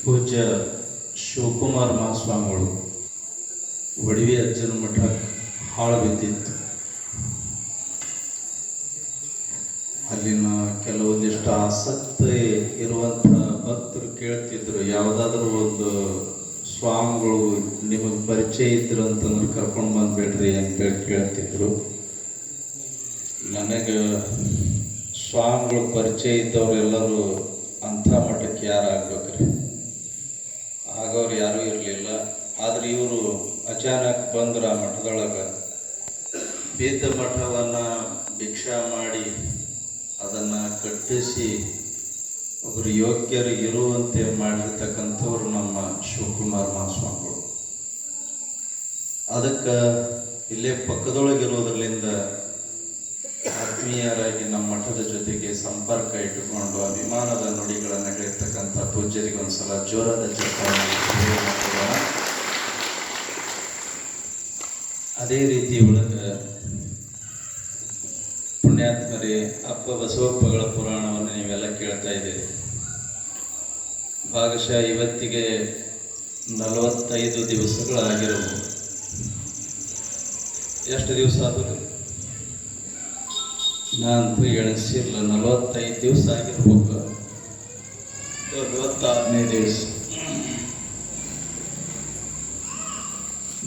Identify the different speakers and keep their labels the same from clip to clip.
Speaker 1: ಪೂಜ್ಯ ಶಿವಕುಮಾರ ಮಹಾಸ್ವಾಮಿಗಳು ಒಡವಿ ಅಜ್ಜನ ಮಠ ಹಾಳು ಬಿದ್ದಿತ್ತು. ಅಲ್ಲಿನ ಕೆಲವೊಂದಿಷ್ಟು ಆಸಕ್ತಿ ಇರುವಂಥ ಭಕ್ತರು ಕೇಳ್ತಿದ್ರು, ಯಾವುದಾದ್ರೂ ಒಂದು ಸ್ವಾಮಿಗಳು ನಿಮಗೆ ಪರಿಚಯ ಇದ್ರು ಅಂತಂದ್ರೆ ಕರ್ಕೊಂಡು ಬಂದ್ಬಿಡ್ರಿ ಅಂತೇಳಿ ಕೇಳ್ತಿದ್ರು. ನನಗೆ ಸ್ವಾಮಿಗಳು ಪರಿಚಯ ಇದ್ದವ್ರು ಎಲ್ಲರೂ ಅಂಥ ಮಠಕ್ಕೆ ಯಾರು ಆಗ್ಬೇಕ್ರಿ, ಆಗೋರು ಯಾರೂ ಇರಲಿಲ್ಲ. ಆದರೆ ಇವರು ಅಚಾನಕ್ ಬಂದ್ರೆ ಆ ಮಠದೊಳಗೆ ಬಿದ್ದ ಮಠವನ್ನು ಭಿಕ್ಷಾ ಮಾಡಿ ಅದನ್ನು ಕಟ್ಟಿಸಿ ಒಬ್ಬರು ಯೋಗ್ಯರು ಇರುವಂತೆ ಮಾಡಿರ್ತಕ್ಕಂಥವ್ರು ನಮ್ಮ ಶಿವಕುಮಾರ ಮಹಾಸ್ವಾಮಿಗಳು. ಅದಕ್ಕೆ ಇಲ್ಲೇ ಪಕ್ಕದೊಳಗಿರೋದ್ರಲ್ಲಿಂದ ಆತ್ಮೀಯರಾಗಿ ನಮ್ಮ ಮಠದ ಜೊತೆಗೆ ಸಂಪರ್ಕ ಇಟ್ಟುಕೊಂಡು ಅಭಿಮಾನದ ನುಡಿಗಳನ್ನು ಹೇಳಿರ್ತಕ್ಕಂಥ ಪೂಜ್ಯರಿಗೆ ಒಂದ್ಸಲ ಜೋರಾದ ಚಪ್ಪಾಳೆ. ಅದೇ ರೀತಿ ಒಳಗೆ ಪುಣ್ಯಾತ್ಮರೇ, ಅಪ್ಪ ಬಸವಪ್ಪಗಳ ಪುರಾಣವನ್ನು ನೀವೆಲ್ಲ ಕೇಳ್ತಾ ಇದ್ದೀರಿ. ಭಾಗಶಃ ಇವತ್ತಿಗೆ 45 ದಿವಸಗಳಾಗಿರಬಹುದು. ಎಷ್ಟು ದಿವಸ ಆದರೂ ನಾನಂತೂ ಎಣಿಸಿಲ್ಲ, 45 ದಿವಸ ಆಗಿರ್ಬೇಕು, 46ನೇ ದಿವಸ.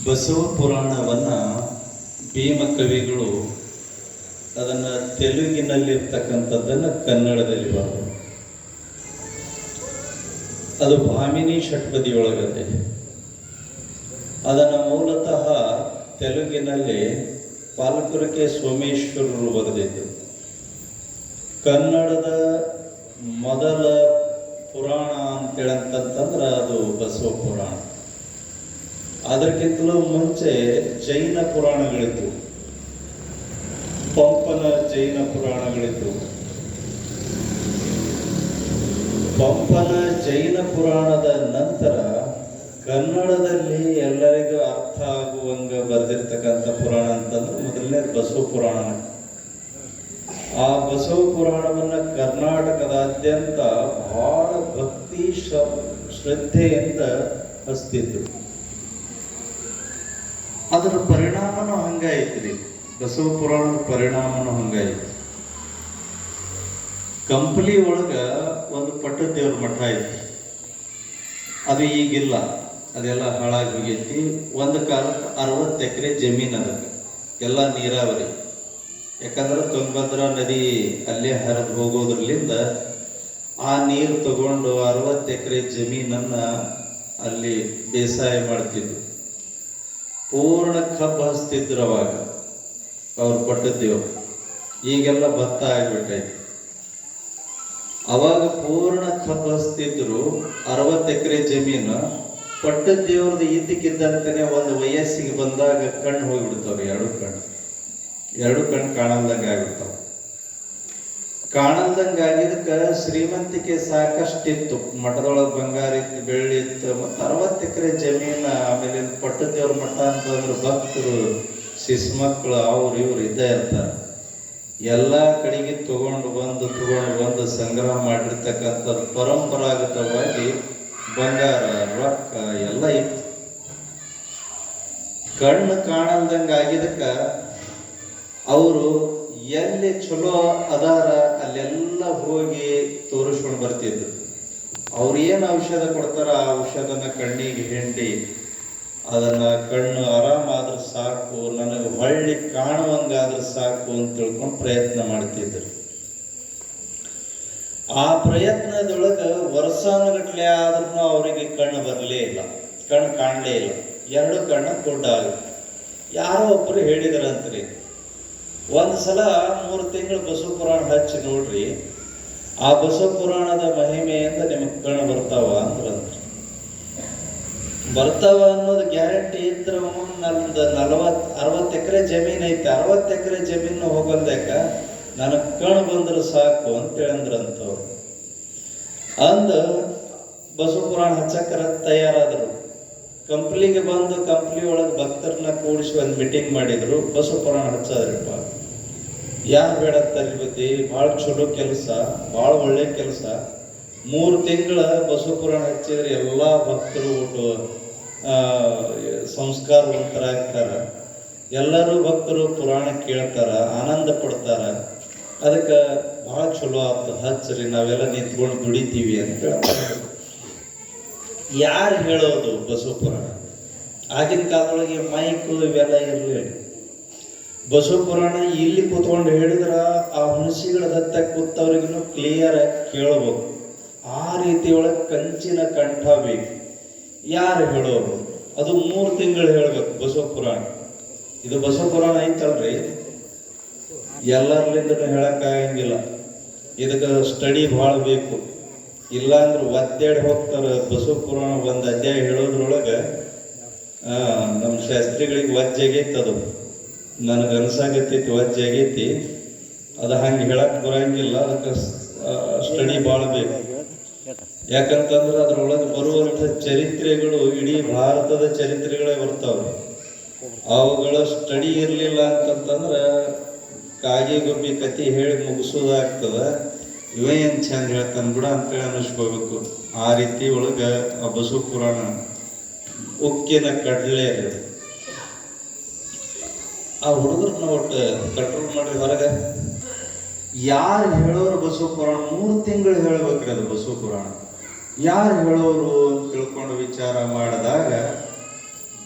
Speaker 1: ಬಸವ ಪುರಾಣವನ್ನು ಭೀಮ ಕವಿಗಳು ಅದನ್ನು ತೆಲುಗಿನಲ್ಲಿರ್ತಕ್ಕಂಥದ್ದನ್ನು ಕನ್ನಡದಲ್ಲಿ ಬರೋದು. ಅದು ಭಾಮಿನಿ ಷಟ್ಪದಿಯೊಳಗದೆ. ಅದನ್ನು ಮೂಲತಃ ತೆಲುಗಿನಲ್ಲಿ ಪಾಲಕುರಕೆ ಸೋಮೇಶ್ವರರು ಬರೆದಿದ್ದು. ಕನ್ನಡದ ಮೊದಲ ಪುರಾಣ ಅಂತೇಳಂತಂದ್ರೆ ಅದು ಬಸವ ಪುರಾಣ. ಅದಕ್ಕಿಂತಲೂ ಮುಂಚೆ ಜೈನ ಪುರಾಣಗಳಿತ್ತು, ಪಂಪನ ಜೈನ ಪುರಾಣಗಳಿತ್ತು. ಪಂಪನ ಜೈನ ಪುರಾಣದ ನಂತರ ಕನ್ನಡದಲ್ಲಿ ಎಲ್ಲರಿಗೂ ಅರ್ಥ ಆಗುವಂಗ ಬರೆದಿರ್ತಕ್ಕಂಥ ಪುರಾಣ ಅಂತಂದ್ರೆ ಮೊದಲನೇ ಬಸವ ಪುರಾಣ. ಆ ಬಸವ ಪುರಾಣವನ್ನು ಕರ್ನಾಟಕದಾದ್ಯಂತ ಬಹಳ ಭಕ್ತಿ ಶ್ರದ್ಧೆಯಿಂದ ಹಚ್ತಿದ್ರು. ಅದರ ಪರಿಣಾಮನೂ ಹಂಗಾಯ್ತು. ಬಸವ ಪುರಾಣದ ಪರಿಣಾಮನೂ ಹಂಗಾಯ್ತು. ಕಂಪ್ಲಿ ಒಳಗೆ ಒಂದು ಪಟ್ಟದೇವ್ರ ಮಠ ಐತಿ, ಅದು ಈಗಿಲ್ಲ, ಅದೆಲ್ಲ ಹಾಳಾಗಿ ಹೋಗೈತಿ. ಒಂದು ಕಾಲಕ್ಕೆ 60 ಎಕರೆ ಜಮೀನು, ಅದಕ್ಕೆ ಎಲ್ಲ ನೀರಾವರಿ. ಯಾಕಂದ್ರೆ ತುಂಗಭದ್ರಾ ನದಿ ಅಲ್ಲೇ ಹರಿದು ಹೋಗೋದ್ರಲ್ಲಿಂದ ಆ ನೀರು ತಗೊಂಡು 60 ಎಕರೆ ಜಮೀನನ್ನು ಅಲ್ಲಿ ಬೇಸಾಯ ಮಾಡ್ತಿದ್ರು. ಪೂರ್ಣ ಕಬ್ಬು ಹಚ್ತಿದ್ರು ಅವಾಗ ಅವ್ರು ಪಟ್ಟದೇವ್ರು. ಈಗೆಲ್ಲ ಭತ್ತ ಆಗಿಬಿಟ್ಟೈತಿ. ಅವಾಗ ಪೂರ್ಣ ಕಬ್ಬು ಹಚ್ತಿದ್ರು, 60 ಎಕರೆ ಜಮೀನು. ಪಟ್ಟದೇವ್ರದ್ದು ಇದ್ದಕ್ಕಿದ್ದಂತಾನೆ ಒಂದು ವಯಸ್ಸಿಗೆ ಬಂದಾಗ ಕಣ್ಣು ಹೋಗಿಬಿಡ್ತಾವ್ರಿ, ಎರಡು ಕಣ್ಣು ಕಾಣಲ್ದಂಗೆ ಆಗಿಬಿಡ್ತಾವ. ಕಾಣಲ್ದಂಗೆ ಆಗಿದ್ದಕ್ಕೆ ಶ್ರೀಮಂತಿಕೆ ಸಾಕಷ್ಟಿತ್ತು. ಮಠದೊಳಗೆ ಬಂಗಾರ ಇತ್ತು, ಬೆಳ್ಳಿ ಇತ್ತು, ಮತ್ತು 60 ಎಕರೆ ಜಮೀನು. ಆಮೇಲೆ ಪಟ್ಟದೇವ್ರ ಮಠ ಅಂತಂದ್ರೆ ಭಕ್ತರು, ಶಿಶುಮಕ್ಕಳು, ಅವ್ರು ಇವ್ರು ಇದ್ದೇ ಇರ್ತಾರೆ. ಎಲ್ಲ ಕಡೆಗೆ ತಗೊಂಡು ಬಂದು ಸಂಗ್ರಹ ಮಾಡಿರ್ತಕ್ಕಂಥದ್ದು ಪರಂಪರಾಗತವಾಗಿ ಬಂಗಾರ, ರೊಕ್ಕ ಎಲ್ಲ ಇತ್ತು. ಕಣ್ಣು ಕಾಣಲ್ದಂಗೆ ಆಗಿದ್ದಕ್ಕೆ ಅವರು ಎಲ್ಲಿ ಚಲೋ ಅದಾರ ಅಲ್ಲೆಲ್ಲ ಹೋಗಿ ತೋರಿಸ್ಕೊಂಡು ಬರ್ತಿದ್ರು. ಅವ್ರು ಏನು ಔಷಧ ಕೊಡ್ತಾರ ಆ ಔಷಧನ ಕಣ್ಣಿಗೆ ಹಿಂಡಿ ಅದನ್ನು ಕಣ್ಣು ಆರಾಮಾದ್ರೆ ಸಾಕು, ನನಗೆ ಹೊಳ್ಳಿ ಕಾಣುವಂಗಾದ್ರೆ ಸಾಕು ಅಂತ ತಿಳ್ಕೊಂಡು ಪ್ರಯತ್ನ ಮಾಡ್ತಿದ್ರು. ಆ ಪ್ರಯತ್ನದೊಳಗೆ ವರ್ಷಾನುಗಟ್ಲೆ ಆದ್ರೂ ಅವರಿಗೆ ಕಣ್ಣು ಬರಲೇ ಇಲ್ಲ, ಕಣ್ಣು ಕಾಣಲೇ ಇಲ್ಲ. 2 ಕಣ್ಣು ದೊಡ್ಡಾಗುತ್ತೆ. ಯಾರೋ ಒಬ್ಬರು ಹೇಳಿದ್ರಂತ್ರಿ, ಒಂದು ಸಲ 3 ತಿಂಗಳು ಬಸವ ಪುರಾಣ ಹಚ್ಚಿ ನೋಡ್ರಿ, ಆ ಬಸವ ಪುರಾಣದ ಮಹಿಮೆಯಿಂದ ನಿಮಗೆ ಕಣ್ಣು ಬರ್ತಾವ ಅಂದ್ರಂತ್ರಿ. ಬರ್ತಾವ ಅನ್ನೋದು ಗ್ಯಾರಂಟಿ ಇದ್ರೆ ನಂದು 60 ಎಕರೆ ಜಮೀನು ಐತೆ, 60 ಎಕರೆ ಜಮೀನು ಹೋಗಲ್ದಕ್ಕ ನನಗೆ ಕಣ್ಣು ಬಂದ್ರೆ ಸಾಕು ಅಂತೇಳಂದ್ರಂತವ್ರು. ಬಸವ ಪುರಾಣ ಹಚ್ಚಕ್ಕರ ತಯಾರಾದರು. ಕಂಪ್ಲಿಗೆ ಬಂದು ಕಂಪ್ಲಿ ಒಳಗೆ ಭಕ್ತರನ್ನ ಕೂಡಿಸಿ ಒಂದು ಮೀಟಿಂಗ್ ಮಾಡಿದ್ರು. ಬಸವ ಪುರಾಣ ಹಚ್ಚದ್ರಪ್ಪ. ಯಾರು ಬೇಡ ತರಬೇತಿ ಭಾಳ ಚಲೋ ಕೆಲಸ, ಭಾಳ ಒಳ್ಳೆ ಕೆಲಸ. 3 ತಿಂಗಳ ಬಸವ ಪುರಾಣ ಹಚ್ಚಿದ್ರೆ ಎಲ್ಲ ಭಕ್ತರು ಒಟ್ಟು ಸಂಸ್ಕಾರವಂತರಾಗ್ತಾರ. ಎಲ್ಲರೂ ಭಕ್ತರು ಪುರಾಣ ಕೇಳ್ತಾರ, ಆನಂದ ಪಡ್ತಾರ. ಅದಕ್ಕೆ ಭಾಳ ಚಲೋ ಆಯ್ತು, ಹಚ್ಚ್ರಿ, ನಾವೆಲ್ಲ ನಿಂತ್ಕೊಂಡು ದುಡಿತೀವಿ ಅಂತ ಹೇಳ್ತಾರೆ. ಯಾರು ಹೇಳೋದು ಬಸವ ಪುರಾಣ? ಆಗಿನ ಕಾಲದೊಳಗೆ ಮೈಕು ಇವೆಲ್ಲ ಇರಲಿಲ್ಲ. ಬಸವ ಪುರಾಣ ಇಲ್ಲಿ ಕೂತ್ಕೊಂಡು ಹೇಳಿದ್ರ ಆ ಹುಣಸಿಗಳ ಹತ್ತ ಕೂತವ್ರಿಗೂ ಕ್ಲಿಯರ್ ಆಗಿ ಕೇಳಬಹುದು. ಆ ರೀತಿ ಒಳಗೆ ಕಂಚಿನ ಕಂಠ ಬೇಕು. ಯಾರು ಹೇಳೋರು? ಅದು 3 ತಿಂಗಳು ಹೇಳ್ಬೇಕು ಬಸವ ಪುರಾಣ. ಇದು ಬಸವ ಪುರಾಣ ಐತಲ್ರಿ, ಎಲ್ಲರ್ಲಿಂದನೂ ಹೇಳಕ್ಕಾಗಂಗಿಲ್ಲ. ಇದಕ್ಕೆ ಸ್ಟಡಿ ಭಾಳ ಬೇಕು. ಇಲ್ಲಾಂದ್ರೆ ಒದ್ದಾಡಿ ಹೋಗ್ತಾರೆ. ಬಸವ ಪುರಾಣ ಒಂದು ಅಧ್ಯಾಯ ಹೇಳೋದ್ರೊಳಗೆ ನಮ್ಮ ಶಾಸ್ತ್ರಿಗಳಿಗೆ ವಜ್ಜಾಗೈತಿ. ಅದು ನನಗೆ ಅನ್ಸಾಗತ್ತೈತಿ, ವಜ್ಜಾಗೈತಿ. ಅದು ಹಂಗೆ ಹೇಳಕ್ ಬರಂಗಿಲ್ಲ. ಅದಕ್ಕೆ ಸ್ಟಡಿ ಭಾಳ ಬೇಕು. ಯಾಕಂತಂದ್ರೆ ಅದ್ರೊಳಗೆ ಬರುವಂಥ ಚರಿತ್ರೆಗಳು ಇಡೀ ಭಾರತದ ಚರಿತ್ರೆಗಳೇ ಬರ್ತಾವೆ. ಅವುಗಳ ಸ್ಟಡಿ ಇರಲಿಲ್ಲ ಅಂತಂತಂದ್ರೆ ಕಾಗಿ ಗೊಬ್ಬಿ ಕತಿ ಹೇಳಿ ಮುಗಿಸೋದಾಗ್ತದ. ಇವೇನು ಚಂದ ಹೇಳ್ತಾನೆ ಬಿಡ ಅಂತೇಳಿ ಅನ್ನಿಸ್ಕೋಬೇಕು. ಆ ರೀತಿ ಒಳಗೆ ಆ ಬಸವ ಪುರಾಣ ಉಕ್ಕಿನ ಕಡಲೆ. ಆ ಹುಡುಗರನ್ನ ಒಟ್ಟು ಕಂಟ್ರೋಲ್ ಮಾಡ್ರಿ ಹೊರಗೆ. ಯಾರು ಹೇಳೋರು ಬಸವ ಪುರಾಣ? 3 ತಿಂಗಳು ಹೇಳ್ಬೇಕ್ರಿ ಅದು ಬಸವ ಪುರಾಣ. ಯಾರು ಹೇಳೋರು ಅಂತ ತಿಳ್ಕೊಂಡು ವಿಚಾರ ಮಾಡಿದಾಗ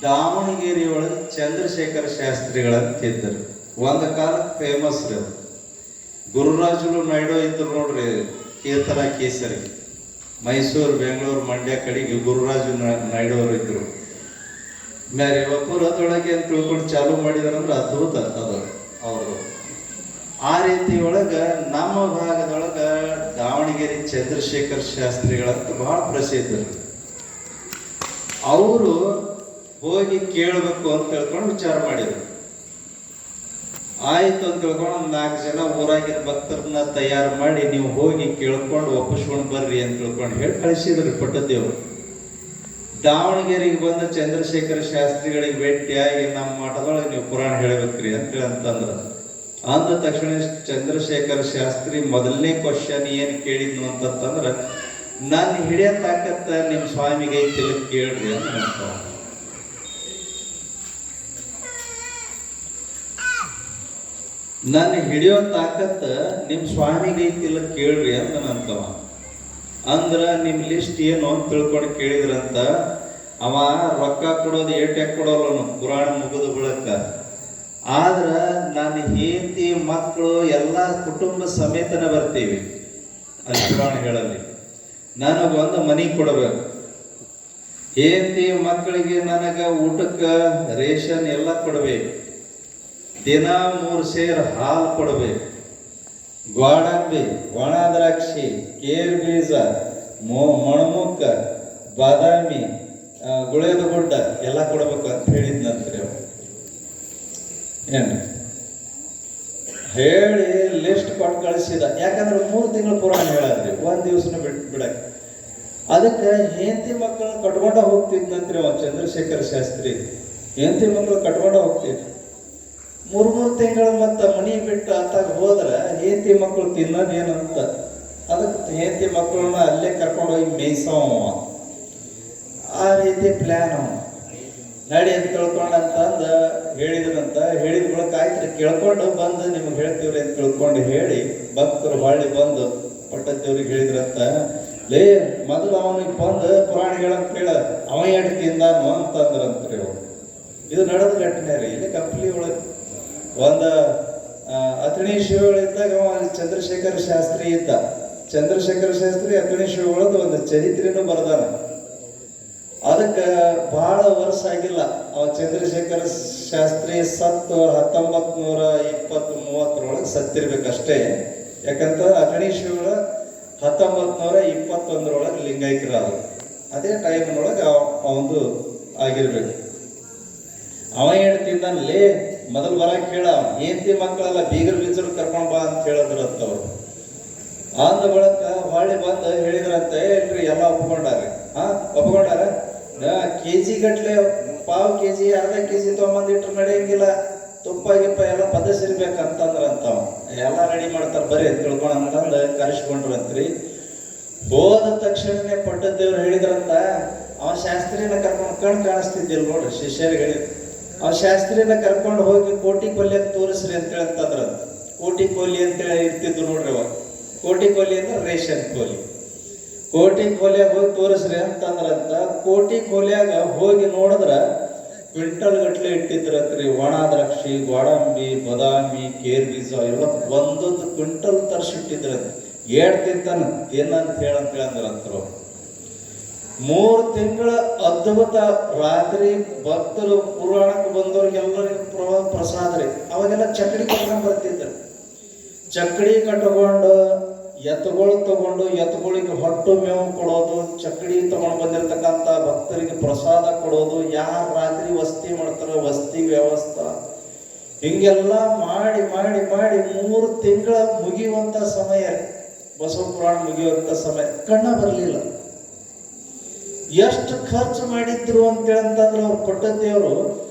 Speaker 1: ದಾವಣಗೆರೆ ಒಳಗೆ ಚಂದ್ರಶೇಖರ ಶಾಸ್ತ್ರಿಗಳಂತಿದ್ದರು. ಒಂದು ಕಾಲಕ್ಕೆ ಫೇಮಸ್ ರೀ ಅದು. ಗುರುರಾಜುಲು ನಾಯ್ಡು ಇದ್ರು ನೋಡ್ರಿ, ಕೀರ್ತನ ಕೇಸರಿ. ಮೈಸೂರು, ಬೆಂಗಳೂರು, ಮಂಡ್ಯ ಕಡೆಗೆ ಗುರುರಾಜು ನಾಯ್ಡು ಅವರು ಇದ್ರು. ಮೇರೆ ವಪುರದೊಳಗೆ ಅಂತ ತಿಳ್ಕೊಂಡು ಚಾಲು ಮಾಡಿದಾರಂದ್ರೆ ಅದ್ಭುತ ಅದು ಅವರು. ಆ ರೀತಿ ಒಳಗೆ ನಮ್ಮ ಭಾಗದೊಳಗೆ ದಾವಣಗೆರೆ ಚಂದ್ರಶೇಖರ್ ಶಾಸ್ತ್ರಿಗಳಂತ ಬಹಳ ಪ್ರಸಿದ್ಧರು. ಅವರು ಹೋಗಿ ಕೇಳಬೇಕು ಅಂತ ತಿಳ್ಕೊಂಡು ವಿಚಾರ ಮಾಡಿದ್ರು. ಆಯ್ತು ಅಂತ ತಿಳ್ಕೊಂಡು ಒಂದು 4 ಜನ ಊರಾಗಿನ ಭಕ್ತರನ್ನ ತಯಾರು ಮಾಡಿ ನೀವು ಹೋಗಿ ಕೇಳ್ಕೊಂಡು ಒಪ್ಪಿಸ್ಕೊಂಡು ಬರ್ರಿ ಅಂತ ತಿಳ್ಕೊಂಡು ಹೇಳಿ ಕಳಿಸಿದ್ರು ಪಟ್ಟದೇವರು. ದಾವಣಗೆರೆಗೆ ಬಂದ ಚಂದ್ರಶೇಖರ ಶಾಸ್ತ್ರಿಗಳಿಗೆ ಭೇಟಿಯಾಗಿ ನಮ್ಮ ಮಠದೊಳಗೆ ನೀವು ಪುರಾಣ ಹೇಳ್ಬೇಕ್ರಿ ಅಂತಂದ್ರ. ಅಂದ ತಕ್ಷಣ ಚಂದ್ರಶೇಖರ ಶಾಸ್ತ್ರಿ ಮೊದಲನೇ ಕ್ವಶನ್ ಏನು ಕೇಳಿದ್ನು ಅಂತಂದ್ರೆ, ನನ್ನ ಹಿಡಿಯ ತಾಕತ್ತ ನಿಮ್ಮ ಸ್ವಾಮಿಗೆ ಐತಿಲ್ಲ ಕೇಳ್ರಿ ಅಂತ. ನನ್ನ ಹಿಡಿಯೋ ತಾಕತ್ತ ನಿಮ್ಮ ಸ್ವಾಮಿಗೆ ಐತಿಲ್ಲ ಕೇಳ್ರಿ ಅಂತ ನಂತವ. ಅಂದ್ರ ನಿಮ್ ಲಿಸ್ಟ್ ಏನು ಅಂತ ತಿಳ್ಕೊಂಡು ಕೇಳಿದ್ರಂತ. ಅವ ರೊಕ್ಕ ಕೊಡೋದು ಏಟ್ಯಾಕ್ ಕೊಡೋಲ್ಲ ಪುರಾಣ ಮುಗಿದು ಬಿಳಕ್ಕ. ಆದ್ರ ನಾನು ಹೆಂಡತಿ ಮಕ್ಕಳು ಎಲ್ಲ ಕುಟುಂಬ ಸಮೇತನ ಬರ್ತೀವಿ ಅಲ್ಲಿ ಪುರಾಣ ಹೇಳಲ್ಲಿ. ನನಗೊಂದು ಮನಿ ಕೊಡಬೇಕು, ಹೆಂಡತಿ ಮಕ್ಕಳಿಗೆ ನನಗ ಊಟಕ್ಕೆ ರೇಷನ್ ಎಲ್ಲ ಕೊಡಬೇಕು, ದಿನ 3 ಸೇರ್ ಹಾಲು ಕೊಡಬೇಕು, ಗೋಡಂಬಿ, ಒಣ ದ್ರಾಕ್ಷಿ, ಕೇರ್ ಬೀಜ, ಮೊಣಮುಕ್ಕ, ಬಾದಾಮಿ, ಗುಳೇದ ಗುಡ್ಡ ಎಲ್ಲ ಕೊಡಬೇಕು ಅಂತ ಹೇಳಿದ್ನಂತ್ರಿ ಅವ್ರು. ಏನು ಹೇಳಿ ಲಿಸ್ಟ್ ಕೊಟ್ಟು ಕಳಿಸಿದ. ಯಾಕಂದ್ರೆ 3 ತಿಂಗಳು ಪುರಾಣ ಹೇಳದ್ರಿ, 1 ದಿವಸನ ಬಿಡಕ್ಕೆ. ಅದಕ್ಕೆ ಹೆಂಡತಿ ಮಕ್ಕಳು ಕಟ್ಕೊಂಡ ಹೋಗ್ತಿದ್ನಂತ್ರಿ ಅವ ಚಂದ್ರಶೇಖರ ಶಾಸ್ತ್ರಿ. ಹೆಂಡತಿ ಮಕ್ಕಳು ಕಟ್ಕೊಂಡ ಹೋಗ್ತಿದ್ರು. 3 ತಿಂಗಳು ಮತ್ತ ಮನಿ ಬಿಟ್ಟು ಆತಾಗ ಹೋದ್ರೆ ಹೆಂಡತಿ ಮಕ್ಕಳು ತಿನ್ನೋದೇನಂತ. ಅದಕ್ಕೆ ಹೆಂಡತಿ ಮಕ್ಕಳನ್ನ ಅಲ್ಲೇ ಕರ್ಕೊಂಡು ಹೋಗಿ ಮೇಯ್ಸವ. ಆ ರೀತಿ ಪ್ಲಾನ್ ಅವ. ನಡಿ ಅಂತ ತಿಳ್ಕೊಂಡಂತಂದ ಹೇಳಿದ್ರಂತ. ಹೇಳಿದ ಬಳಿಕ ಆಯ್ತು ಕೇಳ್ಕೊಂಡು ಬಂದು ನಿಮ್ಗೆ ಹೇಳ್ತೀವ್ರಿ ಅಂತ ತಿಳ್ಕೊಂಡು ಹೇಳಿ ಭಕ್ತರು ಹೊಳ್ಳಿ ಬಂದು ಪಟ್ಟದೇವ್ರಿಗೆ ಹೇಳಿದ್ರಂತ. ಲೇ ಮೊದಲು ಅವನಿಗೆ ಬಂದು ಪುರಾಣ ಹೇಳಂತ ಹೇಳ, ಅವ ಎಡ್ ತಿಂದಾನು ಅಂತಂದ್ರಂತ್ರಿ ಅವ್ರು. ಇದು ನಡೆದ ಘಟನೆ ರೀ. ಇಲ್ಲಿ ಕಂಪ್ಲಿ ಒಳಗೆ ಒಂದು ಅಥಣಿ ಶಿವಗಳಿದ್ದಾಗ ಚಂದ್ರಶೇಖರ ಶಾಸ್ತ್ರಿ ಇದ್ದ. ಚಂದ್ರಶೇಖರ ಶಾಸ್ತ್ರಿ ಅಥಣಿ ಶಿವಗಳದ್ದು ಒಂದು ಚರಿತ್ರೆನೂ ಬರ್ದಾನ. ಅದಕ್ಕೆ ಬಹಳ ವರ್ಷ ಆಗಿಲ್ಲ. ಅವ ಚಂದ್ರಶೇಖರ ಶಾಸ್ತ್ರಿ ಸತ್ತು 1920-30 ಸತ್ತಿರ್ಬೇಕಷ್ಟೇ. ಯಾಕಂತ ಅಥಣಿ ಶಿವಗಳ 1921 ಲಿಂಗೈಕ್ಯರಾದ ಅದೇ ಟೈಮ್ನೊಳಗೆ ಅವಂದು ಆಗಿರ್ಬೇಕು. ಅವ ಹೇಳ್ತಿದ್ದಾನಲ್ಲಿ ಮೊದಲು ಬರಕ್ಕೆ ಹೇಳ, ಹೆಂಡತಿ ಮಕ್ಕಳೆಲ್ಲ ಬೀಗರು ಬೀಜರು ಕರ್ಕೊಂಡ್ ಬಾ ಅಂತ ಹೇಳಿದ್ರಂತ ಅವ್ರು. ಅಂದ ಬಳಕ ಹೊಳ್ಳಿ ಬಂದು ಹೇಳಿದ್ರಂತೆ, ಇಲ್ರಿ ಎಲ್ಲ ಒಪ್ಕೊಂಡಾರ. ಒಪ್ಕೊಂಡಾರ ಕೆಜಿ ಗಟ್ಲೆ, ಪಾವ್ ಕೆಜಿ, ಅರ್ಧ ಕೆಜಿ ತೊಗೊಂಬಂದಿಟ್ರು ನಡೆಯಂಗಿಲ್ಲ, ತುಪ್ಪ ಗಿಪ್ಪ ಎಲ್ಲ ಪದಸಿರ್ಬೇಕಂತಂದ್ರಂತವ. ಎಲ್ಲ ರೆಡಿ ಮಾಡ್ತಾರೆ ಬರ್ರಿ ಅಂತ ತಿಳ್ಕೊಳ ಅಂತಂದು ಕರೆಸ್ಕೊಂಡ್ರಂತ್ರಿ. ಹೋದ ತಕ್ಷಣನೇ ಪಟ್ಟದೇವ್ರು ಹೇಳಿದ್ರಂತ, ಅವ ಶಾಸ್ತ್ರಿನ ಕರ್ಕೊಂಡು ಕಣ್ ಕಾಣಿಸ್ತಿದ್ದಿಲ್ಲ ನೋಡ್ರಿ, ಶಿಷ್ಯರಿಗೆ ಹೇಳಿದ್ರು. ಅವ ಶಾಸ್ತ್ರಿನ ಕರ್ಕೊಂಡು ಹೋಗಿ ಕೋಟಿ ಕೊಲ್ಲಿ ತೋರಿಸ್ರಿ ಅಂತ ಹೇಳ್ತಂದ್ರ. ಕೋಟಿ ಕೋಲಿ ಅಂತೇಳಿ ಇರ್ತಿದ್ರು ನೋಡ್ರಿ ಅವ. ಕೋಟಿ ಕೋಲಿ ಅಂದ್ರೆ ರೇಷನ್ ಕೋಲಿ. ಕೋಟಿ ಕೋಲಿಯಾಗ ಹೋಗಿ ತೋರಿಸ್ರಿ ಅಂತಂದ್ರಂತ. ಕೋಟಿ ಕೋಲಿಯಾಗ ಹೋಗಿ ನೋಡಿದ್ರ ಕ್ವಿಂಟಲ್ ಗಟ್ಲೆ ಇಟ್ಟಿದ್ರತ್ರಿ. ಒಣ ದ್ರಾಕ್ಷಿ, ಗೋಡಂಬಿ, ಬಾದಾಮಿ, ಕೇರ್ ಬೀಜ ಎಲ್ಲ ಒಂದೊಂದು ಕ್ವಿಂಟಲ್ ತರಿಸಿಟ್ಟಿದ್ರಂತ. ಏಡ್ ತಿಂತಾನ ಏನಂತ ಹೇಳಂದ್ರಂತರು. 3 ತಿಂಗಳ ಅದ್ಭುತ ರಾತ್ರಿ ಭಕ್ತರು ಪುರಾಣಕ್ಕೆ ಬಂದವ್ರಿಗೆಲ್ಲರಿಗೂ ಪ್ರಸಾದ ರೀ. ಅವಾಗೆಲ್ಲ ಚಕ್ಕಡಿ ಕಟ್ಕೊಂಡು ಬರ್ತಿದ್ರು. ಚಕ್ಕಡಿ ಕಟ್ಕೊಂಡು ಎತ್ತುಗಳು ತಗೊಂಡು ಎತ್ತುಗಳಿಗೆ ಹೊಟ್ಟು ಮೇವು ಕೊಡೋದು, ಚಕ್ಕಡಿ ತಗೊಂಡು ಬಂದಿರತಕ್ಕಂಥ ಭಕ್ತರಿಗೆ ಪ್ರಸಾದ ಕೊಡೋದು, ಯಾರು ರಾತ್ರಿ ವಸ್ತಿ ಮಾಡ್ತಾರೋ ವಸ್ತಿ ವ್ಯವಸ್ಥೆ, ಹಿಂಗೆಲ್ಲ ಮಾಡಿ ಮಾಡಿ ಮಾಡಿ 3 ತಿಂಗಳ ಮುಗಿಯುವಂತ ಸಮಯ, ಬಸವ ಪುರಾಣ ಮುಗಿಯುವಂತ ಸಮಯ. ಕಣ್ಣ ಬರಲಿಲ್ಲ. ಎಷ್ಟು ಖರ್ಚು ಮಾಡಿದ್ರು ಅಂತೇಳಂತಂದ್ರೆ ಅವ್ರು ಪಟ್ಟದೇವರು,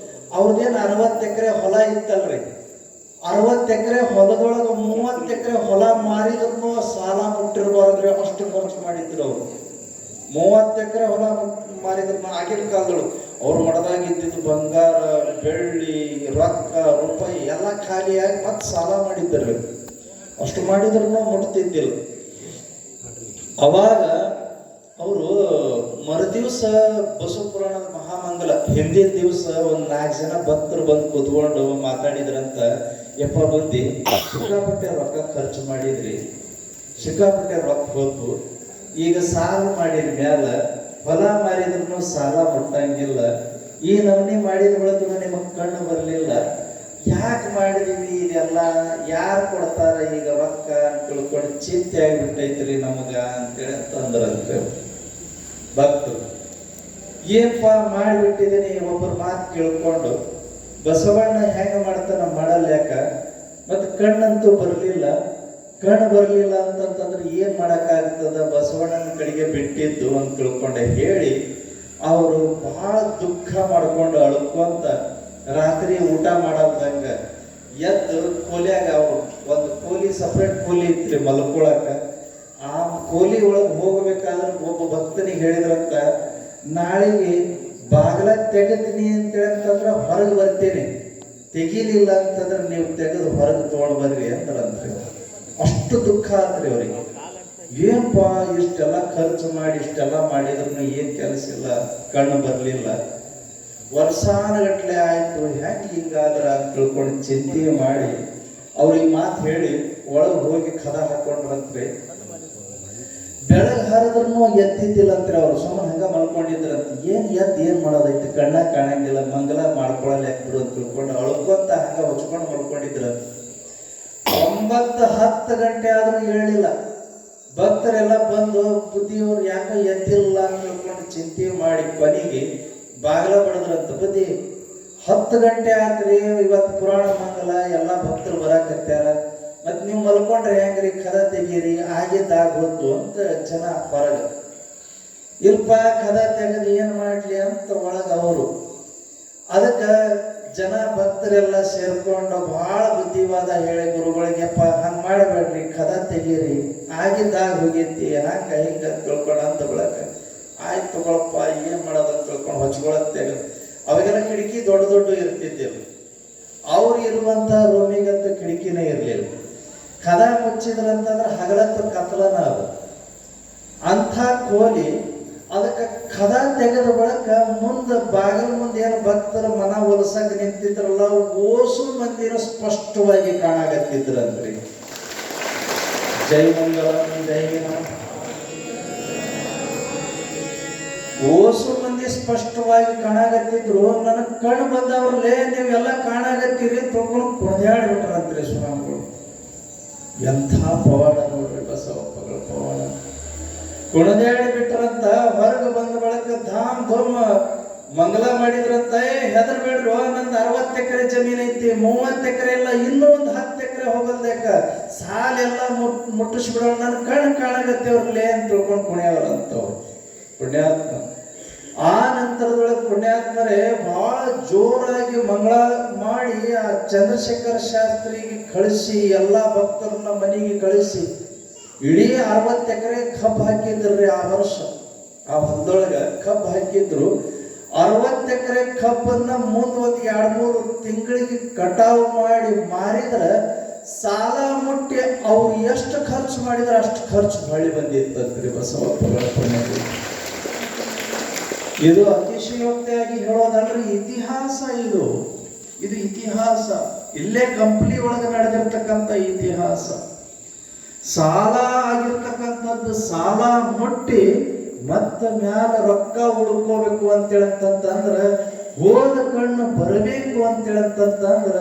Speaker 1: ಅವ್ರದೇನು 60 ಎಕರೆ ಹೊಲ ಇತ್ತಲ್ರಿ. 60 ಎಕರೆ ಹೊಲದೊಳಗೆ 30 ಎಕರೆ ಹೊಲ ಮಾರಿದ್ರು ಸಾಲ ಮುಟ್ಟಿರ್ಬಾರ್ದ್ರಿ, ಅಷ್ಟು ಖರ್ಚು ಮಾಡಿದ್ರು ಅವರು. 30 ಎಕರೆ ಹೊಲ ಮಾರಿದ್ರು. ಆಗಿನ ಕಾಲದೊಳಗೆ ಅವ್ರ ಮಠದಾಗ ಇದ್ದಿದ್ದು ಬಂಗಾರ, ಬೆಳ್ಳಿ, ರೊಕ್ಕ, ರೂಪಾಯಿ ಎಲ್ಲ ಖಾಲಿಯಾಗಿ ಮತ್ತೆ ಸಾಲ ಮಾಡಿದ್ರು. ಅಷ್ಟು ಮಾಡಿದ್ರು ಮುಟ್ತಿದ್ದಿಲ್ಲ. ಅವಾಗ ಅವರು ಮರುದಿವಸ ಬಸವ ಪುರಾಣದ ಮಹಾಮಂಗಲ ಹಿಂದಿನ ದಿವಸ ಒಂದು 4 ಜನ ಭಕ್ತರು ಬಂದು ಕೂತ್ಕೊಂಡು ಮಾತಾಡಿದ್ರಂತ. ಯಪ್ಪ ಬಂದು ಸಿಕ್ಕಾಪಟ್ಟೆ ರೊಕ್ಕ ಖರ್ಚು ಮಾಡಿದ್ರಿ, ಸಿಕ್ಕಾಪಟ್ಟೆ ರೊಕ್ಕ ಹೋದ್ವು, ಈಗ ಸಾಲ ಮಾಡಿದ ಮ್ಯಾಲ ಹೊಲ ಮಾರಿದ್ರು ಸಾಲ ಮುಟ್ಟಂಗಿಲ್ಲ, ಈ ನಮೂನಿ ಮಾಡಿದ ಬಳಕ ನಿಮಗೆ ಕಣ್ಣು ಬರಲಿಲ್ಲ, ಯಾಕೆ ಮಾಡಿದೀವಿ ಇದೆಲ್ಲ, ಯಾರು ಕೊಡ್ತಾರ ಈಗ ರೊಕ್ಕ ಅಂತ ತಿಳ್ಕೊಂಡು ಚಿಂತೆ ಆಗಿಬಿಟ್ಟೈತ್ರಿ ನಮಗ ಅಂತೇಳಿ ಅಂತಂದ್ರಂತೆ ಭಕ್ತರು. ಏನಪ್ಪ ಮಾಡಿಬಿಟ್ಟಿದ್ದೀನಿ. ಒಬ್ಬರ ಮಾತು ಕೇಳ್ಕೊಂಡು ಬಸವಣ್ಣ ಹೆಂಗ ಮಾಡ್ತಾನ ಮಾಡಲ್ಲ ಯಾಕ, ಮತ್ತೆ ಕಣ್ಣಂತೂ ಬರಲಿಲ್ಲ. ಕಣ್ಣು ಬರಲಿಲ್ಲ ಅಂತಂತಂದ್ರೆ ಏನ್ ಮಾಡಕ್ಕಾಗ್ತದ, ಬಸವಣ್ಣನ ಕಡೆಗೆ ಬಿಟ್ಟಿದ್ದು ಅಂತ ತಿಳ್ಕೊಂಡೆ ಹೇಳಿ ಅವರು ಬಹಳ ದುಃಖ ಮಾಡ್ಕೊಂಡು ಅಳ್ಕೊಂತ ರಾತ್ರಿ ಊಟ ಮಾಡಲ್ದಂಗ ಎದ್ದು ಕೋಲಿಯಾಗ, ಅವ್ರು ಒಂದು ಕೋಲಿ ಸಪ್ರೇಟ್ ಕೋಲಿ ಇತ್ರಿ ಮಲ್ಕೊಳಕ. ಆ ಕೋಲಿ ಒಳಗೆ ಹೋಗ್ಬೇಕಾದ್ರೆ ಒಬ್ಬ ಭಕ್ತನಿಗೆ ಹೇಳಿದ್ರಂತ, ನಾಳೆಗೆ ಬಾಗಿಲ ತೆಗತೀನಿ ಅಂತೇಳಂತಂದ್ರೆ ಹೊರಗೆ ಬರ್ತೀನಿ, ತೆಗಿಲಿಲ್ಲ ಅಂತಂದ್ರೆ ನೀವು ತೆಗೆದು ಹೊರಗೆ ತಗೊಂಡು ಬರ್ರಿ ಅಂದ್ರಂತ್ರಿ. ಅಷ್ಟು ದುಃಖ ಆತ್ರಿ ಅವ್ರಿಗೆ. ಏನಪ್ಪಾ ಇಷ್ಟೆಲ್ಲ ಖರ್ಚು ಮಾಡಿ ಇಷ್ಟೆಲ್ಲ ಮಾಡಿದ್ರು ಏನ್ ಕೆಲಸ ಇಲ್ಲ, ಕಣ್ಣು ಬರ್ಲಿಲ್ಲ, ವರ್ಷಾನುಗಟ್ಲೆ ಆಯ್ತು, ಹೆಂಗೆ ಹಿಂಗಾದ್ರ ಅಂತ ತಿಳ್ಕೊಂಡು ಚಿಂತೆ ಮಾಡಿ ಅವ್ರಿಗೆ ಮಾತು ಹೇಳಿ ಒಳಗೆ ಹೋಗಿ ಕದ ಹಾಕೊಂಡ್ರಂತ್ರಿ. ಬೆಳಗ್ಗೆ ಹರಿದ್ರು ಎದ್ದಿದ್ದಿಲ್ಲ ಅಂತ್ರಿ. ಅವ್ರು ಸುಮ್ಮನೆ ಹಂಗ ಮಲ್ಕೊಂಡಿದ್ರಂತ. ಏನ್ ಮಾಡೋದೈತಿ, ಕಣ್ಣ ಕಾಣಂಗಿಲ್ಲ, ಮಂಗಲ ಮಾಡ್ಕೊಳಲ್ಲ ಬಿಡು ಅಂತ ತಿಳ್ಕೊಂಡು ಅಳ್ಕೊಂತ ಹಂಗ ಹೊಚ್ಕೊಂಡು ಮಲ್ಕೊಂಡಿದ್ರಂತ. 9-10 ಗಂಟೆ ಆದ್ರೂ ಹೇಳಿಲ್ಲ. ಭಕ್ತರೆಲ್ಲ ಬಂದು ಬುದ್ಧಿಯವ್ರು ಯಾಕೋ ಎದ್ದಿಲ್ಲ ಅಂತ ತಿಳ್ಕೊಂಡು ಚಿಂತೆ ಮಾಡಿ ಕೊನೆಗೆ ಬಾಗಿಲ ಬಡದ್ರಂತ. ಬುದ್ಧಿ 10 ಗಂಟೆ ಆತ್ರಿ, ಇವತ್ತು ಪುರಾಣ ಮಂಗಲ, ಎಲ್ಲ ಭಕ್ತರು ಬರಾಕತ್ಯಾರ, ಮತ್ ನೀವು ಮಲ್ಕೊಂಡ್ರೆ ಹೆಂಗ್ರಿ, ಕದ ತೆಗೀರಿ, ಆಗಿದ್ದಾಗ ಹೋದ್ದು ಅಂತ ಜನ ಹೊರಗ. ಇಲ್ಪ ಕದ ತೆಗೆದು ಏನ್ ಮಾಡ್ಲಿ ಅಂತ ಒಳಗ ಅವರು. ಅದಕ್ಕ ಜನ ಭಕ್ತರೆಲ್ಲ ಸೇರ್ಕೊಂಡು ಬಹಳ ಬುದ್ಧಿವಾದ ಹೇಳಿ ಗುರುಗಳಿಗೆಪ್ಪ ಹಂಗ ಮಾಡಬೇಡ್ರಿ, ಕದ ತೆಗೀರಿ, ಆಗಿದ್ದಾಗ ಹೋಗೈತಿ, ಹಂಗ ಹಿಂಗ ತಿಳ್ಕೊಂಡು ಅಂತ ಬಳಕ ಆಯ್ತು ತಗೊಳಪ್ಪ ಏನ್ ಮಾಡೋದಂತ ತಿಳ್ಕೊಂಡು ಹೊಚ್ಕೊಳಕ್ ತೆಗೆದು. ಅವಾಗೆಲ್ಲ ಕಿಟಕಿ ದೊಡ್ಡ ದೊಡ್ಡ ಇರ್ತಿದ್ದಿಲ್ಲ. ಅವ್ರು ಇರುವಂತ ರೂಮಿಗಂತ ಕಿಟಕಿನೇ ಇರ್ಲಿಲ್ಲ. ಕದ ಮುಚ್ಚಿದ್ರಂತಂದ್ರೆ ಹಗಲತ್ತು ಕತ್ತಲನ ಅದು. ಅಂಥ ಕೋಲಿ. ಅದಕ್ಕೆ ಕದ ತೆಗೆದ ಬಳಕ ಮುಂದೆ ಬಾಗಿಲ ಮುಂದೆ ಏನು ಭಕ್ತರು ಮನ ಒಲಸಕ್ಕೆ ನಿಂತಿದ್ರಲ್ಲ, ಓಸು ಮಂದಿನ ಸ್ಪಷ್ಟವಾಗಿ ಕಾಣಾಗತ್ತಿದ್ರಂತ್ರಿ. ಜೈ ಮಂಗಲ ಜೈ ನಮ. ಓಸು ಮಂದಿ ಸ್ಪಷ್ಟವಾಗಿ ಕಾಣಾಗತ್ತಿದ್ರು. ನನಗೆ ಕಣ್ಣು ಬಂದವ್ರಲ್ಲೇ ನೀವೆಲ್ಲ ಕಾಣಾಗತ್ತೀರಿ ತೊಗೊಂಡು ಕುಣಿದಾಡ್ಬಿಟ್ರಂತ್ರಿ ಸ್ವಾಮಿಗಳು. ಎಂಥ ಪವಾಡ ನೋಡ್ರಿ ಬಸವಪ್ಪಗಳ ಪವಾಡ. ಕುಣಿದಾಡಿ ಬಿಟ್ರಂತ. ಹೊರಗೆ ಬಂದ ಬಳಕ ಧಾಮ್ ಧೂಮ್ ಮಂಗಲ ಮಾಡಿದ್ರಂತ. ಹೆದರ್ಬೇಡ್ರು, ನಂದು 60 ಎಕರೆ ಜಮೀನ್ ಐತಿ, 30 ಎಕರೆ ಇಲ್ಲ, ಇನ್ನೂ ಒಂದು 10 ಎಕರೆ ಹೋಗಲ್ದೇಕ, ಸಾಲೆಲ್ಲ ಮುಟ್ಟಿಸ್ಬಿಡೋಣ, ನನ್ನ ಕಣ್ಣು ಕಾಣಾಗತ್ತೆ ಅವ್ರಲ್ಲೇ ಅಂತ ತಿಳ್ಕೊಂಡು ಕುಣಿಯವ್ರಂತವ್ರು ಪುಣ್ಯಾತ್ಮ. ಆ ನಂತರದೊಳಗೆ ಪುಣ್ಯಾತ್ಮರೇ ಬಹಳ ಜೋರಾಗಿ ಮಂಗಳ ಮಾಡಿ ಆ ಚಂದ್ರಶೇಖರ ಶಾಸ್ತ್ರಿಗೆ ಕಳಿಸಿ ಎಲ್ಲಾ ಭಕ್ತರನ್ನ ಮನೆಗೆ ಕಳಿಸಿ ಇಡೀ 60 ಎಕರೆ ಕಬ್ಬು ಹಾಕಿದ್ರಿ ಆ ವರ್ಷ. ಆ ಹೊಲದೊಳಗ ಕಬ್ಬು ಹಾಕಿದ್ರು. 60 ಎಕರೆ ಕಬ್ಬನ್ನ ಮುಂದೆ ಒಂದು 2-3 ತಿಂಗಳಿಗೆ ಕಟಾವು ಮಾಡಿ ಮಾರಿದ್ರೆ ಸಾಲ ಮುಟ್ಟಿ ಅವ್ರು ಎಷ್ಟು ಖರ್ಚು ಮಾಡಿದ್ರೆ ಅಷ್ಟು ಖರ್ಚು ಹೊಳ್ಳಿ ಬಂದಿರ್ತದ್ರಿ ಬಸವಪ್ಪಗಳ ಪುಣ್ಯದಲ್ಲಿ. ಇದು ಅತಿಶಯೋಕ್ತಿಯಾಗಿ ಹೇಳೋದಲ್ರಿ, ಇತಿಹಾಸ ಇದು ಇತಿಹಾಸ. ಇಲ್ಲೇ ಕಂಪ್ನಿ ಒಳಗೆ ನಡೆದಿರ್ತಕ್ಕಂಥ ಇತಿಹಾಸ. ಸಾಲ ಆಗಿರ್ತಕ್ಕಂಥದ್ದು ಸಾಲ ಮುಟ್ಟಿ ಮತ್ತ ಮ್ಯಾಲ ರೊಕ್ಕ ಹುಡ್ಕೋಬೇಕು ಅಂತೇಳಂತಂದ್ರೆ ಹೋದ ಕಣ್ಣು ಬರಬೇಕು ಅಂತೇಳಂತಂದ್ರ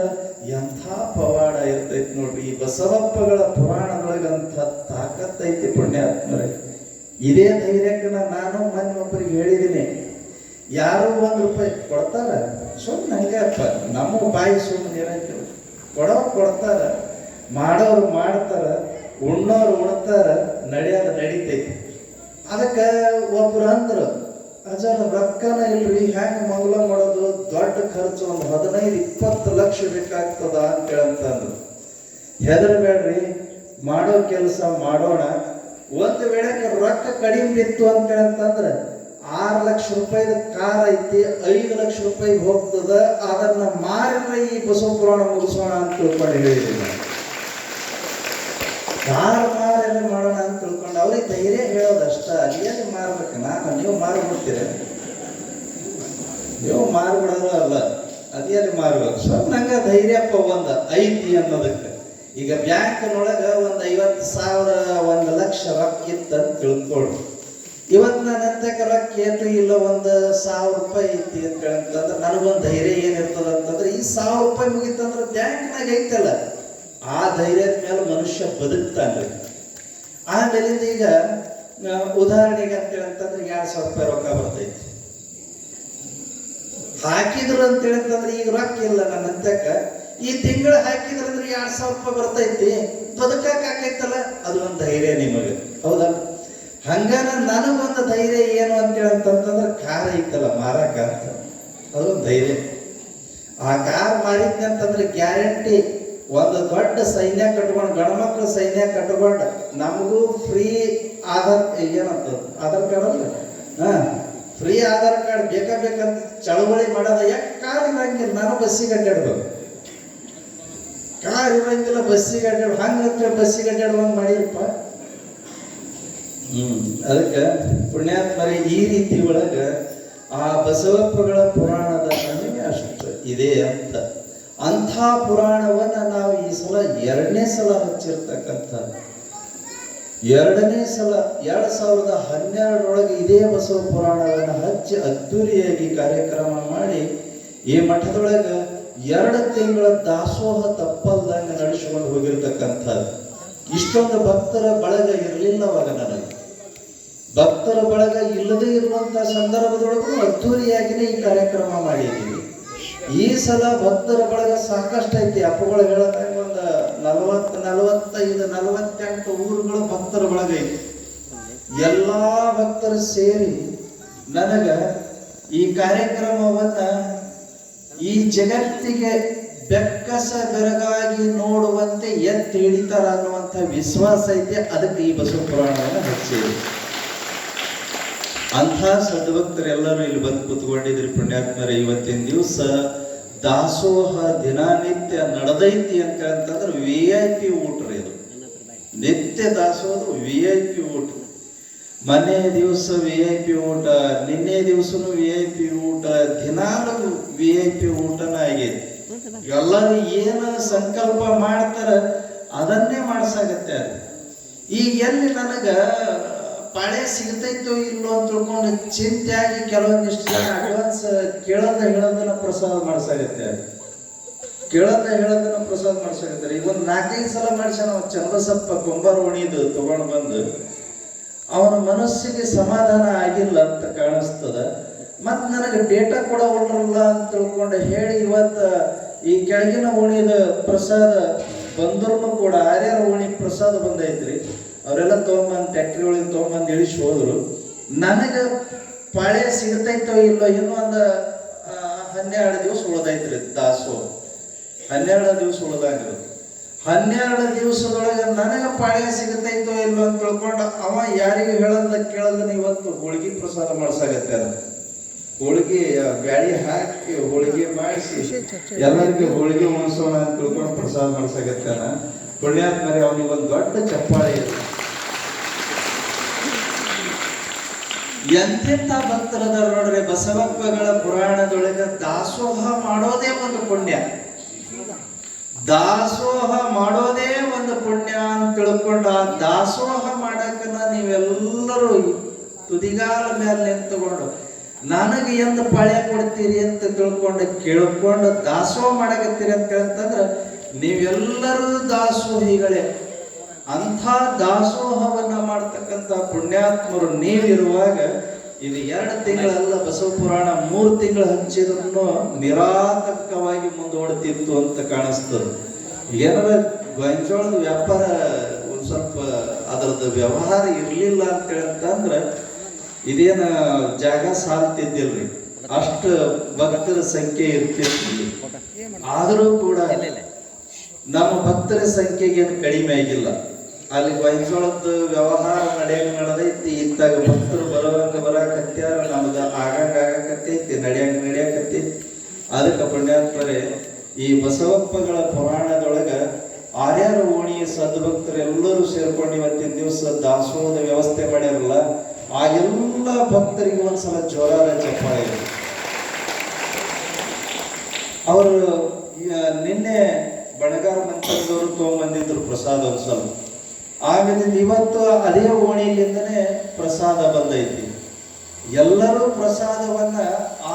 Speaker 1: ಎಂಥ ಪವಾಡ ಇರ್ತೈತಿ ನೋಡ್ರಿ. ಈ ಬಸವಪ್ಪಗಳ ಪುರಾಣದೊಳಗಂಥ ತಾಕತ್ತೈತಿ ಪುಣ್ಯಾತ್ಮರೇ. ಇದೇ ಧೈರ್ಯಕ್ಕೆ ನಾನು ಮೊನ್ನೆ ಒಬ್ಬರಿಗೆ ಹೇಳಿದ್ದೀನಿ, ಯಾರು ₹1 ಕೊಡ್ತಾರ ಸುಮ್ಮನೆ ಹಂಗಪ್ಪ, ನಮ್ಮ ಬಾಯಿ ಸುಮ್ಮನೆ ಏನಂತ ಕೊಡ್ತಾರ, ಮಾಡೋರು ಮಾಡ್ತಾರ, ಉಣ್ಣೋರು ಉಣ್ತಾರ, ನಡೆಯೋದು ನಡೀತೈತಿ. ಅದಕ್ಕೆ ಒಬ್ರು ಅಂದ್ರು, ಅಜರ್ ರೊಕ್ಕನ ಇಲ್ರಿ, ಹೆಂಗೆ ಮಂಗಲ ಮಾಡೋದು, ದೊಡ್ಡ ಖರ್ಚು ಒಂದು 15-20 ಲಕ್ಷ ಬೇಕಾಗ್ತದ ಅಂತೇಳಂತಂದ್ರು. ಹೆದರ್ಬೇಡ್ರಿ, ಮಾಡೋ ಕೆಲಸ ಮಾಡೋಣ. ಒಂದು ವೇಳೆ ರೊಕ್ಕ ಕಡಿಮೆ ಬಿತ್ತು ಅಂತೇಳಂತಂದ್ರೆ 6 ಲಕ್ಷ ರೂಪಾಯಿದ ಕಾರ್ ಐತಿ, 5 ಲಕ್ಷ ರೂಪಾಯಿಗೆ ಹೋಗ್ತದ, ಅದನ್ನ ಮಾರಿದ್ರೆ ಈ ಬಸವ ಪುರಾಣ ಮುಗಿಸೋಣ ಅಂತ ತಿಳ್ಕೊಂಡು ಹೇಳಿದ್ದೀನಿ. ಕಾರ್ ಮಾರೆಲ್ಲ ಮಾಡೋಣ ಅಂತ ತಿಳ್ಕೊಂಡು ಅವ್ರಿಗೆ ಧೈರ್ಯ ಹೇಳೋದಷ್ಟ. ಅದೇನು ಮಾರ್ಬೇಕು, ನೀವು ಮಾರ್ಬಿಡ್ತೀರ, ನೀವು ಮಾರ್ಬಿಡೋದು ಅಲ್ಲ, ಅದೇನು ಮಾರ್ಬೇಕು. ಸ್ವಲ್ಪ ನಂಗೆ ಧೈರ್ಯಪ್ಪ ಒಂದು ಐತಿ ಅನ್ನೋದಕ್ಕೆ. ಈಗ ಬ್ಯಾಂಕ್ನೊಳಗೆ ಒಂದು 50,000 1 ಲಕ್ಷ ರೊಕ್ಕ ಇತ್ತಂತ ತಿಳ್ಕೊಳ್ಳಿ. ಇವತ್ತು ನಾನು ಎಂತಕ್ಕೆ ರೊಕ್ಕ ಏಟು ಇಲ್ಲ, ಒಂದು 1,000 ರೂಪಾಯಿ ಐತಿ ಅಂತ ಹೇಳಂತಂದ್ರೆ ನನಗೊಂದು ಧೈರ್ಯ ಏನಿರ್ತದ ಅಂತಂದ್ರೆ, ಈ 1,000 ರೂಪಾಯಿ ಮುಗಿತಂದ್ರೆ ಬ್ಯಾಂಕ್ನಾಗ ಐತಲ್ಲ, ಆ ಧೈರ್ಯದ ಮೇಲೆ ಮನುಷ್ಯ ಬದುಕ್ತಾನೆ. ಆಮೇಲಿಂದ ಈಗ ಉದಾಹರಣೆಗೆ ಅಂತೇಳಂತಂದ್ರೆ 2,000 ರೂಪಾಯಿ ರೊಕ್ಕ ಬರ್ತೈತಿ, ಹಾಕಿದ್ರು ಅಂತೇಳಂತಂದ್ರೆ ಈಗ ರೊಕ್ಕ ಇಲ್ಲ ನನ್ನ ಅಂತಕ್ಕ, ಈ ತಿಂಗಳು ಹಾಕಿದ್ರಂದ್ರೆ 2,000 ರೂಪಾಯಿ ಬರ್ತೈತಿ, ಬದುಕಾಕೈತಲ್ಲ, ಅದು ಒಂದು ಧೈರ್ಯ ನಿಮಗೆ, ಹೌದಾ? ಹಂಗಾನ ನನಗೊಂದು ಧೈರ್ಯ ಏನು ಅಂತೇಳಂತಂದ್ರೆ ಕಾರ್ ಐತಲ್ಲ ಮಾರಾಕ ಅಂತ, ಅದೊಂದು ಧೈರ್ಯ. ಆ ಕಾರ್ ಮಾರಿದ್ನಿ ಅಂತಂದ್ರೆ ಗ್ಯಾರಂಟಿ ಒಂದು ದೊಡ್ಡ ಸೈನ್ಯ ಕಟ್ಕೊಂಡು, ಗಂಡ್ಮಕ್ಳು ಸೈನ್ಯ ಕಟ್ಕೊಂಡು ನಮಗೂ ಫ್ರೀ ಆಧಾರ್ ಏನಂತ ಆಧಾರ್ ಕಾರ್ಡ್ ಅಲ್ಲ, ಫ್ರೀ ಆಧಾರ್ ಕಾರ್ಡ್ ಬೇಕಂತ ಚಳವಳಿ ಮಾಡೋದ. ಯಾಕೆ ಕಾರ್ ಇರಂಗಿಲ್ಲ, ನಾನು ಬಸ್ಸಿಗೆ ಅಡ್ಡಾಡ್ಬೇಕು, ಕಾರ್ ಇರಂಗಿಲ್ಲ ಬಸ್ಸಿಗೆ ಅಡ್ಡಾಡ್, ಹಂಗಂತ ಬಸ್ಸಿಗೆ ಅಡ್ಡಾಡುವಂಗೆ ಮಾಡಿರಪ್ಪ. ಅದಕ್ಕೆ ಪುಣ್ಯಾತ್ಮರೇ ಈ ರೀತಿ ಒಳಗೆ ಆ ಬಸವಪ್ಪಗಳ ಪುರಾಣದ ಮಹಿಮೆ ಅಷ್ಟು ಇದೆ ಅಂತ. ಅಂಥ ಪುರಾಣವನ್ನ ನಾವು ಈ ಸಲ 2ನೇ ಸಲ ಹಚ್ಚಿರ್ತಕ್ಕಂಥ, 2ನೇ ಸಲ 2012 ಇದೇ ಬಸವ ಪುರಾಣವನ್ನು ಹಚ್ಚಿ ಅದ್ದೂರಿಯಾಗಿ ಕಾರ್ಯಕ್ರಮ ಮಾಡಿ ಈ ಮಠದೊಳಗೆ 2 ತಿಂಗಳ ದಾಸೋಹ ತಪ್ಪಲ್ದಂಗೆ ನಡೆಸಿಕೊಂಡು ಹೋಗಿರ್ತಕ್ಕಂಥದ್ದು. ಇಷ್ಟೊಂದು ಭಕ್ತರ ಬಳಗ ಇರಲಿಲ್ಲ ಅವಾಗ. ನನಗೆ ಭಕ್ತರ ಬಳಗ ಇಲ್ಲದೇ ಇರುವಂತ ಸಂದರ್ಭದೊಳಗೂ ಅದ್ದೂರಿಯಾಗಿನೇ ಈ ಕಾರ್ಯಕ್ರಮ ಮಾಡಿದ್ದೀವಿ. ಈ ಸಲ ಭಕ್ತರ ಬಳಗ ಸಾಕಷ್ಟು ಐತಿ. ಅಪ್ಪಗಳು ಹೇಳೋದಾಗ ಒಂದು 40-45-48 ಊರುಗಳು ಭಕ್ತರ ಬಳಗ ಐತಿ. ಎಲ್ಲಾ ಭಕ್ತರು ಸೇರಿ ನನಗ ಈ ಕಾರ್ಯಕ್ರಮವನ್ನ ಈ ಜಗತ್ತಿಗೆ ಬೆಕ್ಕಸ ಬೆರಗಾಗಿ ನೋಡುವಂತೆ ಎತ್ತಿ ಹಿಡಿತಾರ ಅನ್ನುವಂಥ ವಿಶ್ವಾಸ ಐತಿ. ಅದಕ್ಕೆ ಈ ಬಸವ ಪುರಾಣವನ್ನು ಹಚ್ಚಿದೆ. ಅಂಥ ಸದ್ಭಕ್ತರೆಲ್ಲರೂ ಇಲ್ಲಿ ಬಂದು ಕೂತ್ಕೊಂಡಿದ್ರಿ ಪುಣ್ಯಾತ್ಮರೇ. ಇವತ್ತಿನ ದಿವಸ ದಾಸೋಹ ದಿನನಿತ್ಯ ನಡೆದೈತಿ ಅಂತಂದ್ರೆ VIP ಊಟ ರೀ. ಇದು ನಿತ್ಯ ದಾಸೋಹ VIP ಊಟ. ಮನೆ ದಿವಸ VIP ಊಟ, ನಿನ್ನೆ ದಿವಸನು VIP ಊಟ, ದಿನಾಲು VIP ಊಟನ ಆಗೈತಿ. ಎಲ್ಲರೂ ಏನು ಸಂಕಲ್ಪ ಮಾಡ್ತಾರ ಅದನ್ನೇ ಮಾಡ್ಸಾಗತ್ತೆ. ಈಗ ಎಲ್ಲಿ ನನಗ ಪಾಳೆ ಸಿಗ್ತೈತೋ ಇಲ್ಲೋ ಅಂತ ತಿಳ್ಕೊಂಡು ಚಿಂತೆ ಆಗಿ ಕೆಲವೊಂದಿಷ್ಟು ಜನ ಅಡ್ವಾನ್ಸ್ ಹೇಳೋದನ್ನ ಪ್ರಸಾದ ಮಾಡ್ಸಾಗತ್ತೆ. ಪ್ರಸಾದ ಮಾಡ್ಸಾಗತ್ತಾರೆ. ಈಗ ಒಂದು 4-5 ಸಲ ಮಾಡ್ಸ್ಯಾನ ಚಂದ್ರಸಪ್ಪ ಕೊಂಬಾರ ಉಣಿದು ತಗೊಂಡು ಬಂದು ಅವನ ಮನಸ್ಸಿಗೆ ಸಮಾಧಾನ ಆಗಿಲ್ಲ ಅಂತ ಕಾಣಿಸ್ತದ. ಮತ್ ನನಗೆ ಡೇಟಾ ಕೊಡೋಲ್ಲ ಅಂತ ತಿಳ್ಕೊಂಡು ಹೇಳಿ ಇವತ್ತು ಈ ಕೆಳಗಿನ ಓಣಿದ ಪ್ರಸಾದ ಬಂದ್ರು ಕೂಡ ಆರ್ಯಾರ ಓಣಿ ಪ್ರಸಾದ ಬಂದೈತ್ರಿ. ಅವರೆಲ್ಲ ತೊಗೊಂಬಂದು ಟ್ಯಾಕ್ಟ್ರಿ ಒಳಗೆ ತೊಗೊಂಬಂದು ಇಳಿಸಿ ಹೋದ್ರು. ನನಗೆ ಪಾಳೆ ಸಿಗತೈತೋ ಇಲ್ಲೋ ಇನ್ನೂ ಒಂದು 12 ದಿವಸ ಉಳ್ದೈತ್ರಿ ದಾಸೋಹ. 12 ದಿವಸ ಉಳ್ದಂಗ 12 ದಿವಸದೊಳಗೆ ನನಗೆ ಪಾಳೆ ಸಿಗತೈತೋ ಇಲ್ಲೋ ಅಂತ ತಿಳ್ಕೊಂಡು ಅವ ಯಾರಿಗೂ ಹೇಳದ ಕೇಳದ ಇವತ್ತು ಹೋಳಿಗೆ ಪ್ರಸಾದ ಮಾಡ್ಸಾಗತ್ತೆ. ಅದ ಹೋಳಿಗೆ ಬ್ಯಾಳಿ ಹಾಕಿ ಹೋಳಿಗೆ ಮಾಡಿಸಿ ಎಲ್ಲರಿಗೂ ಹೋಳಿಗೆ ಉಣಿಸೋಣ ಅಂತ ತಿಳ್ಕೊಂಡು ಪ್ರಸಾದ ಮಾಡ್ಸಾಗತ್ತಾನ. ಪುಣ್ಯಾತ್ಮರೇ ಅವನಿಗೆ ಒಂದು ದೊಡ್ಡ ಚಪ್ಪಾಳೆ ಇದೆ. ಎಂತೆಂಥ ಭಕ್ತರದಾರ ನೋಡ್ರಿ. ಬಸವಪ್ಪಗಳ ಪುರಾಣದೊಳಗೆ ದಾಸೋಹ ಮಾಡೋದೇ ಒಂದು ಪುಣ್ಯ, ದಾಸೋಹ ಮಾಡೋದೇ ಒಂದು ಪುಣ್ಯ ಅಂತ ತಿಳ್ಕೊಂಡು ಆ ದಾಸೋಹ ಮಾಡಕ್ಕನ್ನ ನೀವೆಲ್ಲರೂ ತುದಿಗಾಲ ಮೇಲೆ ನಿಂತುಕೊಂಡು ನನಗೆ ಎಂದು ಪಾಳ್ಯ ಕೊಡ್ತೀರಿ ಅಂತ ತಿಳ್ಕೊಂಡು ಕೇಳ್ಕೊಂಡು ದಾಸೋಹ ಮಾಡಕತ್ತೀರಿ ಅಂತ ಹೇಳ್ತಂದ್ರೆ ನೀವೆಲ್ಲರೂ ದಾಸೋಹಿಗಳೇ. ಅಂಥ ದಾಸೋಹವನ್ನ ಮಾಡ್ತಕ್ಕಂಥ ಪುಣ್ಯಾತ್ಮರು ನೀವಿರುವಾಗ ಇದು 2 ತಿಂಗಳಲ್ಲ, ಬಸವ ಪುರಾಣ 3 ತಿಂಗಳು ಹಚ್ಚಿದ್ರು ನಿರಾತಂಕವಾಗಿ ಮುಂದುವಡ್ತಿತ್ತು ಅಂತ ಕಾಣಿಸ್ತದೆ. ಏನಾರ ಗೊಂಜೋಳದ ವ್ಯಾಪಾರ ಒಂದು ಸ್ವಲ್ಪ ಅದರದ್ದು ವ್ಯವಹಾರ ಇರಲಿಲ್ಲ ಅಂತಂದ್ರೆ ಇದೇನ ಜಾಗ ಸಾಲ್ತಿದ್ದಿಲ್ರಿ, ಅಷ್ಟು ಭಕ್ತರ ಸಂಖ್ಯೆ ಇರ್ತಿರ್ತಿಲ್ಲ. ಆದರೂ ಕೂಡ ನಮ್ಮ ಭಕ್ತರ ಸಂಖ್ಯೆಗೆ ಏನು ಕಡಿಮೆ ಆಗಿಲ್ಲ. ಅಲ್ಲಿ ಗೊಂಜೋಳದ ವ್ಯವಹಾರ ನಡೆದೈತಿ. ಇತ್ತಾಗ ಭಕ್ತರು ಬರಾಕತ್ಯಾರ, ನಮ್ದು ಆಗಕತ್ತೈತಿ, ನಡೆಯಕತ್ತೈತಿ. ಅದಕ್ಕೆ ಪುಣ್ಯಾತ್ಮರೇ ಈ ಬಸವಪ್ಪಗಳ ಪುರಾಣದೊಳಗ 6 ಓಣಿಯ ಸದ್ಭಕ್ತರು ಎಲ್ಲರೂ ಸೇರ್ಕೊಂಡು ಇವತ್ತಿನ ದಿವಸ ದಾಸೋಹದ ವ್ಯವಸ್ಥೆ ಮಾಡ್ಯಾರಲ್ಲ, ಆ ಎಲ್ಲ ಭಕ್ತರಿಗೆ ಒಂದ್ಸಲ ಜೋರಾದ ಚಪ್ಪಾಳೆ ಇದೆ. ಅವರು ನಿನ್ನೆ ಬಣಗಾರ ಮಂತ್ರದವರು ತಗೊಂಡ್ಬಂದಿದ್ರು ಪ್ರಸಾದ ಒಂದು ಸ್ವಲ್ಪ. ಆಮೇಲೆ ಇವತ್ತು ಅದೇ ಓಣಿಯಿಂದನೇ ಪ್ರಸಾದ ಬಂದೈತಿ. ಎಲ್ಲರೂ ಪ್ರಸಾದವನ್ನ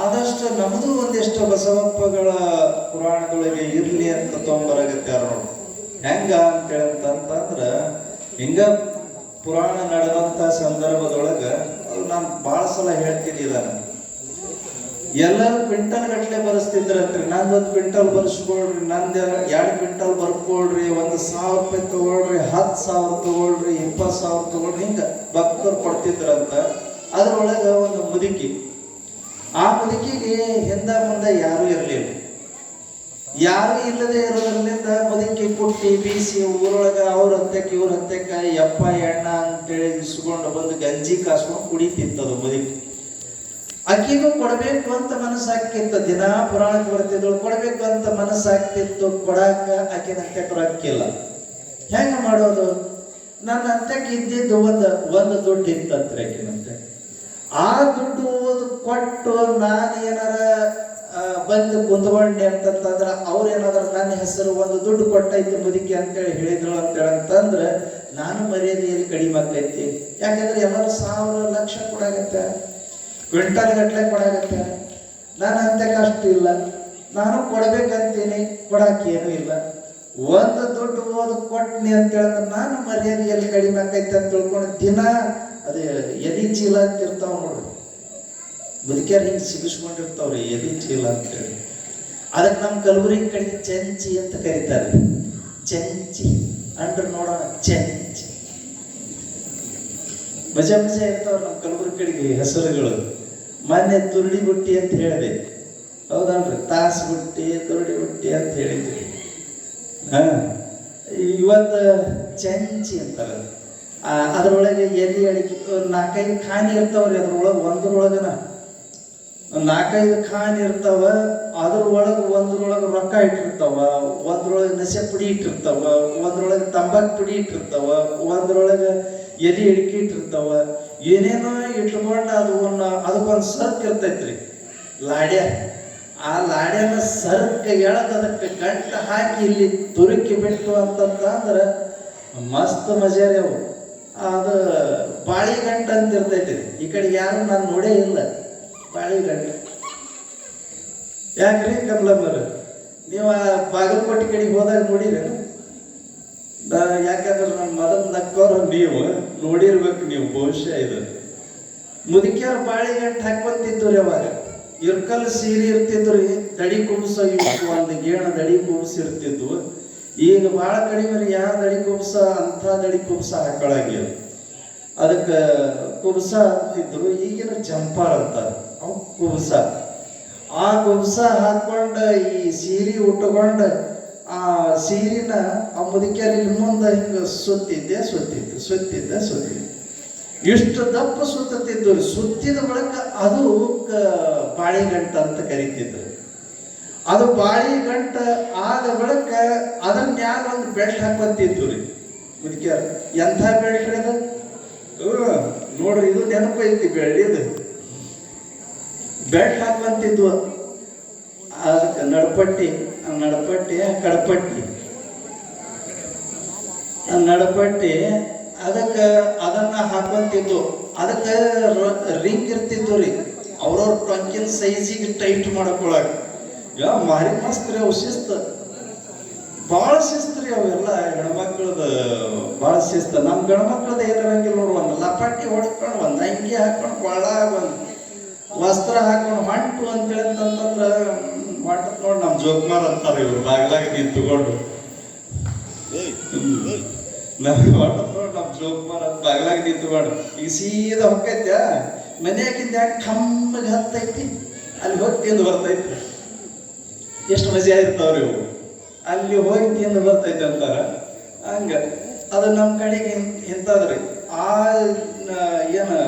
Speaker 1: ಆದಷ್ಟು ನಮ್ದು ಒಂದಿಷ್ಟು ಬಸವಪ್ಪಗಳ ಪುರಾಣದೊಳಗೆ ಇರ್ಲಿ ಅಂತ ತೊಗೊಂಬರಾಗತ್ತಾರ ನೋಡಿ. ಹೆಂಗ ಅಂತಂದ್ರ ಹಿಂಗ ಪುರಾಣ ನಡೆದಂತ ಸಂದರ್ಭದೊಳಗ ಅದು ನಾನು ಬಹಳ ಸಲ ಹೇಳ್ತಿದ್ದಿಲ್ಲ. ಎಲ್ಲರೂ ಕ್ವಿಂಟಲ್ ಗಟ್ಲೆ ಬರೆಸ್ತಿದ್ರಂತ್ರಿ. ನಂದೊಂದು ಕ್ವಿಂಟಲ್ ಬರ್ಸ್ಕೊಳ್ರಿ, ನಂದು 2 ಕ್ವಿಂಟಲ್ ಬರ್ಕೊಳ್ರಿ, 1,000 ರೂಪಾಯಿ ತಗೊಳ್ರಿ, 10,000 ತಗೊಳ್ರಿ, 20,000 ತಗೊಳ್ರಿ, ಹಿಂಗ ಭಕ್ತರು ಕೊಡ್ತಿದ್ರಂತ. ಅದ್ರೊಳಗ ಒಂದು ಮುದುಕಿ, ಆ ಮುದುಕಿಗೆ ಹಿಂದ ಮುಂದೆ ಯಾರು ಇರಲಿಲ್ಲ. ಯಾರು ಇಲ್ಲದೆ ಇರೋದ್ರಿಂದ ಮುದುಕಿ ಕುಟ್ಟಿ ಬೀಸಿ ಊರೊಳಗ ಅವ್ರ ಹತ್ತಕ್ಕೆ ಇವ್ರ ಹತ್ತಕ್ಕ ಯಪ್ಪ ಎಣ್ಣ ಅಂತೇಳಿ ಇಸ್ಕೊಂಡು ಬಂದು ಗಂಜಿ ಕಾಸ್ಕೊಂಡು ಕುಡಿತಿತ್ತದು ಮುದುಕಿ. ಆಕಿಗೂ ಕೊಡಬೇಕು ಅಂತ ಮನಸ್ಸಾಗ್ತಿತ್ತು. ದಿನಾ ಪುರಾಣಕ್ಕೆ ಬರ್ತಿದ್ರು, ಕೊಡಬೇಕು ಅಂತ ಮನಸ್ಸಾಗ್ತಿತ್ತು. ಕೊಡಾಕ ಆಕಿನ ಹತ್ತಕ್ಕೆ ರೊಕ್ಕಿಲ್ಲ. ಹೆಂಗ ಮಾಡೋದು? ನನ್ನ ಹತ್ತಕ್ಕೆ ಇದ್ದಿದ್ದು ಒಂದು ದುಡ್ಡು ಇತ್ತಂತ್ರಿ ಆಕಿನಂತೆ. ಆ ದುಡ್ಡು ಕೊಟ್ಟು ನಾನು ಏನಾರ ಬಂದು ಕುಂತ್ಕೊಂಡೆ ಅಂತಂದ್ರ ಅವ್ರೇನಾದ್ರು ನನ್ನ ಹೆಸರು ಒಂದು ದುಡ್ಡು ಕೊಟ್ಟೈತಿ ಮುದುಕಿ ಅಂತೇಳಿ ಹೇಳಿದ್ರು ಅಂತಂದ್ರೆ ನಾನು ಮರ್ಯಾದೆಯಲ್ಲಿ ಕಡಿಮೆ ಆಗ್ತೈತಿ. ಯಾಕಂದ್ರೆ ಎಲ್ಲರೂ 1,000 ಲಕ್ಷ ಕೊಡಾಗತ್ತೆ, ಕ್ವಿಂಟಲ್ ಗಟ್ಲೆ ಕೊಡಾಗತ್ತೆ. ನಾನು ಅಂತಕ್ಕೆ ಅಷ್ಟು ಇಲ್ಲ, ನಾನು ಕೊಡ್ಬೇಕಂತೀನಿ, ಕೊಡಾಕೇನು ಇಲ್ಲ. ಒಂದು ದುಡ್ಡು ಕೊಟ್ಟನಿ ಅಂತ ಹೇಳಿದ್ರೆ ನಾನು ಮರ್ಯಾದೆಯಲ್ಲಿ ಕಡಿಮೆ ಆಕೈತೆ ಅಂತ ತಿಳ್ಕೊಂಡು ದಿನ ಅದೇ ಎದಿ ಚೀಲ ಅಂತ ಇರ್ತಾವ ನೋಡ್ರಿ, ಮುದುಕಿಯರು ಹಿಂಗೆ ಸಿಗಿಸ್ಕೊಂಡಿರ್ತಾವ್ರಿ ಎದಿ ಚೀಲ ಅಂತೇಳಿ. ಅದಕ್ಕೆ ನಮ್ಮ ಕಲಬುರಗಿ ಕಡೆ ಚೆಂಚಿ ಅಂತ ಕರೀತಾರೆ. ಚೆಂಚಿ ಅಂಡ್ರೆ ನೋಡೋಣ, ಚೆಂಚಿ ಮಜಾ ಇರ್ತಾವ ನಮ್ಮ ಕಲಬುರಗಿ ಕಡೆಗೆ ಹೆಸರುಗಳು. ಮೊನ್ನೆ ತುರುಡಿ ಬುಟ್ಟಿ ಅಂತ ಹೇಳಿದೆ, ಹೌದಲ್ರಿ? ತಾಸು ಬುಟ್ಟಿ, ತುರುಡಿ ಬುಟ್ಟಿ ಅಂತ ಹೇಳಿದ್ವಿ. ಇವತ್ತು ಚೆಂಚಿ ಅಂತಾರೆ. ಅದ್ರೊಳಗೆ ಎಲೆ ಅಡಿಕೆ 4-5 ಖಾನಿ ಇರ್ತಾವ್ರಿ. ಅದ್ರೊಳಗೆ ಒಂದ್ರೊಳಗನ 4-5 ಖಾನಿ ಇರ್ತಾವ. ಅದ್ರೊಳಗೆ ಒಂದ್ರೊಳಗೆ ರೊಕ್ಕ ಇಟ್ಟಿರ್ತಾವ, ಒಂದ್ರೊಳಗೆ ನಸೆ ಪುಡಿ ಇಟ್ಟಿರ್ತಾವ, ಒಂದ್ರೊಳಗೆ ತಂಬಾಕು ಪುಡಿ ಇಟ್ಟಿರ್ತಾವ, ಒಂದ್ರೊಳಗೆ ಎಲೆ ಅಡಿಕೆ ಇಟ್ಟಿರ್ತಾವ. ಏನೇನೋ ಇಟ್ಕೊಂಡು ಅದಕ್ಕೊಂದು ಸರ್ಕ್ ಇರ್ತೈತ್ರಿ, ಲಾಡ್ಯ. ಆ ಲಾಡ್ಯನ ಸರ್ಕ ಎಳೆದು ಅದಕ್ಕೆ ಗಂಟು ಹಾಕಿ ಇಲ್ಲಿ ತುರುಕಿ ಬಿಟ್ಟು ಅಂತಂದ್ರೆ ಮಸ್ತ್ ಮಜಾ ರೀ ಅವು. ಅದು ಬಾಳಿ ಗಂಟು ಅಂತ ಇರ್ತೈತಿ. ಈ ಕಡೆ ಯಾರು ನಾನು ನೋಡೇ ಇಲ್ಲ ಬಾಳಿ ಗಂಟು. ಯಾಕ್ರಿ ಕಮಲಮ್ಮರ, ನೀವು ಬಾಗಲಕೋಟೆ ಕಡೆಗೆ ಹೋದಾಗ ನೋಡಿರೇನು? ಯಾಕಂದ್ರೆ ನನ್ನ ಮೊದಲು ನಕ್ಕೋರು ನೀವು ನೋಡಿರ್ಬೇಕು ನೀವು ಬಹುಶಃ. ಇದು ಮುದುಕಿಯರು ಬಾಳಿ ಗಂಟು ಹಾಕೊಂತಿದ್ದು ರೀ ಅವಾಗ. ಇರ್ಕಲ್ ಸೀರೆ ಇರ್ತಿದ್ರು, ದಡಿ ಕುಂಸ ಒಂದು ಗೇಣ ದಡಿ ಕುಂಸ ಇರ್ತಿದ್ವು. ಈಗ ಭಾಳ ಕಡಿಮೆ ರೀ, ಯಾವ ದಡಿ ಕುಂಸ ಅಂಥ ದಡಿ ಕುಂಸ ಹಾಕೊಳ್ಳಾಗಿಲ್ಲ. ಅದಕ್ಕೆ ಕುಬ್ಸ ಅಂತಿದ್ರು, ಈಗಿನ ಜಂಪಾರ್ ಅಂತಾರೆ. ಅವು ಕುಬ್ಸ. ಆ ಕುಬ್ಸ ಹಾಕೊಂಡ ಈ ಸೀರೆ ಉಟ್ಕೊಂಡ ಆ ಸೀರಿನ ಆ ಮುದುಕಿಯಲ್ಲಿ ಮುಂದೆ ಹಿಂಗ ಸುತ್ತಿದ್ದೆ. ಇಷ್ಟು ದಪ್ಪ ಸುತ್ತಿದ್ರು. ಸುತ್ತಿದ ಬಳಿಕ ಅದು ಬಾಳಿಗಂಟ ಅಂತ ಕರೀತಿದ್ರು. ಅದು ಬಾಳಿಗಂಟ ಆದ ಬಳಿಕ ಅದನ್ನ ಮ್ಯಾಲ ಒಂದು ಬೆಲ್ಟ್ ಹಾಕೊಂತಿದ್ರು ರೀ ಮುದುಕಿಯರು. ಎಂಥ ಬೆಲ್ಟ್ ರೀ ಅದು? ನೋಡ್ರಿ, ಇದು ನೆನಪೈತಿ ಬೆಳ್ಳಿದು ಬೆಲ್ಟ್ ಹಾಕೊಂತಿದ್ವು. ಅದಕ್ಕೆ ನಡಪಟ್ಟಿ ನಡಪಟ್ಟಿ ಅದಕ್ಕೆ ಅದನ್ನ ಹಾಕೊಂತಿದ್ವು. ಅದಕ್ಕೆ ರಿಂಗ್ ಇರ್ತಿದ್ವು ರೀ, ಅವ್ರವ್ರ ಟೊಂಕಿನ ಸೈಜಿಗೆ ಟೈಟ್ ಮಾಡ್ಕೊಳಕ. ಮಾರಿ ಮಸ್ತ್ ರೀ ಅವು. ಶಿಸ್ತು, ಭಾಳ ಶಿಸ್ತು ರೀ ಅವೆಲ್ಲ. ಹೆಣ್ಮಕ್ಳದ ಭಾಳ ಶಿಸ್ತು. ನಮ್ಮ ಗಂಡ್ಮಕ್ಳದ ಏನಿರಂಗಿಲ್ಲ ನೋಡು. ಒಂದು ಲಪಾಟಿ ಹೊಡ್ಕೊಂಡು, ಒಂದು ಅಂಗಿ ಹಾಕೊಂಡು, ಕೊಳ್ಳಾಗ ಒಂದು ವಸ್ತ್ರ ಹಾಕೊಂಡು ಹೊಂಟು ಅಂತೇಳಿ ಅಂತಂದ್ರೆ ಹೊಂಟತ್ ನೋಡಿ. ನಮ್ಮ ಜೋಕ್ಮಾರ್ ಅಂತಾರೆ ಇವ್ರು, ಬಾಗಿಲಾಗ ನಿಂತುಕೊಂಡು. ಹೊಂಟತ್ ನೋಡಿ ನಮ್ಮ ಜೋಕ್ಮಾರ್ ಅಂತ ಬಾಗಿಲಾಗ ನಿಂತುಕೊಂಡು. ಈಗ ಸೀದಾ ಹೊಕ್ಕೈತ್ಯಾ ಮನೆಯಾಗಿಂದ ಯಾಕೆ ಕಮ್ಮಗೆ ಹತ್ತೈತಿ, ಅಲ್ಲಿ ಹೋಗಿ ತಿಂದು ಬರ್ತೈತಿ. ಎಷ್ಟು ಮಜಾ ಇರ್ತಾವ್ರಿ ಇವು. ಅಲ್ಲಿ ಹೋಗಿ ತಿಂದು ಬರ್ತೈತೆ ಅಂತಾರ. ಹಂಗ ಅದು ನಮ್ಮ ಕಡೆಗೆ ಎಂತಾದ್ರಿ ಆ ಏನು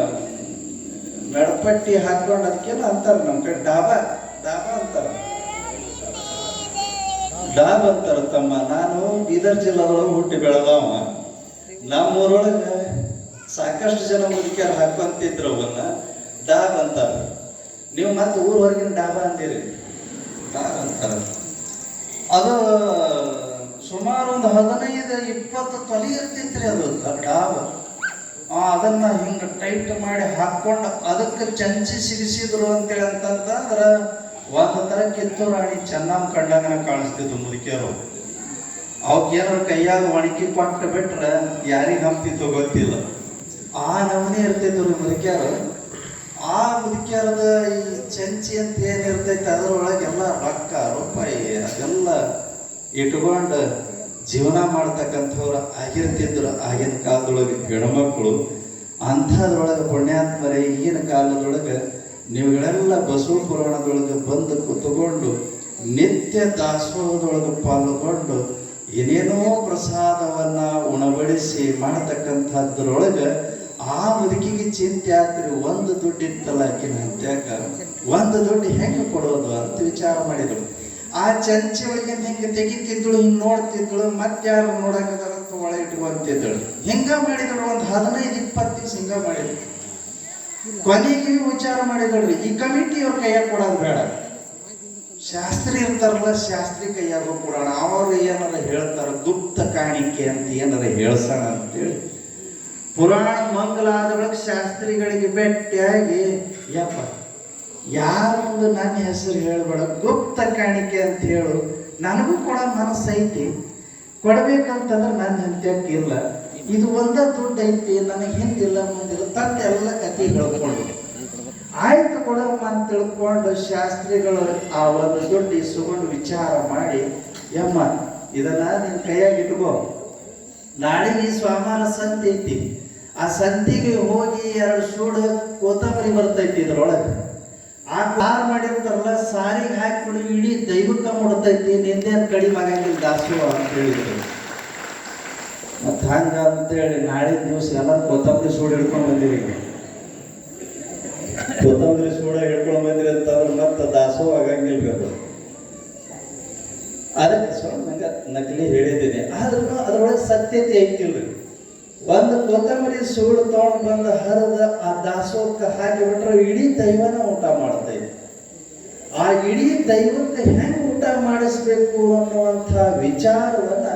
Speaker 1: ನಡಪಟ್ಟಿ ಹಾಕೊಂಡು ಅದಕ್ಕೇನು ಅಂತಾರ ನಮ್ಮ ಕಡೆ ಡಾಬಾ ಅಂತಾರ. ಡಾಬ್ ಅಂತಾರ ತಮ್ಮ. ನಾನು ಬೀದರ್ ಜಿಲ್ಲಾದೊಳಗೆ ಹುಟ್ಟಿ ಬೆಳೆದವ. ನಮ್ಮೂರೊಳಗೆ ಸಾಕಷ್ಟು ಜನ ಮುದುಕಿಯರು ಹಾಕೊಂತಿದ್ರು ಅವನ್ನ. ಡಾಬ್ ಅಂತಾರ. ನೀವು ಮತ್ತೆ ಊರ ಹೊರಗಿನ ಡಾಬಾ ಅಂತೀರಿ, ಡಾಬ್ ಅಂತಾರ. ಅದು ಸುಮಾರು ಒಂದು 15-20 ತೊಲೆ ಇರ್ತಿತ್ರಿ ಅದು ಡಾಬ್. ಅದನ್ನ ಹಿಂಗೆ ಟೈಟ್ ಮಾಡಿ ಹಾಕೊಂಡು ಅದಕ್ಕೆ ಚಂಚಿ ಸಿಗಿಸಿದ್ರು ಅಂತೇಳಿ ಅಂತಂದ್ರೆ ಒಂದು ಥರ ಕಿತ್ತೂರು ರಾಣಿ ಚೆನ್ನಮ್ಮ ಕಂಡಂಗನ ಕಾಣಿಸ್ತಿತ್ತು ಮುದುಕಿಯರು. ಅವಕ್ಕೆ ಏನಾರು ಕೈಯಾಗ ಒಣಗಿ ಕೊಟ್ಟು ಬಿಟ್ರೆ ಯಾರಿಗೆ ಹಂಪ್ತಿತ್ತು ಗೊತ್ತಿಲ್ಲ. ಆ ನಮೂನೆ ಇರ್ತಿದ್ರು ಮುದುಕಿಯರು. ಆ ಮುದುಕಿಯರದ ಈ ಚಂಚಿ ಅಂತ ಏನಿರ್ತೈತೆ ಅದರೊಳಗೆಲ್ಲ ರೊಕ್ಕ ರೂಪಾಯಿ ಅದೆಲ್ಲ ಇಟ್ಕೊಂಡು ಜೀವನ ಮಾಡ್ತಕ್ಕಂಥವ್ರು ಆಗಿರ್ತಿದ್ರು ಆಗಿನ ಕಾಲದೊಳಗೆ ಹೆಣ್ಮಕ್ಳು. ಅಂಥದ್ರೊಳಗೆ ಪುಣ್ಯಾತ್ಮರೇ ಈಗಿನ ಕಾಲದೊಳಗೆ ನೀವುಗಳೆಲ್ಲ ಬಸವ ಪುರಾಣದೊಳಗೆ ಬಂದು ಕೂತ್ಕೊಂಡು ನಿತ್ಯ ದಾಸೋಹದೊಳಗೆ ಪಾಲ್ಗೊಂಡು ಏನೇನೋ ಪ್ರಸಾದವನ್ನ ಉಣಬಡಿಸಿ ಮಾಡತಕ್ಕಂಥದ್ರೊಳಗೆ ಆ ಮುದುಕಿಗೆ ಚಿಂತೆ ಆತ್ರಿ. ಒಂದು ದುಡ್ಡಿತ್ತಲ್ಲ ಆಕಿನ ಹತ್ಯಾಕ, ಒಂದು ದುಡ್ಡು ಹೆಂಗೆ ಕೊಡೋದು ಅಂತ ವಿಚಾರ ಮಾಡಿದ್ರು. ಆ ಚಂಚಿ ಒಳಗೆ ಹಿಂಗೆ ತೆಗಿತಿದ್ಳು, ಹಿಂಗೆ ನೋಡ್ತಿದ್ಳು, ಮತ್ತೆ ಯಾರು ನೋಡಕಂತ ಒಳಗೆ ಇಟ್ಕೊಂತಿದ್ದಳು. ಹಿಂಗ ಮಾಡಿದಳು. ಒಂದು 15-20 ದಿವಸ ಹಿಂಗ ಮಾಡಿದ್ರು. ಕೊನೆಗೆ ವಿಚಾರ ಮಾಡಿದಳ್ರಿ, ಈ ಕಮಿಟಿಯವ್ರ ಕೈಯಾಗ ಕೊಡೋದು ಬೇಡ, ಶಾಸ್ತ್ರಿ ಇರ್ತಾರಲ್ಲ ಶಾಸ್ತ್ರಿ ಕೈಯಾಗ ಕೊಡೋಣ. ಅವರು ಏನಾರ ಹೇಳ್ತಾರ ಗುಪ್ತ ಕಾಣಿಕೆ ಅಂತ ಏನಾರ ಹೇಳ್ಸೋಣ ಅಂತೇಳಿ ಪುರಾಣ ಮಂಗಲ ಆದ ಬಳಿಕ ಶಾಸ್ತ್ರಿಗಳಿಗೆ ಭೇಟಿಯಾಗಿ, ಯಪ್ಪ ಯಾರೊಂದು ನನ್ನ ಹೆಸರು ಹೇಳ್ಬೇಡ, ಗುಪ್ತ ಕಾಣಿಕೆ ಅಂತ ಹೇಳು, ನನಗೂ ಕೂಡ ಮನಸ್ಸೈತಿ, ಕೊಡ್ಬೇಕಂತಂದ್ರೆ ನನ್ನ ಹೆಂಡತಿಯಕ್ಕಿಲ್ಲ, ಇದು ಒಂದ ದುಡ್ಡು ಐತಿ, ನನಗೆ ಹಿಂದಿಲ್ಲ ಮುಂದಿಲ್ಲ ತಂದೆ ಎಲ್ಲ ಕತೆ ಹೇಳ್ಕೊಂಡು ಆಯ್ತು ಕೊಡಮ್ಮ ಅಂತ ತಿಳ್ಕೊಂಡು ಶಾಸ್ತ್ರಿಗಳು ಆ ಒಂದು ದುಡ್ಡು ಇಸ್ಕೊಂಡು ವಿಚಾರ ಮಾಡಿ, ಯಮ್ಮ ಇದನ್ನ ನಿನ್ನ ಕೈಯಾಗಿ ಇಟ್ಕೋ, ನಾಳೆಗೆ ಸ್ವಾಮಾನ ಸಂತಿ ಐತಿ, ಆ ಸಂತಿಗೆ ಹೋಗಿ 2 ಸೂಡು ಕೊತ್ತಂಬರಿ ಬರ್ತೈತಿ ಇದ್ರೊಳಗೆ, ಆ ಕಾರ್ ಮಾಡಿರ್ತಾರಲ್ಲ ಸಾರಿಗೆ ಹಾಕಿಬಿಡು, ಇಡೀ ದೈವಕ್ಕ ಮುಡ್ತೈತಿ, ನಿಂದೇನು ಕಡಿಮೆ ಆಗಂಗಿಲ್ಲ ದಾಸು ಅಂತ ಹೇಳಿದ್ರು. ಮತ್ತು ಹಂಗ ಅಂತೇಳಿ ನಾಳೆ ದಿವಸ ಎಲ್ಲ ಕೊತ್ತಂಬರಿ ಸೂಡು ಹಿಡ್ಕೊಂಡು ಬಂದಿರಿ. ಕೊತ್ತಂಬರಿ ಸೂಡ ಹಿಡ್ಕೊಂಡು ಬಂದಿರಿ ಅಂತಂದ್ರೆ ಮತ್ತೆ ದಾಸು ಆಗಂಗಿಲ್ರಿ ಅದು. ಅದಕ್ಕೆ ಸ್ವಲ್ಪ ನಂಗೆ ನಕಲಿ ಹೇಳಿದ್ದೀನಿ, ಆದ್ರೂ ಅದ್ರೊಳಗೆ ಸತ್ಯತೆ ಐತಿಲ್ರಿ. ಒಂದು ಕೊತ್ತಂಬರಿ ಸೂಡು ತಗೊಂಡು ಬಂದು ಹರಿದ ಆ ದಾಸೋಹಕ್ಕೆ ಹಾಕಿಬಿಟ್ರೆ ಇಡೀ ದೈವನ ಊಟ ಮಾಡ್ತೈತಿ. ಆ ಇಡೀ ದೈವಕ್ಕೆ ಹೆಂಗೆ ಊಟ ಮಾಡಿಸ್ಬೇಕು ಅನ್ನುವಂಥ ವಿಚಾರವನ್ನ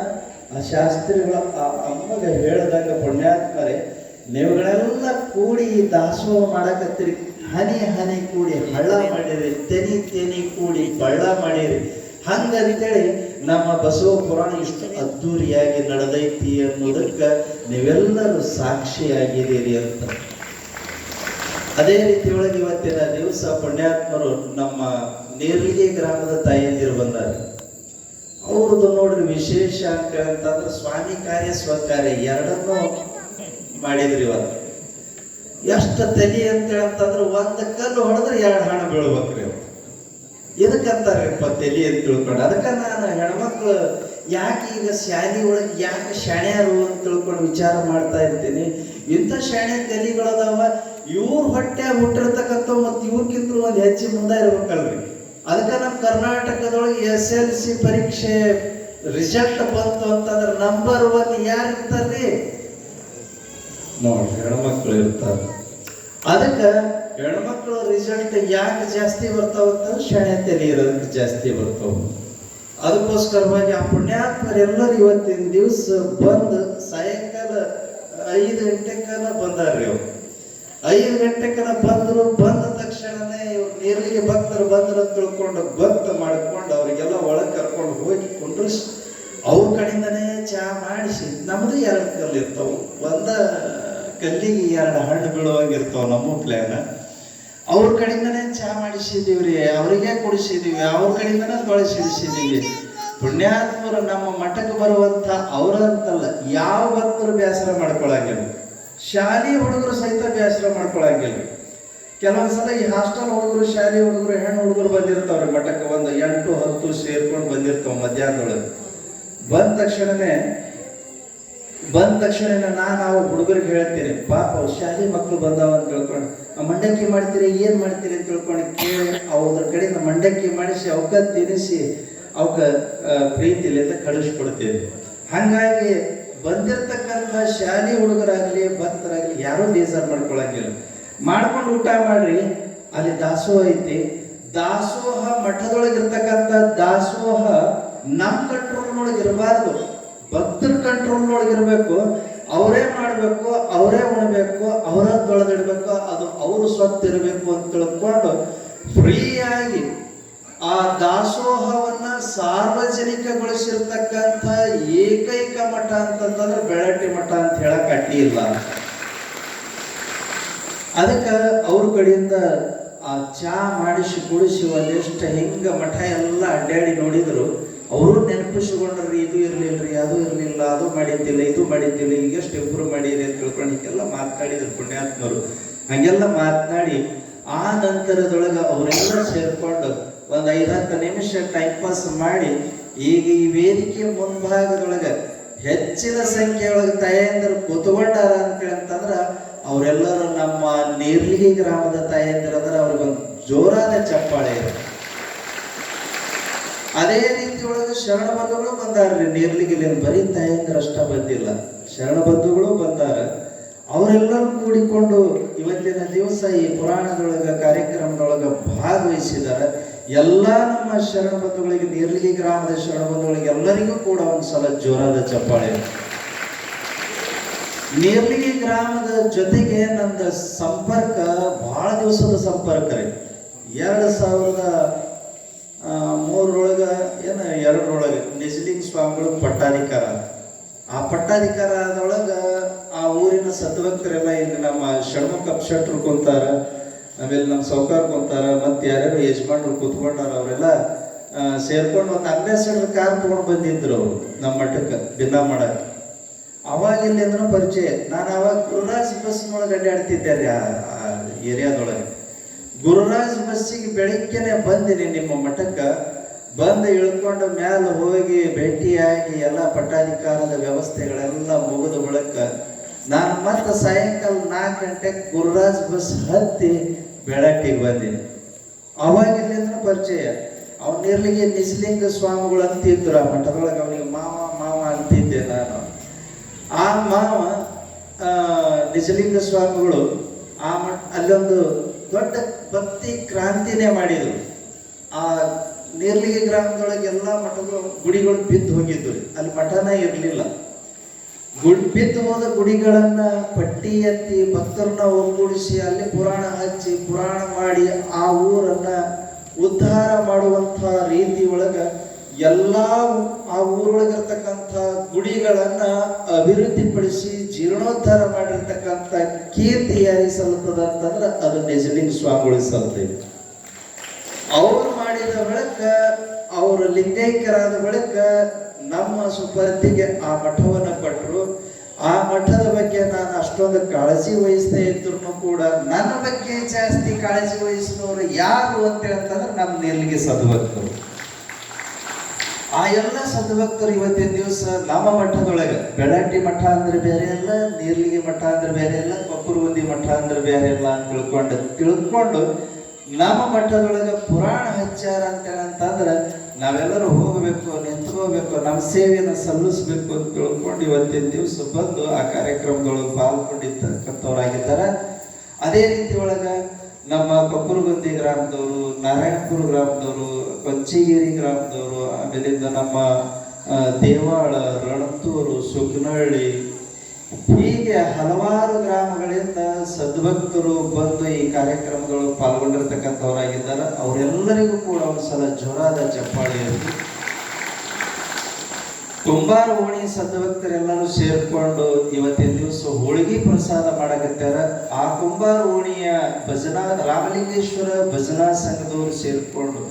Speaker 1: ಆ ಶಾಸ್ತ್ರಿಗಳ ಆ ಅಮ್ಮಗೆ ಹೇಳಿದಾಗ, ಪುಣ್ಯಾತ್ಮರೇ ನೀವುಗಳೆಲ್ಲ ಕೂಡಿ ಈ ದಾಸೋಹ ಮಾಡಕತ್ತೀರಿ, ಹನಿ ಹನಿ ಕೂಡಿ ಹಳ್ಳ ಮಾಡಿರಿ, ತೆನಿ ಕೂಡಿ ಬಳ್ಳ ಮಾಡಿರಿ, ಹಂಗಂತೇಳಿ ನಮ್ಮ ಬಸವ ಪುರಾಣ ಇಷ್ಟು ಅದ್ದೂರಿಯಾಗಿ ನಡೆದೈತಿ ಅನ್ನೋದಕ್ಕೆ ನೀವೆಲ್ಲರೂ ಸಾಕ್ಷಿಯಾಗಿದ್ದೀರಿ ಅಂತ. ಅದೇ ರೀತಿ ಒಳಗೆ ಇವತ್ತಿನ ದಿವಸ ಪುಣ್ಯಾತ್ಮರು ನಮ್ಮ ನೇರ್ಲಿಗೆ ಗ್ರಾಮದ ತಾಯಿಯಂದಿರು ಬಂದಾರೆ. ಅವ್ರದ್ದು ನೋಡ್ರಿ ವಿಶೇಷ ಅಂತಂದ್ರೆ ಸ್ವಾಮಿ ಕಾರ್ಯ ಸ್ವಕಾರ್ಯ ಎರಡನ್ನೂ ಮಾಡಿದ್ರಿ ಇವತ್ತು. ಎಷ್ಟು ತಲಿ ಅಂತೇಳಿ ಅಂತಂದ್ರೆ ಒಂದು ಕಲ್ಲು ಹೊಡೆದ್ರೆ 2 ಹಣ ಬೀಳ್ಬೇಕ್ರಿ ಅವ್ರು. ಇದಕ್ಕಂತಾರಪ್ಪ ತಲಿ ಅಂತ ತಿಳ್ಕೊಂಡು. ಅದಕ್ಕೆ ನಾನು ಹೆಣ್ಮಕ್ಳು ಯಾಕೆ ಈಗ ಶಾಲೆ ಒಳಗೆ ಯಾಕೆ ಶಾಣ್ಯಾರು ಅಂತ ತಿಳ್ಕೊಂಡು ವಿಚಾರ ಮಾಡ್ತಾ ಇರ್ತೀನಿ. ಇಂಥ ಶಾಣೆ ತಲಿಗಳದಾವ, ಇವ್ರ ಹೊಟ್ಟೆ ಹುಟ್ಟಿರ್ತಕ್ಕಂಥ ಮತ್ತು ಇವ್ರಕ್ಕಿಂತ ಒಂದು ಹೆಚ್ಚು ಮುಂದೆ ಇರ್ಬೇಕಲ್ರಿ. ಅದಕ್ಕೆ ನಮ್ಮ ಕರ್ನಾಟಕದೊಳಗೆ SLC ಪರೀಕ್ಷೆ ರಿಸಲ್ಟ್ ಬಂತು ಅಂತಂದ್ರೆ ನಂಬರ್ 1 ಯಾರು ಇರ್ತಾರ್ರಿ? ನೋಡಿ, ಹೆಣ್ಮಕ್ಳು ಇರ್ತಾರೆ. ಅದಕ್ಕೆ ಹೆಣ್ಮಕ್ಳು ರಿಸಲ್ಟ್ ಯಾಕೆ ಜಾಸ್ತಿ ಬರ್ತಾವಂತಂದ್ರೆ ಶಾಣೆ ತಲೆ ಇರೋದಕ್ಕೆ ಜಾಸ್ತಿ ಬರ್ತಾವ. ಅದಕ್ಕೋಸ್ಕರವಾಗಿ ಆ ಪುಣ್ಯಾತ್ಮರೆಲ್ಲರೂ ಇವತ್ತಿನ ದಿವಸ ಬಂದು ಸಾಯಂಕಾಲ 5 ಗಂಟೆಗೆಲ್ಲ ಬಂದಾರ್ರಿ. ಅವ್ರು 5 ಗಂಟೆಗೆಲ್ಲ ಬಂದರು. ಬಂದ ತಕ್ಷಣನೇ ಇವ್ರು ನೀರಿಗೆ ಭಕ್ತರು ಬಂದರು ಅಂತ ತಿಳ್ಕೊಂಡು ಭಕ್ತ ಮಾಡ್ಕೊಂಡು ಅವರಿಗೆಲ್ಲ ಒಳಗೆ ಕರ್ಕೊಂಡು ಹೋಗಿ ಕುಂಡ್ರಿಸಿ ಅವ್ರ ಕಡೆಯಿಂದನೇ ಚಹಾ ಮಾಡಿಸಿ, ನಮ್ಮದು 2 ಕಲ್ಲು ಇರ್ತಾವೆ, ಒಂದ ಕಲ್ಲಿಗೆ 2 ಹಣ್ಣು ಬೀಳುವಾಗಿರ್ತಾವ ನಮ್ಮ ಪ್ಲ್ಯಾನ್. ಅವ್ರ ಕಡೆಯಿಂದನೇ ಚಹಾ ಮಾಡಿಸಿದೀವ್ರಿ, ಅವರಿಗೆ ಕುಡಿಸಿದೀವಿ, ಅವ್ರ ಕಡೆಯಿಂದನೇ ತೊಳಸಿಡಿಸಿದೀವಿ. ಪುಣ್ಯಾತ್ಮರು ನಮ್ಮ ಮಠಕ್ಕೆ ಬರುವಂತ ಅವರಂತಲ್ಲ, ಯಾವ ಭಕ್ತರು ಬೇಸರ ಮಾಡ್ಕೊಳಂಗಿಲ್ಲ. ಶಾಲೆ ಹುಡುಗರು ಸಹಿತ ಬೇಸರ ಮಾಡ್ಕೊಳಂಗಿಲ್ಲ. ಕೆಲವೊಂದ್ಸಲ ಈ ಹಾಸ್ಟೆಲ್ ಹುಡುಗರು, ಶಾಲೆ ಹುಡುಗರು, ಹೆಣ್ಣು ಹುಡುಗರು ಬಂದಿರ್ತಾವ್ರಿ ಮಠಕ್ಕೆ. ಒಂದು 8-10 ಸೇರ್ಕೊಂಡು ಬಂದಿರ್ತಾವ ಮಧ್ಯಾಹ್ನದೊಳಗೆ. ಬಂದ ತಕ್ಷಣ ನಾನು ಆ ಹುಡುಗರಿಗೆ ಹೇಳ್ತೀನಿ, ಪಾಪ ಅವ್ರು ಶಾಲೆ ಮಕ್ಕಳು ಬಂದಾವ ಅಂತ ತಿಳ್ಕೊಂಡು, ಮಂಡಕ್ಕಿ ಮಾಡ್ತೀರಿ, ಏನು ಮಾಡ್ತೀರಿ ಅಂತ ತಿಳ್ಕೊಂಡು ಕೇಳಿ ಅವ್ರ ಕಡೆಯಿಂದ ಮಂಡಕ್ಕಿ ಮಾಡಿಸಿ ಅವಕ್ಕ ತಿನ್ನಿಸಿ ಅವಕ್ಕ ಪ್ರೀತಿಲಿಂದ ಕಳಿಸ್ಕೊಡ್ತೀವಿ. ಹಾಗಾಗಿ ಬಂದಿರ್ತಕ್ಕಂಥ ಶಾಲೆ ಹುಡುಗರಾಗಲಿ ಭಕ್ತರಾಗಲಿ ಯಾರೂ ಬೇಜಾರು ಮಾಡ್ಕೊಳಂಗಿಲ್ಲ. ಮಾಡ್ಕೊಂಡು ಊಟ ಮಾಡ್ರಿ. ಅಲ್ಲಿ ದಾಸೋಹ ಐತಿ. ದಾಸೋಹ ಮಠದೊಳಗಿರ್ತಕ್ಕಂಥ ದಾಸೋಹ ನಮ್ಮ ಕಂಟ್ರೋಲ್ನೊಳಗೆ ಇರಬಾರ್ದು, ಭಕ್ತರ ಕಂಟ್ರೋಲ್ನೊಳಗಿರ್ಬೇಕು. ಅವರೇ ಮಾಡಬೇಕು, ಅವರೇ ಉಣಬೇಕು, ಅವರ ತೊಳೆದಿಡ್ಬೇಕು, ಅದು ಅವರು ಸ್ವತ್ತಿರಬೇಕು ಅಂತ ತಿಳ್ಕೊಂಡು ಫ್ರೀಯಾಗಿ ಆ ದಾಸೋಹವನ್ನ ಸಾರ್ವಜನಿಕಗೊಳಿಸಿರ್ತಕ್ಕಂಥ ಏಕೈಕ ಮಠ ಅಂತಂದ್ರೆ ಬೆಳಟ್ಟಿ ಮಠ ಅಂತ ಹೇಳಕ್ ಅಡ್ಡಿ ಇಲ್ಲ. ಅದಕ್ಕೆ ಅವ್ರ ಕಡೆಯಿಂದ ಆ ಚಹಾ ಮಾಡಿಸಿ ಕುಡಿಸಿ ಒಂದಿಷ್ಟು ಹಿಂಗ ಮಠ ಎಲ್ಲ ಅಡ್ಡಾಡಿ ನೋಡಿದ್ರು. ಅವರು ನೆನಪಿಸಿಕೊಂಡ್ರಿ, ಇದು ಇರ್ಲಿಲ್ರಿ, ಅದು ಇರ್ಲಿಲ್ಲ, ಅದು ಮಾಡಿದ್ದಿಲ್ಲ, ಇದು ಮಾಡಿದ್ದಿಲ್ಲ, ಈಗಷ್ಟು ಇಂಪ್ರೂವ್ ಮಾಡಿದೆ ಅಂತ ತಿಳ್ಕೊಂಡು ಹೀಗೆಲ್ಲ ಮಾತನಾಡಿದ್ರು ಪುಣ್ಯಾತ್ಮರು. ಹಂಗೆಲ್ಲ ಮಾತನಾಡಿ ಆ ನಂತರದೊಳಗೆ ಅವರೆಲ್ಲ ಸೇರ್ಕೊಂಡು ಒಂದು 5-10 ನಿಮಿಷ ಟೈಮ್ ಪಾಸ್ ಮಾಡಿ, ಈಗ ಈ ವೇದಿಕೆ ಮುಂಭಾಗದೊಳಗೆ ಹೆಚ್ಚಿನ ಸಂಖ್ಯೆಯೊಳಗೆ ತಾಯಂದಿರು ಕೂತ್ಕೊಂಡಾರ ಅಂತಂದ್ರೆ ಅವರೆಲ್ಲರೂ ನಮ್ಮ ನೇರ್ಲಿಗಿ ಗ್ರಾಮದ ತಾಯಂದಿರದ್ರ. ಅವ್ರಿಗೊಂದು ಜೋರಾದ ಚಪ್ಪಾಳೆ ಇದೆ. ಅದೇ ರೀತಿ ಒಳಗೆ ಶರಣ ಬಂಧುಗಳು ಬಂದಾರ್ರಿ ನೇರ್ಲಿಗಿಲ್ಲಿ. ಬರೀ ತಾಯಂದಿರು ಅಷ್ಟ ಬಂದಿಲ್ಲ, ಶರಣ ಬಂಧುಗಳು ಬಂದಾರ. ಅವರೆಲ್ಲರೂ ಕೂಡಿಕೊಂಡು ಇವತ್ತಿನ ದಿವಸ ಈ ಪುರಾಣದೊಳಗ ಕಾರ್ಯಕ್ರಮದೊಳಗೆ ಭಾಗವಹಿಸಿದ್ದಾರೆ. ಎಲ್ಲ ನಮ್ಮ ಶರಣ ಬಂಧುಗಳಿಗೆ, ನೇರ್ಲಿಗಿ ಗ್ರಾಮದ ಶರಣ ಬಂಧುಗಳಿಗೆ ಎಲ್ಲರಿಗೂ ಕೂಡ ಒಂದ್ಸಲ ಜೋರಾದ ಚಪ್ಪಾಳೆ. ನೇರ್ಲಿಗಿ ಗ್ರಾಮದ ಜೊತೆಗೆ ನಂದು ಸಂಪರ್ಕ ಬಹಳ ದಿವಸದ ಸಂಪರ್ಕ ರೀ. 2003 ನಿಜಲಿಂಗ ಸ್ವಾಮಿಗಳು ಪಟ್ಟಾಧಿಕಾರ. ಆ ಪಟ್ಟಾಧಿಕಾರದೊಳಗ ಆ ಊರಿನ ಸದ್ಭಕ್ತರೆಲ್ಲ ಇಲ್ಲಿ ನಮ್ಮ ಷಣ್ಮುಖ ಶೆಟ್ರು ಕುಂತಾರ, ಆಮೇಲೆ ನಮ್ಮ ಸೌಕಾರ ಕುಂತಾರ, ಮತ್ತೆ ಯಾರ್ಯಾರು ಯಜಮಾನ್ರು ಕೂತ್ಕೊಂಡಾರ. ಅವರೆಲ್ಲ ಸೇರ್ಕೊಂಡು ಒಂದು ಅಂಬೇಸಡರ್ ಕಾರ್ ತಗೊಂಡು ಬಂದಿದ್ರು ಅವರು ನಮ್ಮ ಮಠಕ್ಕೆ ದಿನ ಮಾಡಕ್ಕೆ. ಅವಾಗ ಇಲ್ಲಿಂದ್ರೂ ಪರಿಚಯ. ನಾನು ಅವಾಗ ಗುರುರಾಜ್ ಬಸ್ನೊಳಗೆ ಅಡ್ಡಾಡ್ತಿದ್ದೆ ರೀ ಆ ಏರಿಯಾದೊಳಗೆ. ಗುರುರಾಜ್ ಬಸ್ಸಿಗೆ ಬೆಳಿಗ್ಗೆನೆ ಬಂದಿನಿ ನಿಮ್ಮ ಮಠಕ್ಕೆ. ಬಂದು ಇಳ್ಕೊಂಡು ಮ್ಯಾಲೆ ಹೋಗಿ ಭೇಟಿಯಾಗಿ ಎಲ್ಲ ಪಟ್ಟಾಧಿಕಾರದ ವ್ಯವಸ್ಥೆಗಳೆಲ್ಲ ಮುಗಿದ ಬಳಿಕ ನಾನು ಮತ್ತೆ ಸಾಯಂಕಾಲ 4 ಗಂಟೆಗೆ ಗುರುರಾಜ್ ಬಸ್ ಹತ್ತಿ ಬೆಳಟ್ಟಿಗೆ ಬಂದೀನಿ. ಅವಾಗ ಇಲ್ಲಿಂದ್ರೂ ಪರಿಚಯ. ಅವ್ನು ನೇರ್ಲಿಗಿ ನಿಜಲಿಂಗ ಸ್ವಾಮಿಗಳು ಅಂತಿದ್ರು ಆ ಮಠದೊಳಗೆ. ಅವನಿಗೆ ಮಾವ ಅಂತಿದ್ದೆ ನಾನು. ಆ ಮಾವ ನಿಜಲಿಂಗ ಸ್ವಾಮಿಗಳು ಆ ಅಲ್ಲೊಂದು ದೊಡ್ಡ ಭಕ್ತಿ ಕ್ರಾಂತಿನೇ ಮಾಡಿದ್ರು. ಆ ನೇರ್ಲಿಗಿ ಗ್ರಾಮದೊಳಗೆ ಎಲ್ಲ ಮಠಗಳು ಗುಡಿಗಳು ಬಿದ್ದು ಹೋಗಿದ್ದು. ಅಲ್ಲಿ ಮಠನ ಇರಲಿಲ್ಲ. ಬಿದ್ದು ಹೋದ ಗುಡಿಗಳನ್ನ ಪಟ್ಟಿ ಎತ್ತಿ ಭಕ್ತರನ್ನ ಒಗ್ಗೂಡಿಸಿ ಅಲ್ಲಿ ಪುರಾಣ ಹಚ್ಚಿ ಪುರಾಣ ಮಾಡಿ ಆ ಊರನ್ನ ಉದ್ಧಾರ ಮಾಡುವಂಥ ರೀತಿ ಒಳಗ ಎಲ್ಲ ಆ ಊರೊಳಗಿರ್ತಕ್ಕಂಥ ಗುಡಿಗಳನ್ನ ಅಭಿವೃದ್ಧಿಪಡಿಸಿ ಜೀರ್ಣೋದ್ಧಾರ ಮಾಡಿರ್ತಕ್ಕಂಥ ಕೀರ್ತಿ ಯಾರಿಗೆ ಸಲ್ಲುತ್ತದೆ ಅಂತಂದ್ರೆ ಅದು ನಿಜಲಿಂಗ ಸ್ವಾಮಿಗಳಿಗೆ ಸಲ್ತೈತಿ. ಅವ್ರು ಮಾಡಿದ ಬಳಿಕ, ಅವರು ಲಿಂಗೈಕ್ಯರಾದ ಬಳಿಕ ನಮ್ಮ ಸುಪರ್ತಿಗೆ ಆ ಮಠವನ್ನು ಕೊಟ್ಟರು. ಆ ಮಠದ ಬಗ್ಗೆ ನಾನು ಅಷ್ಟೊಂದು ಕಾಳಜಿ ವಹಿಸದೇ ಇದ್ರು ಕೂಡ ನನ್ನ ಬಗ್ಗೆ ಜಾಸ್ತಿ ಕಾಳಜಿ ವಹಿಸಿದವರು ಯಾರು ಅಂತಂದ್ರೆ ನಮ್ಮ ನೇರ್ಲಿಗೆ ಸದ್ಭಕ್ತರು. ಆ ಎಲ್ಲ ಸದ್ಭಕ್ತರು ಇವತ್ತಿನ ದಿವಸ ನಮ್ಮ ಮಠದೊಳಗೆ ಬೆಳಟ್ಟಿ ಮಠ ಅಂದ್ರೆ ಬೇರೆ ಅಲ್ಲ, ನೀರ್ಲಿಗೆ ಮಠ ಅಂದ್ರೆ ಬೇರೆ ಅಲ್ಲ, ಕೊಪ್ಪರಗುಂದಿ ಮಠ ಅಂದ್ರೆ ಬೇರೆ ಅಲ್ಲ ಅಂತ ತಿಳ್ಕೊಂಡು ನಮ್ಮ ಮಠದೊಳಗೆ ಪುರಾಣ ಹಚ್ಚಾರ ಅಂತಂದ್ರೆ ನಾವೆಲ್ಲರೂ ಹೋಗಬೇಕು, ನಿಂತ್ಕೋಬೇಕು, ನಮ್ಮ ಸೇವೆಯನ್ನು ಸಲ್ಲಿಸಬೇಕು ಅಂತ ತಿಳ್ಕೊಂಡು ಇವತ್ತಿನ ದಿವಸ ಬಂದು ಆ ಕಾರ್ಯಕ್ರಮದೊಳಗೆ ಪಾಲ್ಗೊಂಡಿರ್ತಕ್ಕಂಥವ್ರಾಗಿದ್ದಾರೆ. ಅದೇ ರೀತಿ ಒಳಗೆ ನಮ್ಮ ಕೊಪ್ಪರಗುಂದಿ ಗ್ರಾಮದವರು, ನಾರಾಯಣಪುರ ಗ್ರಾಮದವರು, ಕೊಂಚಿಗಿರಿ ಗ್ರಾಮದವರು, ಆಮೇಲಿಂದ ನಮ್ಮ ದೇವಾಳ, ರಣತ್ತೂರು, ಸುಗ್ನಹಳ್ಳಿ, ಹೀಗೆ ಹಲವಾರು ಗ್ರಾಮಗಳಿಂದ ಸದ್ಭಕ್ತರು ಬಂದು ಈ ಕಾರ್ಯಕ್ರಮಗಳು ಪಾಲ್ಗೊಂಡಿರ್ತಕ್ಕಂಥವರಾಗಿದ್ದಾರೆ. ಅವರೆಲ್ಲರಿಗೂ ಕೂಡ ಒಂದ್ಸಲ ಜೋರಾದ ಚಪ್ಪಾಳಿ ಇರುತ್ತೆ. ಕುಂಬಾರ ಓಣಿ ಸದ್ಭಕ್ತರೆಲ್ಲರೂ ಸೇರ್ಕೊಂಡು ಇವತ್ತಿನ ದಿವಸ ಹೋಳಿಗೆ ಪ್ರಸಾದ ಮಾಡಕತ್ತಾರ. ಆ ಕುಂಬಾರ ಓಣಿಯ ಭಜನಾ ರಾಮಲಿಂಗೇಶ್ವರ ಭಜನಾ ಸಂಘದವರು ಸೇರ್ಕೊಂಡು,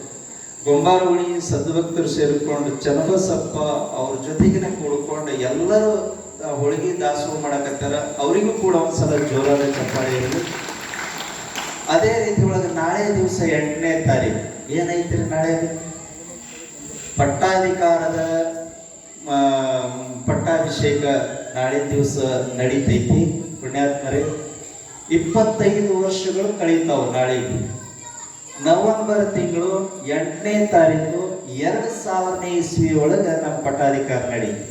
Speaker 1: ಕುಂಬಾರ ಓಣಿ ಸದ್ಭಕ್ತರು ಸೇರ್ಕೊಂಡು, ಚನ್ನಬಸಪ್ಪ ಅವ್ರ ಜೊತೆಗಿನ ಕೂಡ್ಕೊಂಡು ಎಲ್ಲರೂ ಹೋಳಿಗೆ ದಾಸೋಹ ಮಾಡಕತ್ತಾರ. ಅವರಿಗೂ ಕೂಡ ಒಂದ್ಸಲ ಜೋರಾದ ಚಪ್ಪಾಳಿ ಇರಲಿ. ಅದೇ ರೀತಿ ಒಳಗೆ ನಾಳೆ ದಿವಸ 8ನೇ ತಾರೀಕು ಏನೈತ್ರಿ? ನಾಳೆ ಪಟ್ಟಾಧಿಕಾರದ ಪಟ್ಟಾಭಿಷೇಕ ನಾಳೆ ದಿವಸ ನಡೀತೈತಿ. ಪುಣ್ಯಾತ್ಮರೇ, 25 ವರ್ಷಗಳು ಕಳೀತಾವ. ನಾಳೆ ನವೆಂಬರ್ ತಿಂಗಳು 8ನೇ ತಾರೀಕು 2000ನೇ ಇಸ್ವಿ ಒಳಗೆ ನಮ್ಮ ಪಟ್ಟಾಧಿಕಾರ ನಡೀತಿ.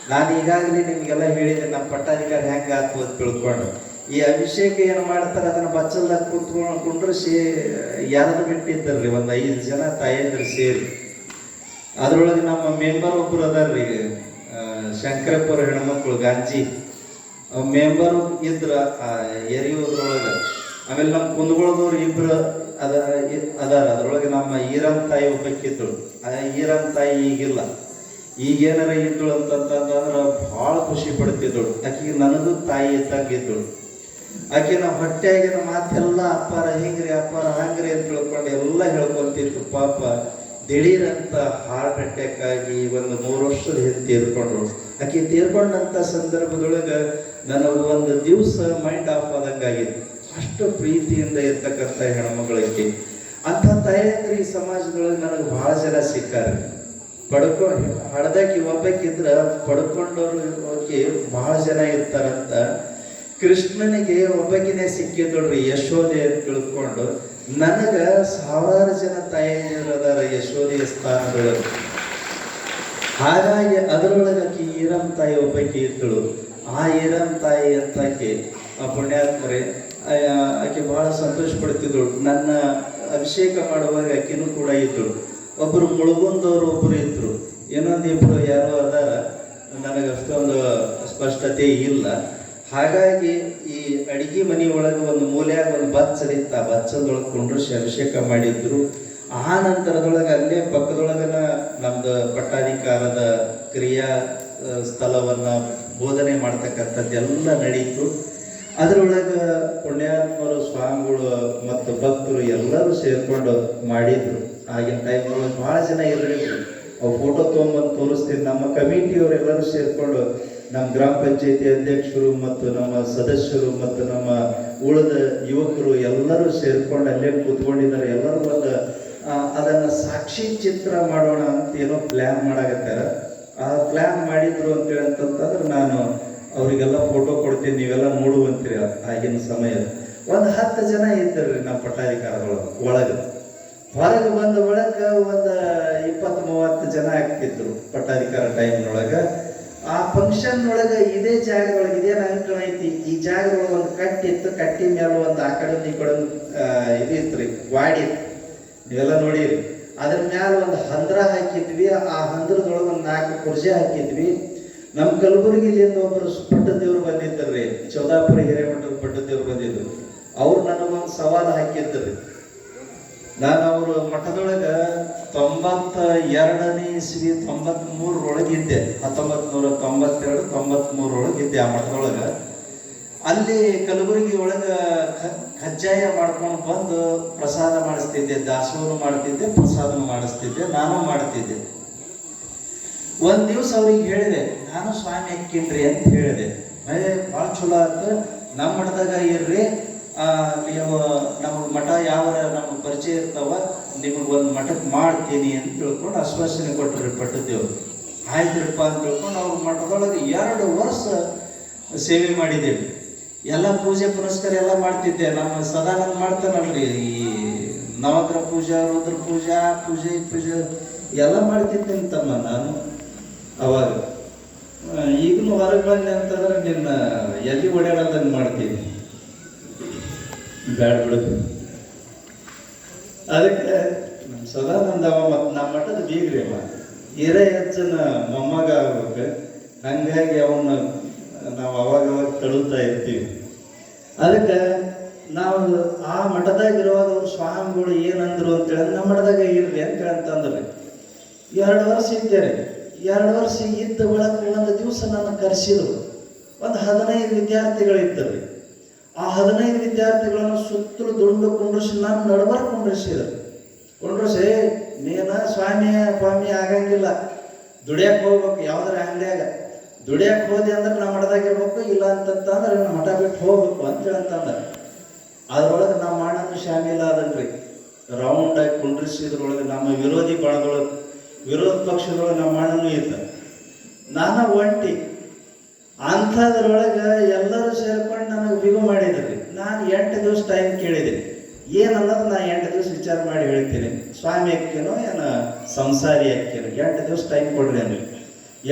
Speaker 1: ನಾನು ಈಗಾಗಲೇ ನಿಮ್ಗೆಲ್ಲ ಹೇಳಿದೆ ನಮ್ಮ ಪಟ್ಟಾಧಿಕಾರ ಹೆಂಗೆ ಆತು ಅಂತ ತಿಳ್ಕೊಂಡು. ಈ ಅಭಿಷೇಕ ಏನು ಮಾಡ್ತಾರೆ ಅದನ್ನ ಬಚ್ಚಲ್ದಾಗ ಕುಂಡ್ರಿಸಿ ಯಾರದು ಬಿಟ್ಟಿದ್ದಾರ್ರಿ, ಒಂದು 5 ಜನ ತಾಯಂದ್ರು ಸೇರಿ. ಅದ್ರೊಳಗೆ ನಮ್ಮ ಮೆಂಬರ್ ಒಬ್ರು ಅದಾರ್ರಿ, ಶಂಕರಪ್ಪರ ಹೆಣ್ಮಕ್ಳು ಗಾಂಜಿ ಮೆಂಬರ್ ಇದ್ರ ಎರಿಯೋದ್ರೊಳಗೆ. ಆಮೇಲೆ ನಮ್ಮ ಕುಂದಗೋಳದವ್ರು ಇಬ್ರು ಅದಾರ. ಅದ್ರೊಳಗೆ ನಮ್ಮ ಈರಮ್ ತಾಯಿ ಒಬ್ಬಕ್ಕಿದ್ರು. ಆ ಈರಮ್ ತಾಯಿ ಈಗಿಲ್ಲ. ಈಗೇನಾರ ಇದ್ದಳು ಅಂತಂತಂದ್ರೆ ಭಾಳ ಖುಷಿ ಪಡ್ತಿದ್ದಳು. ಆಕೆಗೆ ನನಗೂ ತಾಯಿ ಇದ್ದಂಗಿದ್ದಳು. ಆಕೆ ನಾವು ಹೊಟ್ಟೆಯಾಗಿನ ಮಾತೆಲ್ಲ ಅಪ್ಪಾರ ಹಿಂಗ್ರಿ, ಅಪ್ಪಾರ ಹಂಗ್ರಿ ಅಂತ ತಿಳ್ಕೊಂಡು ಎಲ್ಲ ಹೇಳ್ಕೊಂತಿತ್ತು. ಪಾಪ ದಿಢೀರಂತ ಹಾರ್ಟ್ ಅಟ್ಯಾಕ್ ಆಗಿ ಒಂದು 3 ವರ್ಷದ ಹಿಂದೆ ತೀರ್ಕೊಂಡ್ರು. ಆಕೆ ತೀರ್ಕೊಂಡಂಥ ಸಂದರ್ಭದೊಳಗೆ ನನಗೆ ಒಂದು ದಿವಸ ಮೈಂಡ್ ಆಫ್ ಆದಂಗಾಗಿತ್ತು. ಅಷ್ಟು ಪ್ರೀತಿಯಿಂದ ಇರ್ತಕ್ಕಂಥ ಹೆಣ್ಮಗಳಿಗೆ ಅಂಥ ತಾಯಂದ್ರಿ ಈ ಸಮಾಜದೊಳಗೆ ನನಗೆ ಭಾಳ ಜನ ಸಿಕ್ಕಾರೆ. ಹಡ್ದಕ್ಕೆ ಒಬ್ಬಕ್ಕಿದ್ರ ಪಡ್ಕೊಂಡವ್ರಿಗೆ ಬಹಳ ಜನ ಇರ್ತಾರಂತ. ಕೃಷ್ಣನಿಗೆ ಒಬ್ಬಕಿನೇ ಸಿಕ್ಕಿದಳ್ರಿ ಯಶೋದೆ ಅಂತ ತಿಳ್ಕೊಂಡು ನನಗ 1000 ಜನ ತಾಯಿಯರದಾರ ಯಶೋದೆಯ ಸ್ಥಾನದೊಳಗೆ. ಹಾಗಾಗಿ ಅದರೊಳಗೆ ಈರಮ್ ತಾಯಿ ಒಬ್ಬಕಿ ಇದ್ದಳು. ಆ ಈರಮ್ ತಾಯಿ ಅಂತಾಕೆ ಪುಣ್ಯಾತ್ಮರೇ ಆಕೆ ಬಹಳ ಸಂತೋಷ ಪಡ್ತಿದ್ದಳು. ನನ್ನ ಅಭಿಷೇಕ ಮಾಡುವಾಗ ಆಕೆನೂ ಕೂಡ ಇದ್ದಳು. ಒಬ್ಬರು ಮುಳುಗುಂದವರು ಒಬ್ಬರು ಇದ್ರು, ಇನ್ನೊಂದಿಬ್ರು ಯಾರೋ ಅದಾರ, ನನಗೆ ಅಷ್ಟೊಂದು ಸ್ಪಷ್ಟತೆ ಇಲ್ಲ. ಹಾಗಾಗಿ ಈ ಅಡಿಗೆ ಮನೆ ಒಳಗೆ ಒಂದು ಮೂಲೆಯಾಗ ಒಂದು ಬಚ್ಚಲಿತ್ತ, ಆ ಬಚ್ಚದೊಳಗೆ ಕುಂಡ್ರಿಸಿ ಅಭಿಷೇಕ ಮಾಡಿದ್ರು. ಆ ನಂತರದೊಳಗೆ ಅಲ್ಲೇ ಪಕ್ಕದೊಳಗನ ನಮ್ದು ಪಟ್ಟಾಧಿಕಾರದ ಕ್ರಿಯಾ ಸ್ಥಳವನ್ನ ಬೋಧನೆ ಮಾಡ್ತಕ್ಕಂಥದ್ದೆಲ್ಲ ನಡೀತು. ಅದರೊಳಗೆ ಪುಣ್ಯಾತ್ಮರು, ಸ್ವಾಮಿಗಳು ಮತ್ತು ಭಕ್ತರು ಎಲ್ಲರೂ ಸೇರ್ಕೊಂಡು ಮಾಡಿದ್ರು. ಆಗಿನ ಟೈಮ್ನೊಳಗೆ ಭಾಳ ಜನ ಇರಲಿಲ್ಲ. ಅವು ಫೋಟೋ ತೊಗೊಂಬಂದು ತೋರಿಸ್ತೀನಿ. ನಮ್ಮ ಕಮಿಟಿಯವರೆಲ್ಲರೂ ಸೇರ್ಕೊಂಡು ನಮ್ಮ ಗ್ರಾಮ ಪಂಚಾಯತಿ ಅಧ್ಯಕ್ಷರು ಮತ್ತು ನಮ್ಮ ಸದಸ್ಯರು ಮತ್ತು ನಮ್ಮ ಉಳಿದ ಯುವಕರು ಎಲ್ಲರೂ ಸೇರ್ಕೊಂಡು ಅಲ್ಲೇ ಕೂತ್ಕೊಂಡಿದ್ದಾರೆ. ಎಲ್ಲರೂ ಒಂದು ಅದನ್ನು ಸಾಕ್ಷಿ ಚಿತ್ರ ಮಾಡೋಣ ಅಂತ ಏನೋ ಪ್ಲ್ಯಾನ್ ಮಾಡಾಕತ್ತಾರ. ಆ ಪ್ಲ್ಯಾನ್ ಮಾಡಿದ್ರು ಅಂತಂತಂದ್ರೆ ನಾನು ಅವರಿಗೆಲ್ಲ ಫೋಟೋ ಕೊಡ್ತೀನಿ, ನೀವೆಲ್ಲ ನೋಡುವಂತೀರಿ. ಆಗಿನ ಸಮಯ ಒಂದು 10 ಜನ ಇದ್ದಾರ್ರಿ ನಮ್ಮ ಪಟ್ಟಾಧಿಕಾರದೊಳಗೆ. ಹೊರಗೆ ಬಂದ ಒಳಗೆ ಒಂದು 20-30 ಜನ ಆಗ್ತಿದ್ರು ಪಟ್ಟಾಧಿಕಾರ ಟೈಮ್ನೊಳಗೆ. ಆ ಫಂಕ್ಷನ್ ಒಳಗೆ ಇದೇ ಜಾಗದೊಳಗೆ ಇದೇನು ಅಂಕಣ ಐತಿ, ಈ ಜಾಗದೊಳಗೆ ಒಂದು ಕಟ್ಟಿತ್ತು. ಕಟ್ಟಿ ಮೇಲೆ ಒಂದು ಆ ಕಡೆ ಈ ಕಡೆ ಇದಿತ್ರಿ, ವಾಡಿ ಇತ್ತು, ನೀವೆಲ್ಲ ನೋಡಿರಿ. ಅದ್ರ ಮ್ಯಾಲ ಒಂದು ಹಂದ್ರ ಹಾಕಿದ್ವಿ. ಆ ಹಂದ್ರದೊಳಗೆ ಒಂದು 4 ಕುರ್ಜಿ ಹಾಕಿದ್ವಿ. ನಮ್ಮ ಕಲಬುರಗಿಲಿಂದ ಒಬ್ಬರು ಪಟ್ಟದೇವ್ರು ಬಂದಿದ್ದರ್ರಿ, ಚೌದಾಪುರ ಹಿರೇಮಠದ ಪಟ್ಟದೇವ್ರು ಬಂದಿದ್ರು. ಅವ್ರು ನನಗೊಂದು ಸವಾಲು ಹಾಕಿದ್ರಿ. ನಾನು ಅವರು ಮಠದೊಳಗೆ 92ನೇ ಇಸ್ವಿ 93ರೊಳಗಿದ್ದೆ. 1992-93ರೊಳಗಿದ್ದೆ ಆ ಮಠದೊಳಗೆ. ಅಲ್ಲಿ ಕಲಬುರಗಿ ಒಳಗೆ ಕಜ್ಜಾಯ ಮಾಡ್ಕೊಂಡು ಬಂದು ಪ್ರಸಾದ ಮಾಡಿಸ್ತಿದ್ದೆ, ದಾಸೋಹ ಮಾಡ್ತಿದ್ದೆ, ಪ್ರಸಾದ ಮಾಡಿಸ್ತಿದ್ದೆ, ನಾನು ಮಾಡ್ತಿದ್ದೆ. ಒಂದ್ ದಿವ್ಸ ಅವ್ರಿಗೆ ಹೇಳಿದೆ, ನಾನು ಸ್ವಾಮಿ ಅಕ್ಕಿನ್ರಿ ಅಂತ ಹೇಳಿದೆ. ಭಾಳ ಚಲೋ ಆಯ್ತು, ನಮ್ಮ ಮಠದಾಗ ಇರ್ರಿ, ನೀವು ನಮಗೆ ಮಠ ಯಾವ ನಮ್ಗೆ ಪರಿಚಯ ಇರ್ತಾವ, ನಿಮಗೆ ಒಂದು ಮಠಕ್ಕೆ ಮಾಡ್ತೀನಿ ಅಂತ ತಿಳ್ಕೊಂಡು ಆಶ್ವಾಸನೆ ಕೊಟ್ಟರು ಪಟ್ಟದೇವ್ರು. ಆಯ್ತುರಪ್ಪ ಅಂತ ತಿಳ್ಕೊಂಡು ಅವ್ರ ಮಠದೊಳಗೆ 2 ವರ್ಷ ಸೇವೆ ಮಾಡಿದ್ದೇವೆ. ಎಲ್ಲ ಪೂಜೆ ಪುನಸ್ಕಾರ ಎಲ್ಲ ಮಾಡ್ತಿದ್ದೆ. ನಮ್ಮ ಸದಾನಂದ ಮಾಡ್ತಾನಲ್ರಿ, ಈ ನವಗ್ರಹ ಪೂಜಾ, ರುದ್ರ ಪೂಜಾ, ಪೂಜೆ ಎಲ್ಲ ಮಾಡ್ತಿದ್ದೇನೆ ತಮ್ಮ ನಾನು ಅವಾಗ. ಈಗಲೂ ಹೊರಗೆ ಬಂದೆ ಅಂತಂದ್ರೆ ನಿನ್ನ ಎಲ್ಲಿ ಓಡಾಡೋದನ್ನು ಮಾಡ್ತೀನಿ, ಬ್ಯಾಡ ಬಿಡೋದು. ಅದಕ್ಕೆ ನಮ್ಮ ಸದಾನಂದ ಮತ್ತು ನಮ್ಮ ಮಠದ ಬೀಗ್ರಿ ಅವ ಹೆಚ್ಚನ ಮೊಮ್ಮಗ ಆಗ್ಬೇಕು. ಹಂಗಾಗಿ ಅವನ್ನ ನಾವು ಅವಾಗ ತಳುತ್ತಾ ಇರ್ತೀವಿ. ಅದಕ್ಕೆ ನಾವು ಆ ಮಠದಾಗಿರುವಾಗ ಅವ್ರು ಸ್ವಾಮಿಗಳು ಏನಂದ್ರು ಅಂತೇಳಿ ನಮ್ಮ ಮಠದಾಗ ಇರ್ರಿ ಅಂತಂದ್ರಿ. 2 ವರ್ಷ ಇದ್ದೇನೆ. 2 ವರ್ಷ ಇದ್ದ ಬಳಿಕ ಒಂದು ದಿವಸ ನನ್ನ ಕರೆಸಿದ್ರು. ಒಂದು 15 ವಿದ್ಯಾರ್ಥಿಗಳಿದ್ದರು. ಆ 15 ವಿದ್ಯಾರ್ಥಿಗಳನ್ನು ಸುತ್ತಲೂ ದುಂಡು ಕುಂಡ್ರಿಸಿ ನಾನು ನಡುವರ್ ಕುಂಡ್ರಿಸಿದ್ರು. ಕುಂಡ್ರಿಸಿ, ನೀನ ಸ್ವಾಮಿ ಆಗಂಗಿಲ್ಲ, ದುಡಿಯಕ್ಕೆ ಹೋಗ್ಬೇಕು, ಯಾವ್ದಾರ ಅಂಗಡಿಯಾಗ ದುಡಿಯಕ್ಕೆ ಹೋದೆ ಅಂದ್ರೆ ನಮ್ಮ ಮಠದಾಗಿರ್ಬೇಕು, ಇಲ್ಲ ಅಂತಂದ್ರೆ ನಮ್ಮ ಮಠ ಬಿಟ್ಟು ಹೋಗ್ಬೇಕು ಅಂತೇಳಿ ಅಂತಂದ್ರೆ. ಅದ್ರೊಳಗೆ ನಮ್ಮ ಅಣ್ಣನ ಶಾಮಿಲ ಅದನ್ರಿ. ರೌಂಡಾಗಿ ಕುಂಡ್ರಿಸಿದ್ರೊಳಗೆ ನಮ್ಮ ವಿರೋಧಿ ಬಣದೊಳಗೆ, ವಿರೋಧ ಪಕ್ಷದೊಳಗೆ ನಮ್ಮ ಅಣ್ಣನೂ ಇದ್ದ, ನಾನು ಒಂಟಿ. ಅಂಥದ್ರೊಳಗೆ ಎಲ್ಲರೂ ಸೇರ್ಕೊಂಡು ನನಗೆ ಬಿಗು ಮಾಡಿದ್ರಿ. ನಾನು 8 ದಿವಸ ಟೈಮ್ ಕೇಳಿದೆ. ಏನನ್ನೋದು ನಾನು 8 ದಿವಸ ವಿಚಾರ ಮಾಡಿ ಹೇಳ್ತೀನಿ. ಸ್ವಾಮಿ ಅಕ್ಕೇನೋ ಏನೋ ಸಂಸಾರಿ ಅಕ್ಕೇನೋ 8 ದಿವಸ ಟೈಮ್ ಕೊಡ್ರಿ ಅಂದ್ರೆ.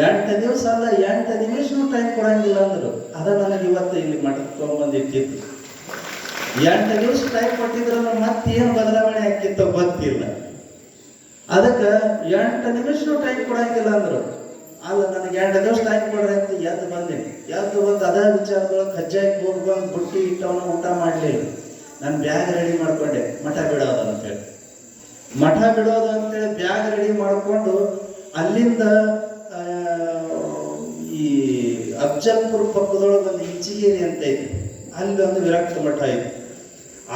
Speaker 1: 8 ದಿವಸ ಅಲ್ಲ, 8 ನಿಮಿಷನೂ ಟೈಮ್ ಕೊಡಂಗಿಲ್ಲ ಅಂದರು. ಅದ ನನಗೆ ಇವತ್ತು ಇಲ್ಲಿ ಮಠಕ್ಕೆ ತೊಗೊಂಬಂದಿಟ್ಟಿತ್ತು. 8 ದಿವಸ ಟೈಮ್ ಕೊಟ್ಟಿದ್ರಲ್ಲ ಮತ್ತೇನು ಬದಲಾವಣೆ ಆಕ್ಕಿತ್ತೋ ಗೊತ್ತಿಲ್ಲ. ಅದಕ್ಕೆ 8 ನಿಮಿಷನೂ ಟೈಮ್ ಕೊಡಂಗಿಲ್ಲ ಅಂದರು. ಅಲ್ಲ, ನನಗೆ 2 ದಿವಸ ಟೈಮ್ ಕೊಡ್ರಿ ಅಂತ ಎದ್ದು ಬಂದೇನೆ. ಎದ್ದು ಬಂದು ಅದೇ ವಿಚಾರದೊಳಗೆ ಕಜ್ಜಾಯಕ್ಕೆ ಹೋಗಿ ಬಂದು ಬುಟ್ಟಿ ಇಟ್ಟವನ ಊಟ ಮಾಡಲಿಲ್ಲ. ನಾನು ಬ್ಯಾಗ್ ರೆಡಿ ಮಾಡ್ಕೊಂಡೆ, ಮಠ ಬಿಡೋದು ಅಂತೇಳಿ. ಮಠ ಬಿಡೋದು ಅಂತೇಳಿ ಬ್ಯಾಗ್ ರೆಡಿ ಮಾಡಿಕೊಂಡು ಅಲ್ಲಿಂದ ಈ ಅಫ್ಜಲ್ಪುರ ಪಕ್ಕದೊಳಗೆ ಒಂದು ಇಂಚಿಗೇರಿ ಅಂತ ಐತಿ, ಅಲ್ಲಿ ಒಂದು ವಿರಕ್ತ ಮಠ ಐತಿ.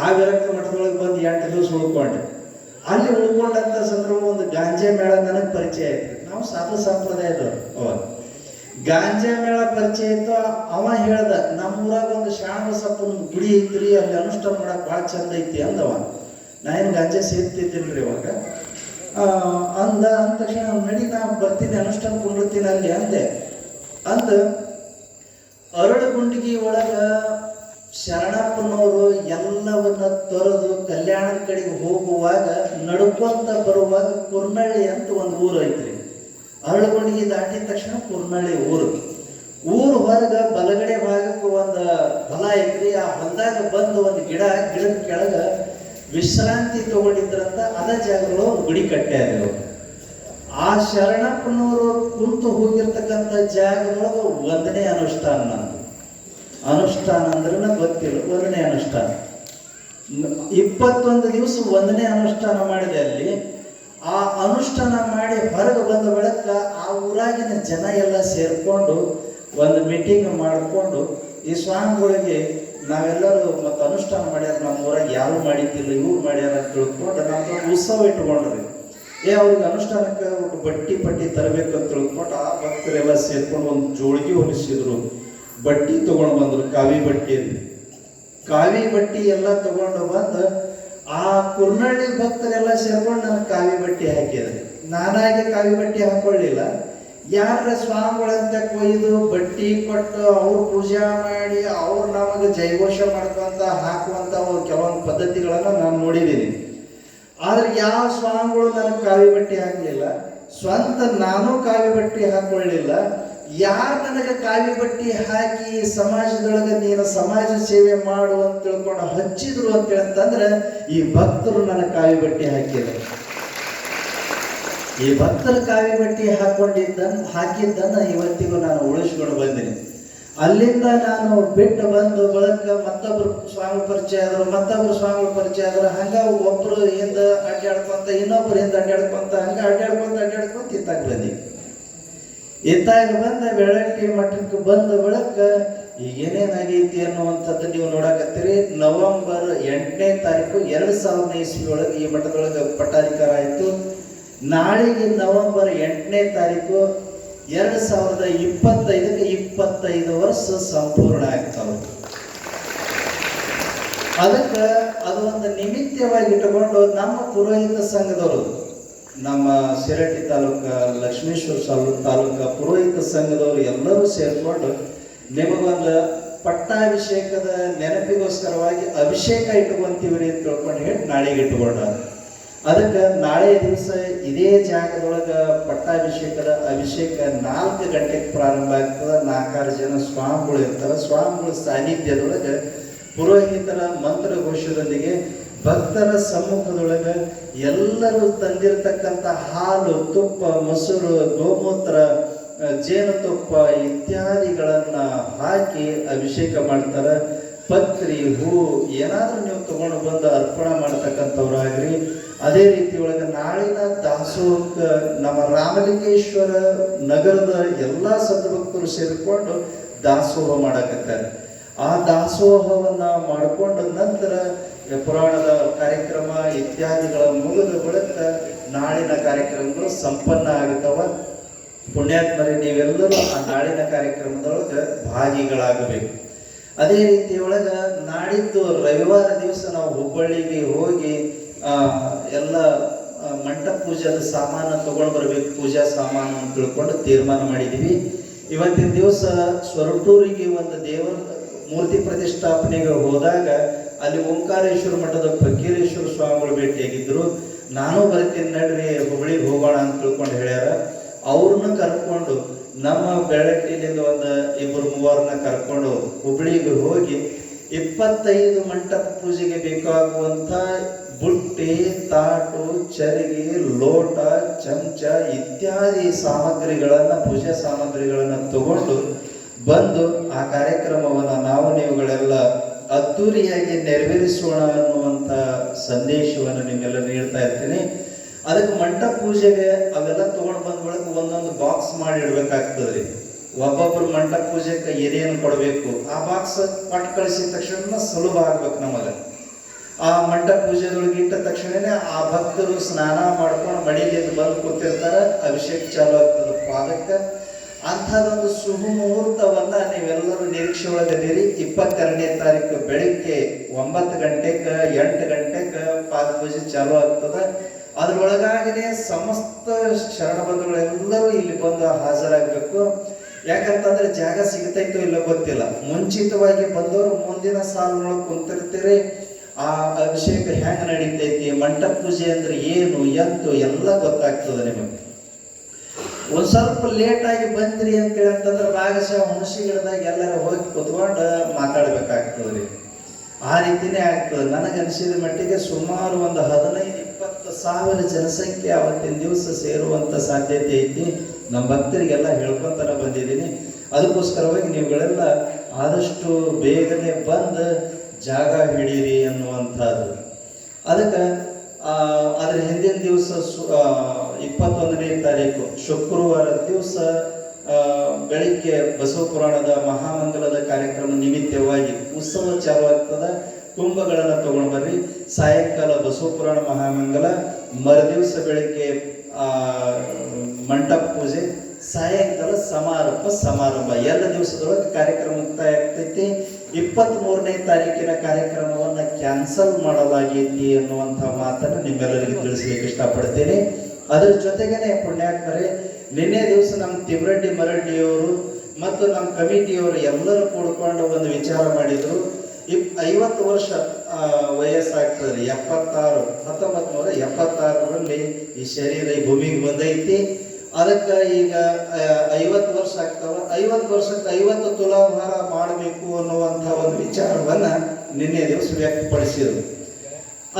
Speaker 1: ಆ ವಿರಕ್ತ ಮಠದೊಳಗೆ ಬಂದು 8 ದಿವಸ ಉಳ್ಕೊಂಡೆ. ಅಲ್ಲಿ ಉಳ್ಕೊಂಡಂಥ ಸಂದರ್ಭ ಒಂದು ಗಾಂಜಾ ಮೇಳ ನನಗೆ ಪರಿಚಯ ಆಯ್ತು. ನಾವು ಸಾಧು ಸಂಪ್ರದಾಯದವರು. ಅವಾಗ ಗಾಂಜಾ ಮೇಳ ಪರಿಚಯ ಇತ್ತು. ಅವ ಹೇಳ್ದ, ನಮ್ಮೂರಾಗ ಒಂದು ಶಾಣಬಸಪ್ಪನ ಗುಡಿ ಐತ್ರಿ, ಅಲ್ಲಿ ಅನುಷ್ಠಾನ ಮಾಡಕ್ ಭಾಳ ಚಂದ ಐತಿ ಅಂದವ. ನಾ ಏನು ಗಾಂಜಾ ಸೇರ್ತಿದ್ದಿಲ್ರಿ ಅವಾಗ. ಅಂದ ತಕ್ಷಣ ನಡಿ, ನಾ ಬರ್ತೀನಿ, ಅನುಷ್ಠಾನ ಕುಂಡಿರ್ತೀನಿ ಅಲ್ಲಿ ಅಂದೆ. ಅರಳಗುಂಡಿಗೆ ಒಳಗ ಶರಣಪ್ಪನವರು ಎಲ್ಲವನ್ನ ತೊರೆದು ಕಲ್ಯಾಣದ ಕಡೆಗೆ ಹೋಗುವಾಗ ನಡ್ಕೊಂತ ಬರುವಾಗ ಕುರ್ನಳ್ಳಿ ಅಂತ ಒಂದು ಊರು ಐತ್ರಿ. ಅರಳಗುಂಡಿಗೆ ದಾಟಿದ ತಕ್ಷಣ ಕುರ್ನಳ್ಳಿ ಊರು ಹೊರಗ ಬಲಗಡೆ ಭಾಗಕ್ಕೆ ಒಂದು ಹೊಲ ಐತ್ರಿ. ಆ ಹೊಲದಾಗ ಬಂದು ಒಂದು ಗಿಡದ ಕೆಳಗ ವಿಶ್ರಾಂತಿ ತಗೊಂಡಿದ್ರಂತ. ಅದ ಜಾಗಗಳು ಗುಡಿ ಕಟ್ಟ್ಯಾರ. ಆ ಶರಣಪ್ಪನವರು ಕುಂತು ಹೋಗಿರ್ತಕ್ಕಂಥ ಜಾಗದೊಳಗೆ 1ನೇ ಅನುಷ್ಠಾನ. ಅನುಷ್ಠಾನ ಅಂದ್ರೆ ಗೊತ್ತಿಲ್ಲ, 1ನೇ ಅನುಷ್ಠಾನ. 21 ದಿವಸ 1ನೇ ಅನುಷ್ಠಾನ ಮಾಡಿದೆ ಅಲ್ಲಿ. ಆ ಅನುಷ್ಠಾನ ಮಾಡಿ ಹೊರಗೆ ಬಂದ ಬಳಿಕ ಆ ಊರಾಗಿನ ಜನ ಎಲ್ಲ ಸೇರ್ಕೊಂಡು ಒಂದು ಮೀಟಿಂಗ್ ಮಾಡಿಕೊಂಡು ಈ ಸ್ವಾಮಿಗಳಿಗೆ ನಾವೆಲ್ಲರೂ ಮತ್ತು ಅನುಷ್ಠಾನ ಮಾಡ್ಯಾರ, ನಮ್ಮ ಊರಾಗ ಯಾರು ಮಾಡಿದ್ದಿಲ್ಲ, ಇವ್ರು ಮಾಡ್ಯಾರ ಅಂತ ತಿಳ್ಕೊಂಡು ನಮ್ದು ಉತ್ಸವ ಇಟ್ಕೊಂಡ್ರಿ. ಅವ್ರಿಗೆ ಅನುಷ್ಠಾನಕ್ಕೆ ಬಟ್ಟಿ ತರಬೇಕು ಅಂತ ತಿಳ್ಕೊಂಡು ಆ ಭಕ್ತರೆಲ್ಲ ಸೇರ್ಕೊಂಡು ಒಂದು ಜೋಳಿಗೆ ಹೊಲಿಸಿದ್ರು. ಬಟ್ಟಿ ತಗೊಂಡು ಬಂದ್ರು, ಕಾವಿ ಬಟ್ಟಿ ಎಲ್ಲ ತಗೊಂಡು ಬಂದು ಆ ಕುರ್ನಳ್ಳಿ ಭಕ್ತರೆಲ್ಲ ಸೇರ್ಕೊಂಡು ನನಗೆ ಕಾವಿ ಬಟ್ಟೆ ಹಾಕಿದ್ರು. ನಾನಾಗೆ ಕಾವಿ ಬಟ್ಟೆ ಹಾಕೊಳ್ಳಿಲ್ಲ. ಯಾರ ಸ್ವಾಮಿಗಳಂತ ಕೊಯ್ದು ಬಟ್ಟಿ ಕೊಟ್ಟು ಅವ್ರು ಪೂಜೆ ಮಾಡಿ ಅವ್ರು ನಮಗೆ ಜೈಘೋಷ ಮಾಡ್ಕೊಂತ ಹಾಕುವಂತ ಕೆಲವೊಂದು ಪದ್ಧತಿಗಳನ್ನ ನಾನು ನೋಡಿದ್ದೀನಿ. ಆದ್ರೆ ಯಾವ ಸ್ವಾಮಿಗಳು ನನಗೆ ಕಾವಿ ಬಟ್ಟೆ ಹಾಕಲಿಲ್ಲ. ಸ್ವಂತ ನಾನು ಕಾವಿ ಬಟ್ಟೆ ಹಾಕೊಳ್ಳಿಲ್ಲ. ಯಾರು ನನಗೆ ಕಾವಿ ಬಟ್ಟಿ ಹಾಕಿ ಸಮಾಜದೊಳಗೆ ನೀನು ಸಮಾಜ ಸೇವೆ ಮಾಡು ಅಂತ ತಿಳ್ಕೊಂಡು ಹಚ್ಚಿದ್ರು ಅಂತಂದ್ರೆ ಈ ಭಕ್ತರು ನನಗೆ ಕಾವಿ ಬಟ್ಟೆ ಹಾಕಿದ್ರು. ಈ ಭಕ್ತರ ಕಾವಿ ಬಟ್ಟಿ ಹಾಕಿದ್ದನ್ನ ಇವತ್ತಿಗೂ ನಾನು ಉಳಿಸ್ಕೊಂಡು ಬಂದಿನಿ. ಅಲ್ಲಿಂದ ನಾನು ಬಿಟ್ಟು ಬಂದು ಬಳಕ ಮತ್ತೊಬ್ರು ಸ್ವಾಮಿ ಪರಿಚಯ ಆದರು, ಮತ್ತೊಬ್ರು ಸ್ವಾಮಿಗಳು ಪರಿಚಯ ಆದರು. ಹಂಗ ಒಬ್ರು ಹಿಂದ ಅಡ್ಡಾಡ್ಕೊಂತ ಇನ್ನೊಬ್ರು ಹಿಂದ ಅಡ್ಡಾಡ್ಕೊಂತ ಹಂಗ ಅಡ್ಡಾಡ್ಕೊಂತ ಇತ್ತಾಗ ಬಂದ ಬೆಳಗ್ಗೆ ಮಠಕ್ಕೆ ಬಂದ ಬಳಿಕ ಈಗ ಏನೇನಾಗೈತಿ ಅನ್ನುವಂಥದ್ದು ನೀವು ನೋಡಕತ್ತೀರಿ. ನವೆಂಬರ್ 8ನೇ ತಾರೀಕು 2000 ಇಸ್ವಿ ಒಳಗೆ ಈ ಮಠದೊಳಗೆ ಪಟ್ಟಾಧಿಕಾರ ಆಯಿತು. ನಾಳೆಗೆ ನವೆಂಬರ್ 8ನೇ ತಾರೀಕು 2025ಕ್ಕೆ 25 ವರ್ಷ ಸಂಪೂರ್ಣ ಆಗ್ತಾವ. ಅದಕ್ಕೆ ಅದು ಒಂದು ನಿಮಿತ್ತವಾಗಿ ಇಟ್ಟುಕೊಂಡು ನಮ್ಮ ಪುರೋಹಿತ ಸಂಘದವರು, ನಮ್ಮ ಶಿರಟ್ಟಿ ತಾಲೂಕ, ಲಕ್ಷ್ಮೇಶ್ವರ ತಾಲೂಕ ಪುರೋಹಿತ ಸಂಘದವರು ಎಲ್ಲರೂ ಸೇರಿಕೊಂಡು ನಿಮಗೊಂದು ಪಟ್ಟಾಭಿಷೇಕದ ನೆನಪಿಗೋಸ್ಕರವಾಗಿ ಅಭಿಷೇಕ ಇಟ್ಕೊಂತೀವ್ರಿ ಅಂತ ತಿಳ್ಕೊಂಡು ಹೇಳಿ ನಾಳೆಗೆ ಇಟ್ಕೊಂಡ. ಅದಕ್ಕೆ ನಾಳೆ ದಿವಸ ಇದೇ ಜಾಗದೊಳಗೆ ಪಟ್ಟಾಭಿಷೇಕದ ಅಭಿಷೇಕ 4 ಗಂಟೆಗೆ ಪ್ರಾರಂಭ ಆಗ್ತದೆ. 4 ಜನ ಸ್ವಾಮಿಗಳು ಇರ್ತಾರೆ. ಸ್ವಾಮಿಗಳ ಸಾನ್ನಿಧ್ಯದೊಳಗೆ ಪುರೋಹಿತರ ಮಂತ್ರಘೋಷದೊಂದಿಗೆ ಭಕ್ತರ ಸಮ್ಮುಖದೊಳಗೆ ಎಲ್ಲರೂ ತಂದಿರತಕ್ಕಂಥ ಹಾಲು, ತುಪ್ಪ, ಮೊಸರು, ಗೋಮೂತ್ರ, ಜೇನುತುಪ್ಪ ಇತ್ಯಾದಿಗಳನ್ನ ಹಾಕಿ ಅಭಿಷೇಕ ಮಾಡ್ತಾರೆ. ಪತ್ರಿ, ಹೂ ಏನಾದ್ರೂ ನೀವು ತಗೊಂಡು ಬಂದು ಅರ್ಪಣೆ ಮಾಡ್ತಕ್ಕಂಥವ್ರಾಗ್ರಿ. ಅದೇ ರೀತಿ ಒಳಗೆ ನಾಳಿನ ದಾಸೋಹಕ್ಕೆ ನಮ್ಮ ರಾಮಲಿಂಗೇಶ್ವರ ನಗರದ ಎಲ್ಲ ಸದ್ಭಕ್ತರು ಸೇರಿಕೊಂಡು ದಾಸೋಹ ಮಾಡಕತ್ತಾರೆ. ಆ ದಾಸೋಹವನ್ನ ಮಾಡಿಕೊಂಡ ನಂತರ ಪುರಾಣದ ಕಾರ್ಯಕ್ರಮ ಇತ್ಯಾದಿಗಳ ಮುಗಿದ ಬಳಿಕ ನಾಳಿನ ಕಾರ್ಯಕ್ರಮಗಳು ಸಂಪನ್ನ ಆಗುತ್ತವ. ಪುಣ್ಯಾತ್ಮರಿ ನೀವೆಲ್ಲರೂ ಆ ನಾಳಿನ ಕಾರ್ಯಕ್ರಮದೊಳಗೆ ಭಾಗಿಗಳಾಗಬೇಕು. ಅದೇ ರೀತಿಯೊಳಗ ನಾಡಿದ್ದು ರವಿವಾರ ದಿವಸ ನಾವು ಹುಬ್ಬಳ್ಳಿಗೆ ಹೋಗಿ ಎಲ್ಲ ಮಂಟಪ ಪೂಜಾದ ಸಾಮಾನು ತಗೊಂಡು ಬರ್ಬೇಕು, ಪೂಜಾ ಸಾಮಾನು ಅಂತ ತಿಳ್ಕೊಂಡು ತೀರ್ಮಾನ ಮಾಡಿದೀವಿ. ಇವತ್ತಿನ ದಿವಸ ಸ್ವರಟೂರಿಗೆ ಒಂದು ದೇವರ ಮೂರ್ತಿ ಪ್ರತಿಷ್ಠಾಪನೆಗೆ ಹೋದಾಗ ಅಲ್ಲಿ ಓಂಕಾರೇಶ್ವರ ಮಠದ ಫಕೀರೇಶ್ವರ ಸ್ವಾಮಿಗಳು ಭೇಟಿಯಾಗಿದ್ರು. ನಾನು ಬರ್ತೀನಿ ನಡ್ರಿ ಹುಬ್ಬಳ್ಳಿಗೆ ಹೋಗೋಣ ಅಂತ ತಿಳ್ಕೊಂಡು ಹೇಳ್ಯಾರ. ಅವ್ರನ್ನ ಕರ್ಕೊಂಡು ನಮ್ಮ ಬೆಳಕಿನಿಂದ ಒಂದು 2-3 ಕರ್ಕೊಂಡು ಹುಬ್ಬಳ್ಳಿಗೆ ಹೋಗಿ 25 ಮಂಟಪ ಪೂಜೆಗೆ ಬೇಕಾಗುವಂತ ಬುಟ್ಟಿ, ತಾಟು, ಚರಿಗೆ, ಲೋಟ, ಚಮಚ ಇತ್ಯಾದಿ ಸಾಮಗ್ರಿಗಳನ್ನ, ಪೂಜಾ ಸಾಮಗ್ರಿಗಳನ್ನ ತಗೊಂಡು ಬಂದು ಆ ಕಾರ್ಯಕ್ರಮವನ್ನು ನಾವು ನೀವುಗಳೆಲ್ಲ ಅದ್ದೂರಿಯಾಗಿ ನೆರವೇರಿಸೋಣ ಅನ್ನುವಂಥ ಸಂದೇಶವನ್ನು ನಿಮ್ಗೆಲ್ಲ ನೀಡ್ತಾ ಇರ್ತೀನಿ. ಅದಕ್ಕೆ ಮಂಟಪ ಪೂಜೆಗೆ ಅವೆಲ್ಲ ತಗೊಂಡು ಬಂದ ಬಳಿಕ ಒಂದೊಂದು ಬಾಕ್ಸ್ ಮಾಡಿ ಇಡ್ಬೇಕಾಗ್ತದ್ರಿ. ಒಬ್ಬೊಬ್ರು ಮಂಟಪ ಪೂಜೆಗೆ ಏನೇನು ಕೊಡಬೇಕು ಆ ಬಾಕ್ಸ್ ಕೊಟ್ಟು ಕಳಿಸಿದ ತಕ್ಷಣ ಸುಲಭ ಆಗ್ಬೇಕು ನಮಗೆ. ಆ ಮಂಟಪ ಪೂಜೆದೊಳಗೆ ಇಟ್ಟ ತಕ್ಷಣನೇ ಆ ಭಕ್ತರು ಸ್ನಾನ ಮಾಡ್ಕೊಂಡು ಮಡಿಲಿಂದ ಬಂದು ಕೂತಿರ್ತಾರೆ. ಅಭಿಷೇಕ ಚಾಲು ಆಗ್ತದೆ ಪಾದಕ್ಕೆ. ಅಂಥದ್ದೊಂದು ಶುಭ ಮುಹೂರ್ತವನ್ನ ನೀವೆಲ್ಲರೂ ನಿರೀಕ್ಷೆ ಒಳಗದಿರಿ. 22ನೇ ತಾರೀಕು ಬೆಳಿಗ್ಗೆ 9 ಗಂಟೆಗೆ 8 ಗಂಟೆಗೆ ಪಾದ ಪೂಜೆ ಚಾಲು ಆಗ್ತದೆ. ಅದ್ರೊಳಗಾಗಿನೇ ಸಮಸ್ತ ಶರಣ ಬಂಧುಗಳೆಲ್ಲರೂ ಇಲ್ಲಿ ಬಂದು ಹಾಜರಾಗಬೇಕು. ಯಾಕಂತಂದ್ರೆ ಜಾಗ ಸಿಗ್ತೈತೋ ಇಲ್ಲ ಗೊತ್ತಿಲ್ಲ. ಮುಂಚಿತವಾಗಿ ಬಂದವರು ಮುಂದಿನ ಸಾಲಿನೊಳಗೆ ಕುಂತಿರ್ತೀರಿ. ಆ ಅಭಿಷೇಕ ಹೆಂಗ್ ನಡೀತೈತಿ, ಮಂಟಪ ಪೂಜೆ ಅಂದ್ರೆ ಏನು ಎಂತು ಎಲ್ಲ ಗೊತ್ತಾಗ್ತದೆ ನಿಮಗೆ. ಒಂದ್ ಸ್ವಲ್ಪ ಲೇಟ್ ಆಗಿ ಬಂದ್ರಿ ಅಂತೇಳಿ ಅಂತಂದ್ರೆ ಭಾಗಶಃ ಹುಣಸಿ ಗಿಡದಾಗ ಎಲ್ಲರ ಹೋಗಿ ಕುತ್ಕೊಂಡು ಮಾತಾಡ್ಬೇಕಾಗ್ತದ್ರಿ. ಆ ರೀತಿನೇ ಆಗ್ತದೆ. ನನಗನ್ಸಿದ ಮಟ್ಟಿಗೆ ಸುಮಾರು ಒಂದು 15-20 ಸಾವಿರ ಜನಸಂಖ್ಯೆ ಅವತ್ತಿನ ದಿವಸ ಸೇರುವಂತ ಸಾಧ್ಯತೆ ಐತಿ. ನಮ್ಮ ಭಕ್ತರಿಗೆಲ್ಲ ಹೇಳ್ಕೊಂತಾನೆ ಬಂದಿದ್ದೀನಿ. ಅದಕ್ಕೋಸ್ಕರವಾಗಿ ನೀವುಗಳೆಲ್ಲ ಆದಷ್ಟು ಬೇಗನೆ ಬಂದು ಜಾಗ ಹಿಡೀರಿ ಅನ್ನುವಂಥದ್ದು. ಅದಕ್ಕೆ ಅದ್ರ ಹಿಂದಿನ ದಿವಸ 21ನೇ ತಾರೀಕು ಶುಕ್ರವಾರ ದಿವಸ ಬೆಳಿಗ್ಗೆ ಬಸವ ಪುರಾಣದ ಮಹಾಮಂಗಲದ ಕಾರ್ಯಕ್ರಮ ನಿಮಿತ್ತವಾಗಿ ಉತ್ಸವ ಚಾಲು ಆಗ್ತದೆ. ಕುಂಭಗಳನ್ನ ತಗೊಂಡು ಬರ್ರಿ. ಸಾಯಂಕಾಲ ಬಸವ ಪುರಾಣ ಮಹಾಮಂಗಲ, ಮರುದಿವಸ ಬೆಳಿಗ್ಗೆ ಮಂಟಪ ಪೂಜೆ, ಸಾಯಂಕಾಲ ಸಮಾರಂಭ. ಎಲ್ಲ ದಿವಸದೊಳಗೆ ಕಾರ್ಯಕ್ರಮ ಮುಕ್ತಾಯ ಆಗ್ತೈತಿ. 23ನೇ ತಾರೀಕಿನ ಕಾರ್ಯಕ್ರಮವನ್ನ ಕ್ಯಾನ್ಸಲ್ ಮಾಡಲಾಗೈತಿ ಅನ್ನುವಂಥ ಮಾತನ್ನು ನಿಮ್ಮೆಲ್ಲರಿಗೂ ತಿಳಿಸ್ಲಿಕ್ಕೆ ಇಷ್ಟಪಡ್ತೀನಿ. ಅದ್ರ ಜೊತೆಗೇನೆ ಪುಣ್ಯಾತ್ಮರೇ, ನಿನ್ನೆ ದಿವಸ ನಮ್ಮ ತಿಮ್ರಡ್ಡಿ ಮರಡ್ಡಿಯವರು ಮತ್ತು ನಮ್ಮ ಕಮಿಟಿಯವರು ಎಲ್ಲರೂ ಕೂಡ್ಕೊಂಡು ಒಂದು ವಿಚಾರ ಮಾಡಿದ್ರು. 50 ವರ್ಷ ವಯಸ್ಸಾಗ್ತದೆ. 1976ರಲ್ಲಿ ಈ ಶರೀರ ಈ ಭೂಮಿಗೆ ಬಂದೈತಿ. ಅದಕ್ಕೆ ಈಗ 50 ವರ್ಷ ಆಗ್ತಾವ. 50 ವರ್ಷಕ್ಕೆ 50 ತುಲಾಭಾರ ಮಾಡಬೇಕು ಅನ್ನುವಂಥ ಒಂದು ವಿಚಾರವನ್ನ ನಿನ್ನೆ ದಿವಸ ವ್ಯಕ್ತಪಡಿಸಿದ್ರು.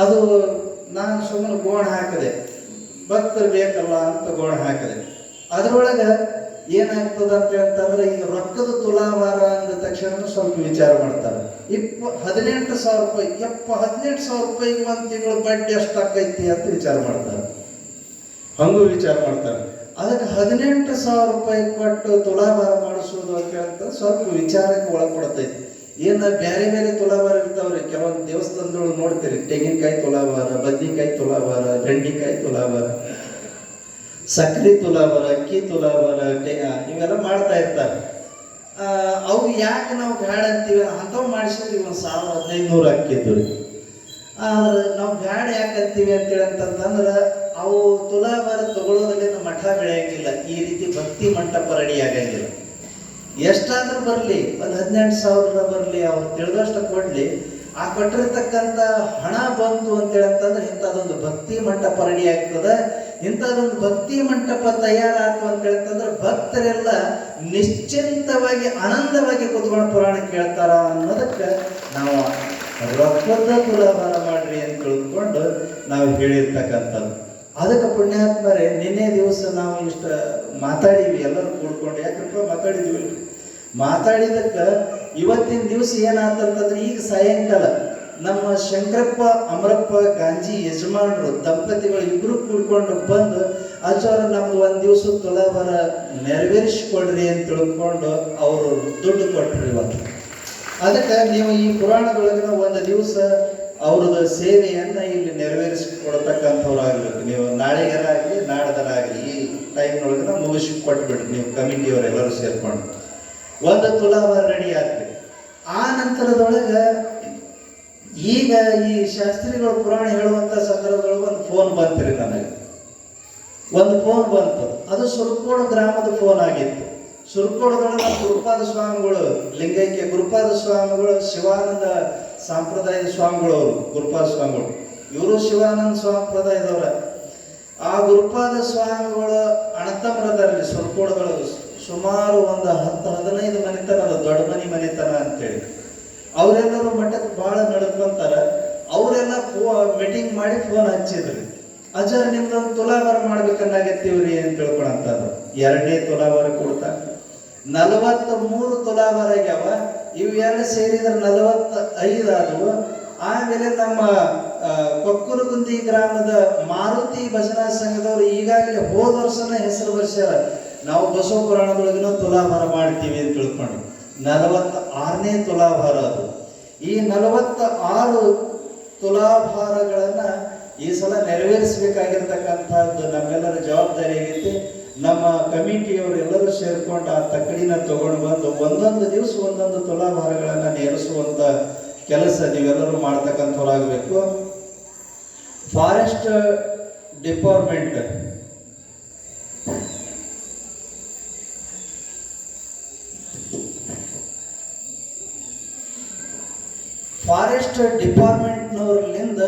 Speaker 1: ಅದು ನಾನು ಸುಮ್ಮನೆ ಗೋಣ ಹಾಕಿದೆ, ಭಕ್ತರು ಬೇಕಲ್ಲ ಅಂತ ಗೋಣ ಹಾಕಿದೆ. ಅದರೊಳಗೆ ಏನಾಗ್ತದ ಅಂತಂದ್ರೆ ಈಗ ರೊಕ್ಕದ ತುಲಾಭಾರ ಅಂದ ತಕ್ಷಣ ಸ್ವಲ್ಪ ವಿಚಾರ ಮಾಡ್ತಾರೆ. 18,000 ರೂಪಾಯಿ, 18,000 ರೂಪಾಯಿಗೆ ಒಂದು ತಿಂಗಳು ಬಡ್ಡಿ ಎಷ್ಟಾಕೈತಿ ಅಂತ ವಿಚಾರ ಮಾಡ್ತಾರೆ. ಹಂಗೂ ವಿಚಾರ ಮಾಡ್ತಾರೆ. ಅದಕ್ಕೆ 18,000 ರೂಪಾಯಿ ಕೊಟ್ಟು ತುಲಾಭಾರ ಮಾಡಿಸೋದು ಅಂತ ಸ್ವಲ್ಪ ವಿಚಾರಕ್ಕೆ ಒಳಪಡ್ತೈತಿ. ಏನು ಬೇರೆ ಬೇರೆ ತುಲಾಭಾರ ಇರ್ತಾವ್ರಿ. ಕೆಲವೊಂದು ದೇವಸ್ಥಾನದೊಳಗೆ ನೋಡ್ತೀರಿ, ತೆಂಗಿನಕಾಯಿ ತುಲಾಭಾರ, ಬದ್ನಿಕಾಯಿ ತುಲಾಭಾರ, ಬೆಂಡಿಕಾಯಿ ತುಲಾಭಾರ. ಸಕ್ರೆ ತುಲಾಭಾರ, ಅಕ್ಕಿ ತುಲಾಭಾರ, ಇವೆಲ್ಲ ಮಾಡ್ತಾ ಇರ್ತಾರೆ. ಅವು ಯಾಕೆ ನಾವು ಬ್ಯಾಡ ಅಂತೀವಿ, ಅಂಥವು ಮಾಡಿಸಿದ್ವಿ 1,000-1,500 ಅಕ್ಕಿದ್ದು ರೀ. ಆದ್ರೆ ನಾವು ಬ್ಯಾಡ ಯಾಕೆ ಅಂತೀವಿ ಅಂತೇಳಿ ಅಂತಂದ್ರೆ ಅವು ತುಲಾಭಾರ ತಗೊಳ್ಳೋದ್ರಲ್ಲಿ ಮಠ ಬೆಳೆಯಂಗಿಲ್ಲ, ಈ ರೀತಿ ಭಕ್ತಿ ಮಂಟಪ ರೆಡಿ ಆಗಂಗಿಲ್ಲ. ಎಷ್ಟಾದ್ರೂ ಬರಲಿ, ಒಂದು 18,000 ಬರಲಿ, ಅವ್ರು ತಿಳಿದಷ್ಟು ಕೊಡ್ಲಿ, ಆ ಕೊಟ್ಟಿರ್ತಕ್ಕಂಥ ಹಣ ಬಂತು ಅಂತೇಳಿ ಅಂತಂದ್ರೆ ಇಂಥದ್ದೊಂದು ಭಕ್ತಿ ಮಂಟಪ ರೆಡಿ ಆಗ್ತದೆ. ಇಂಥದ್ದೊಂದು ಭಕ್ತಿ ಮಂಟಪ ತಯಾರಾಯ್ತು ಅಂತ ಹೇಳ್ತಂದ್ರೆ ಭಕ್ತರೆಲ್ಲ ನಿಶ್ಚಿಂತವಾಗಿ ಆನಂದವಾಗಿ ಕುತ್ಕೊಂಡು ಪುರಾಣ ಕೇಳ್ತಾರ ಅನ್ನೋದಕ್ಕೆ ನಾವು ರೊಕ್ಕದ ತುಲಾಭಾರ ಮಾಡ್ರಿ ಅಂತ ತಿಳ್ಕೊಂಡು ನಾವು ಹೇಳಿರ್ತಕ್ಕಂಥದ್ದು. ಅದಕ್ಕೆ ಪುಣ್ಯಾತ್ಮರೇ, ನಿನ್ನೆ ದಿವಸ ನಾವು ಇಷ್ಟ ಮಾತಾಡೀವಿ ಎಲ್ಲರೂ ಕೂಡ್ಕೊಂಡು. ಯಾಕಂದ್ರೆ ಮಾತಾಡಿದ್ವಿ, ಮಾತಾಡಿದಕ್ಕೆ ಇವತ್ತಿನ ದಿವಸ ಏನಾಗ್ತಂತಂದ್ರೆ ಈಗ ಸಾಯಂಕಾಲ ನಮ್ಮ ಶಂಕರಪ್ಪ ಅಮರಪ್ಪ ಗಾಂಜಿ ಯಜಮಾನರು ದಂಪತಿಗಳು ಇಬ್ರು ಕೂಡ್ಕೊಂಡು ಬಂದು ಆಚಾರ ನಮ್ದು ಒಂದು ದಿವಸ ತುಲಾಭಾರ ನೆರವೇರಿಸಿಕೊಡ್ರಿ ಅಂತ ತಿಳ್ಕೊಂಡು ಅವರು ದುಡ್ಡು ಕೊಟ್ರಿ ಇವತ್ತು. ಅದಕ್ಕೆ ನೀವು ಈ ಪುರಾಣದೊಳಗಿನ ಒಂದು ದಿವಸ ಅವ್ರದ್ದು ಸೇವೆಯನ್ನು ಇಲ್ಲಿ ನೆರವೇರಿಸಿಕೊಡ್ತಕ್ಕಂಥವ್ರಾಗಬೇಕು. ನೀವು ನಾಳೆಗರಾಗಲಿ ನಾಡ್ದರಾಗಲಿ ಈ ಟೈಮ್ನೊಳಗಿನ ಮುಗಿಸಿ ಕೊಟ್ಬಿಡ್ರಿ ನೀವು, ಕಮಿಟಿಯವರೆಲ್ಲರೂ ಸೇರ್ಕೊಂಡು. ಒಂದು ತುಲಾಭಾರ ರೆಡಿ ಆಗ್ತದೆ. ಆ ನಂತರದೊಳಗೆ ಈಗ ಈ ಶಾಸ್ತ್ರಿಗಳು ಪುರಾಣ ಹೇಳುವಂಥ ಸಂದರ್ಭದೊಳಗೆ ಒಂದು ಫೋನ್ ಬಂತ್ರಿ ನನಗೆ. ಒಂದು ಫೋನ್ ಬಂತು, ಅದು ಸುರ್ಕೋಡು ಗ್ರಾಮದ ಫೋನ್ ಆಗಿತ್ತು. ಸುರ್ಕೋಡದೊಳಗೆ ಗುರುಪಾದ ಸ್ವಾಮಿಗಳು, ಲಿಂಗೈಕ್ಯ ಗುರುಪಾದ ಸ್ವಾಮಿಗಳು, ಶಿವಾನಂದ ಸಂಪ್ರದಾಯದ ಸ್ವಾಮಿಗಳು, ಅವರು ಗುರುಪಾದ ಸ್ವಾಮಿಗಳು, ಇವರು ಶಿವಾನಂದ ಸಂಪ್ರದಾಯದವರ. ಆ ಗುರುಪಾದ ಸ್ವಾಮಿಗಳು ಅಣತಮರದಲ್ಲಿ ಸುರ್ಕೋಡದೊಳಗೆ ಸುಮಾರು ಒಂದು 10-15 ಮನೆತನ ಅದ, ದೊಡ್ಡ ಮನೆತನ ಅಂತೇಳಿ. ಅವರೆಲ್ಲರೂ ಮಠಕ್ಕೆ ಭಾಳ ನಡ್ಕೊಂತಾರ. ಅವರೆಲ್ಲ ಮೀಟಿಂಗ್ ಮಾಡಿ ಫೋನ್ ಹಚ್ಚಿದ್ರಿ, ಅಜ್ಜಾರ ನಿಮ್ದೊಂದು ತುಲಾಭಾರ ಮಾಡ್ಬೇಕನ್ನಾಗತ್ತೀವ್ರಿ ಅಂತ ತಿಳ್ಕೊಳಂತಂದ್ರು. 2ನೇ ತುಲಾಭಾರ ಕೊಡ್ತಾ 43 ತುಲಾಭಾರ ಆಗ್ಯಾವ. ಇವು ಎರಡು ಸೇರಿದ್ರೆ 45 ಆದವು. ಆಮೇಲೆ ನಮ್ಮ ಕೊಕ್ಕುರಗುಂದಿ ಗ್ರಾಮದ ಮಾರುತಿ ಭಜನಾ ಸಂಘದವರು ಈಗಾಗಲೇ ಹೋದ ವರ್ಷನ ಹೆಸರು ಬರ್ಸ್ಯಾರ, ನಾವು ಬಸವ ಪುರಾಣದೊಳಗಿನ ತುಲಾಭಾರ ಮಾಡ್ತೀವಿ ಅಂತ ತಿಳ್ಕೊಂಡು. 46ನೇ ತುಲಾಭಾರ ಅದು. ಈ 46 ತುಲಾಭಾರಗಳನ್ನ ಈ ಸಲ ನೆರವೇರಿಸಬೇಕಾಗಿರ್ತಕ್ಕಂಥದ್ದು ನಮ್ಮೆಲ್ಲರ ಜವಾಬ್ದಾರಿ ಆಗೈತಿ. ನಮ್ಮ ಕಮಿಟಿಯವರು ಎಲ್ಲರೂ ಸೇರ್ಕೊಂಡು ಆ ತಕ್ಕಡಿನ ತಗೊಂಡು ಬಂದು ಒಂದೊಂದು ದಿವಸ ಒಂದೊಂದು ತುಲಾಭಾರಗಳನ್ನು ನೇರಿಸುವಂತ ಕೆಲಸ ನೀವೆಲ್ಲರೂ ಮಾಡ್ತಕ್ಕಂಥವ್ರಾಗಬೇಕು. ಫಾರೆಸ್ಟ್ ಡಿಪಾರ್ಟ್ಮೆಂಟ್ ಫಾರೆಸ್ಟ್ ಡಿಪಾರ್ಟ್ಮೆಂಟ್ನವರಿಂದ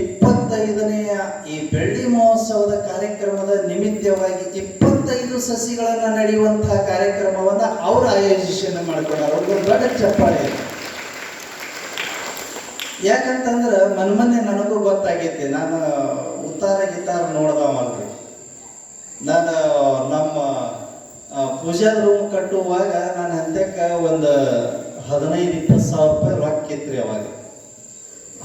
Speaker 1: 25ನೇ ಈ ಬೆಳ್ಳಿ ಮಹೋತ್ಸವದ ಕಾರ್ಯಕ್ರಮದ ನಿಮಿತ್ತವಾಗಿ 25 ಸಸಿಗಳನ್ನು ನಡೆಯುವಂತಹ ಕಾರ್ಯಕ್ರಮವನ್ನು ಅವರು ಆಯೋಜನೆ ಮಾಡ್ಕೊಂಡಾರ. ಅವ್ರಿಗೆ ದೊಡ್ಡ ಚಪ್ಪಾಳೆ. ಯಾಕಂತಂದ್ರೆ ಮೊನ್ನೆ ನನಗೂ ಗೊತ್ತಾಗೈತಿ, ನಾನು ಉತ್ತಾರ ಗಿತ್ತಾರ ನೋಡ್ದವಲ್ರಿ. ನಾನು ನಮ್ಮ ಪೂಜಾ ರೂಮ್ ಕಟ್ಟುವಾಗ ನಾನು ಅಂತ್ಯಕ್ಕೆ ಒಂದು 15-20 ಸಾವಿರ ರೂಪಾಯಿ ರೊಕ್ಕ ಇತ್ರಿ. ಅವಾಗ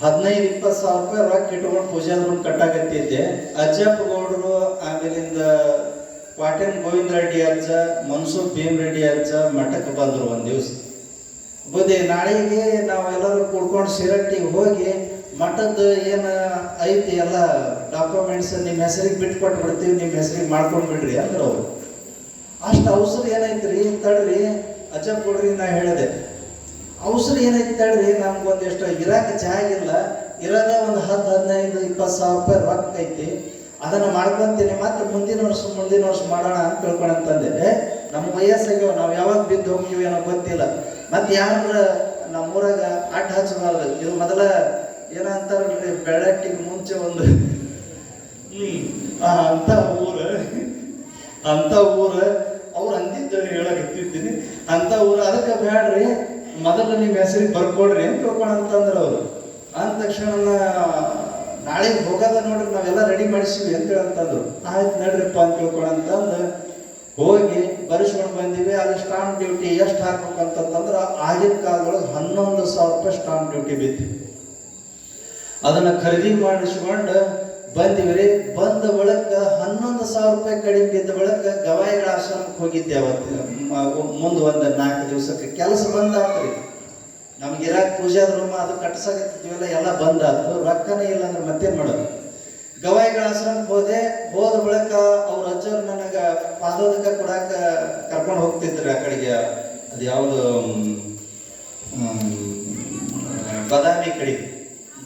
Speaker 1: 15-20 ಸಾವಿರ ರೂಪಾಯಿ ರೊಕ್ಕ ಇಟ್ಕೊಂಡು ಪೂಜಾ ರೂಮ್ ಕಟ್ಟಾಕತ್ತಿದ್ದೆ. ಅಜ್ಜಪ್ಪ ಗೌಡರು, ಆಮೇಲಿಂದ ಕ್ವಾಟೆನ್ ಗೋವಿಂದ ರೆಡ್ಡಿ ಅಜ್ಜ, ಮನ್ಸೂರ್ ಭೀಮ್ ರೆಡ್ಡಿ ಅಜ್ಜ ಮಠಕ್ಕೆ ಬಂದರು ಒಂದು ದಿವಸ. ಬುದ್ಧಿ ನಾಳೆಗೆ ನಾವೆಲ್ಲರೂ ಕೂಡ್ಕೊಂಡು ಶಿರಟ್ಟಿಗೆ ಹೋಗಿ ಮಠದ ಏನು ಐತಿ ಎಲ್ಲ ಡಾಕ್ಯುಮೆಂಟ್ಸ್ ನಿಮ್ಮ ಹೆಸರಿಗೆ ಬಿಟ್ಕೊಟ್ಟು ಬಿಡ್ತೀವಿ, ನಿಮ್ಮ ಹೆಸರಿಗೆ ಮಾಡ್ಕೊಂಡು ಬಿಡ್ರಿ ಅಂದ್ರೆ ಅವರು. ಅಷ್ಟು ಅವಸರ ಏನೈತ್ರಿ, ತಡ್ರಿ ಅಜ್ಜ ಕೊಡ್ರಿ. ನಾ ಹೇಳಿದೆ ಅವಸರ ಏನೈತಿ ತಡ್ರಿ, ನಮ್ಗೊಂದಿಷ್ಟು ಇರಾಕ ಜಾಗ ಇಲ್ಲ, ಇರೋದ ಒಂದು 10-15-20 ಸಾವಿರ ರೂಪಾಯಿ ರೊಕ್ಕ ಐತಿ, ಅದನ್ನು ಮಾಡ್ಕೊಂತೀನಿ, ಮತ್ತೆ ಮುಂದಿನ ವರ್ಷ ಮಾಡೋಣ ಅಂತ ತಿಳ್ಕೊಂಡಂತಂದೆ. ನಮ್ಮ ವಯಸ್ಸಾಗ್ಯಾವ, ನಾವು ಯಾವಾಗ ಬಿದ್ದು ಹೋಗ್ತೀವಿ ಅನ್ನೋ ಗೊತ್ತಿಲ್ಲ. ಮತ್ತೆ ಯಾರ ನಮ್ಮೂರಾಗ ಅಡ್ಡ ಹಚ್ಚಬಾರ್ದು. ಇದು ಮೊದಲ ಏನಂತಾರಲ್ರಿ, ಬೆಳಟ್ಟಿಗೆ ಮುಂಚೆ ಒಂದು ಅಂತ ಊರು ಅವ್ರು ಅಂದಿದ್ದು ಹೇಳಕತ್ತಿದ್ದೀನಿ. ಅಂತ ಊರು ಅದಕ್ಕೆ ಬ್ಯಾಡ್ರಿ, ಮೊದಲು ನಿಮ್ಮ ಹೆಸರಿಗೆ ಬರ್ಕೊಡ್ರಿ ಅಂತ ತಿಳ್ಕೊಂಡಂತಂದ್ರೆ ಅವರು. ಅಂದ ತಕ್ಷಣ ನಾಳೆಗೆ ಹೋಗೋದ ನೋಡ್ರಿ, ನಾವೆಲ್ಲ ರೆಡಿ ಮಾಡಿಸಿವಿ ಅಂತ ಹೇಳಂತಂದ್ರು. ಆಯ್ತು ನಡ್ರಿಪ್ಪ ಅಂತ ತಿಳ್ಕೊಂಡಂತಂದು ಹೋಗಿ ಬರೆಸ್ಕೊಂಡು ಬಂದಿವಿ. ಅಲ್ಲಿ ಸ್ಟಾಂಪ್ ಡ್ಯೂಟಿ ಎಷ್ಟು ಹಾಕ್ಬೇಕಂತಂದ್ರೆ ಆಗಿನ ಕಾಲದೊಳಗೆ 11,000 ರೂಪಾಯಿ ಸ್ಟಾಂಪ್ ಡ್ಯೂಟಿ ಬಿತ್ತು. ಅದನ್ನು ಖರೀದಿ ಮಾಡಿಸ್ಕೊಂಡು ಬಂದಿವಿ ರೀ. ಬಂದ ಬಳಿಕ 11,000 ರೂಪಾಯಿ ಕಡಿಮೆ ಬಿದ್ದ ಬಳಿಕ ಗವಾಯಿಗಳ ಆಶ್ರಮಕ್ಕೆ ಹೋಗಿದ್ದೆ. ಅವತ್ತು ಮುಂದೆ ಒಂದು 4 ದಿವಸಕ್ಕೆ ಕೆಲಸ ಬಂದಾತ್ರಿ. ನಮ್ಗೆ ಇರಾಕ್ ಪೂಜಾದ ರೂಮ ಅದು ಕಟ್ಸಾಕತ್ತಿದ್ವಲ್ಲ, ಎಲ್ಲ ಬಂದಾತು. ರೊಕ್ಕನೇ ಇಲ್ಲ ಅಂದ್ರೆ ಮತ್ತೇನು ಮಾಡೋದು.
Speaker 2: ಗವಾಯಿಗಳ ಆಶ್ರಮಕ್ಕೆ ಹೋದ ಬಳಿಕ ಅವ್ರ ಅಜ್ಜವ್ರು ನನಗೆ ಪಾದೋದಕ ಕೊಡಾಕ ಕರ್ಕೊಂಡು ಹೋಗ್ತಿದ್ರು. ಆ ಕಡೆಗೆ ಅದು ಯಾವುದು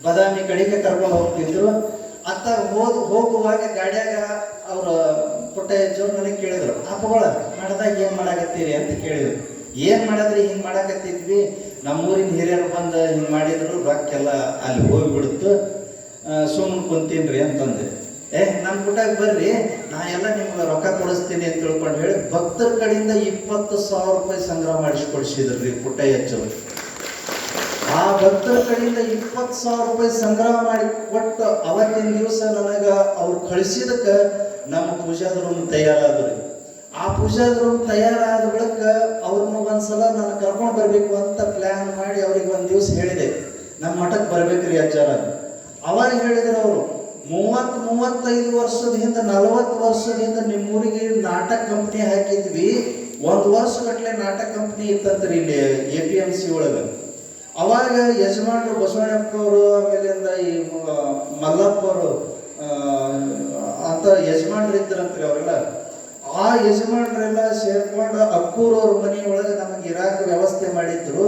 Speaker 2: ಬದಾಮಿ ಕಡೆಗೆ ಕರ್ಕೊಂಡು ಹೋಗ್ತಿದ್ರು. ಅತ್ತ ಹೋಗುವಾಗ ಗಾಡಿಯಾಗ ಅವ್ರ ಪುಟ್ಟ ಅಜ್ಜವ್ರು ನನಗೆ ಕೇಳಿದ್ರು, ಅಪ್ಪಗಳ ಮಾಡ್ದಾಗ ಏನ್ ಮಾಡಾಕತ್ತೀರಿ ಅಂತ ಕೇಳಿದ್ರು. ಏನ್ ಮಾಡದ್ರಿ, ಹಿಂಗ್ ಮಾಡಾಕತ್ತಿದ್ವಿ, ನಮ್ಮೂರಿನ ಹಿರಿಯರು ಬಂದು ಹಿಂಗ್ ಮಾಡಿದ್ರು, ರೊಕ್ಕೆಲ್ಲ ಅಲ್ಲಿ ಹೋಗ್ಬಿಡ್ತು, ಸುಮ್ಮನೆ ಕುಂತೀನ್ರಿ ಅಂತಂದೆ. ನಮ್ಮ ಪುಟ್ಟಾಗ ಬರ್ರಿ, ನಾ ಎಲ್ಲ ನಿಮ್ಗೆ ರೊಕ್ಕ ಕೊಡಿಸ್ತೀನಿ ಅಂತ ತಿಳ್ಕೊಂಡು ಹೇಳಿ ಭಕ್ತರ ಕಡೆಯಿಂದ 20,000 ರೂಪಾಯಿ ಸಂಗ್ರಹ ಮಾಡಿಸ್ಕೊಡ್ಸಿದ್ರಿ ಪುಟ್ಟಯ್ಯ ಅಜ್ಜವ್ರು. ಆ ಭಕ್ತರ ಕಡೆಯಿಂದ 20,000 ರೂಪಾಯಿ ಸಂಗ್ರಹ ಮಾಡಿ ಕೊಟ್ಟು ಅವತ್ತಿನ ದಿವಸ ನನಗ ಅವ್ರು ಕಳಿಸಿದಕ್ಕೆ ನಮ್ಮ ಪೂಜಾದ ರೂಮ್ ತಯಾರಾದ್ರಿ. ಆ ಪೂಜಾದ ರೂಮ್ ತಯಾರಾದ ಬಳಿಕ ಅವ್ರನ್ನ ಒಂದ್ಸಲ ನಾನು ಕರ್ಕೊಂಡು ಬರ್ಬೇಕು ಅಂತ ಪ್ಲಾನ್ ಮಾಡಿ ಅವ್ರಿಗೆ ಒಂದ್ ದಿವಸ ಹೇಳಿದೆ, ನಮ್ಮ ಮಠಕ್ಕೆ ಬರ್ಬೇಕ್ರಿ ಅಜ್ಜಾರ. ಅವಾಗ ಹೇಳಿದ್ರು ಅವರು, 30-35 ವರ್ಷದ ಹಿಂದೆ 40 ವರ್ಷದ ಹಿಂದೆ ನಿಮ್ಮೂರಿಗೆ ನಾಟಕ ಕಂಪ್ನಿ ಹಾಕಿದ್ವಿ. 1 ವರ್ಷ ಗಟ್ಟಲೆ ನಾಟಕ ಕಂಪ್ನಿ ಇತ್ತಂತ್ರಿ ಇಲ್ಲಿ APMC ಒಳಗೆ. ಅವಾಗ ಯಜಮಾನರು ಬಸವಣ್ಣಪ್ಪವರು, ಆಮೇಲಿಂದ ಈ ಮಲ್ಲಪ್ಪವರು ಅಂತ ಯಜಮಾನ್ರು ಇದ್ರಂತ್ರಿ ಅವರೆಲ್ಲ. ಆ ಯಜಮಾನ್ರೆಲ್ಲ ಸೇರ್ಕೊಂಡು ಅಕ್ಕೂರವ್ರ ಮನೆಯೊಳಗೆ ನಮಗೆ ಇರಾಕ ವ್ಯವಸ್ಥೆ ಮಾಡಿದ್ರು.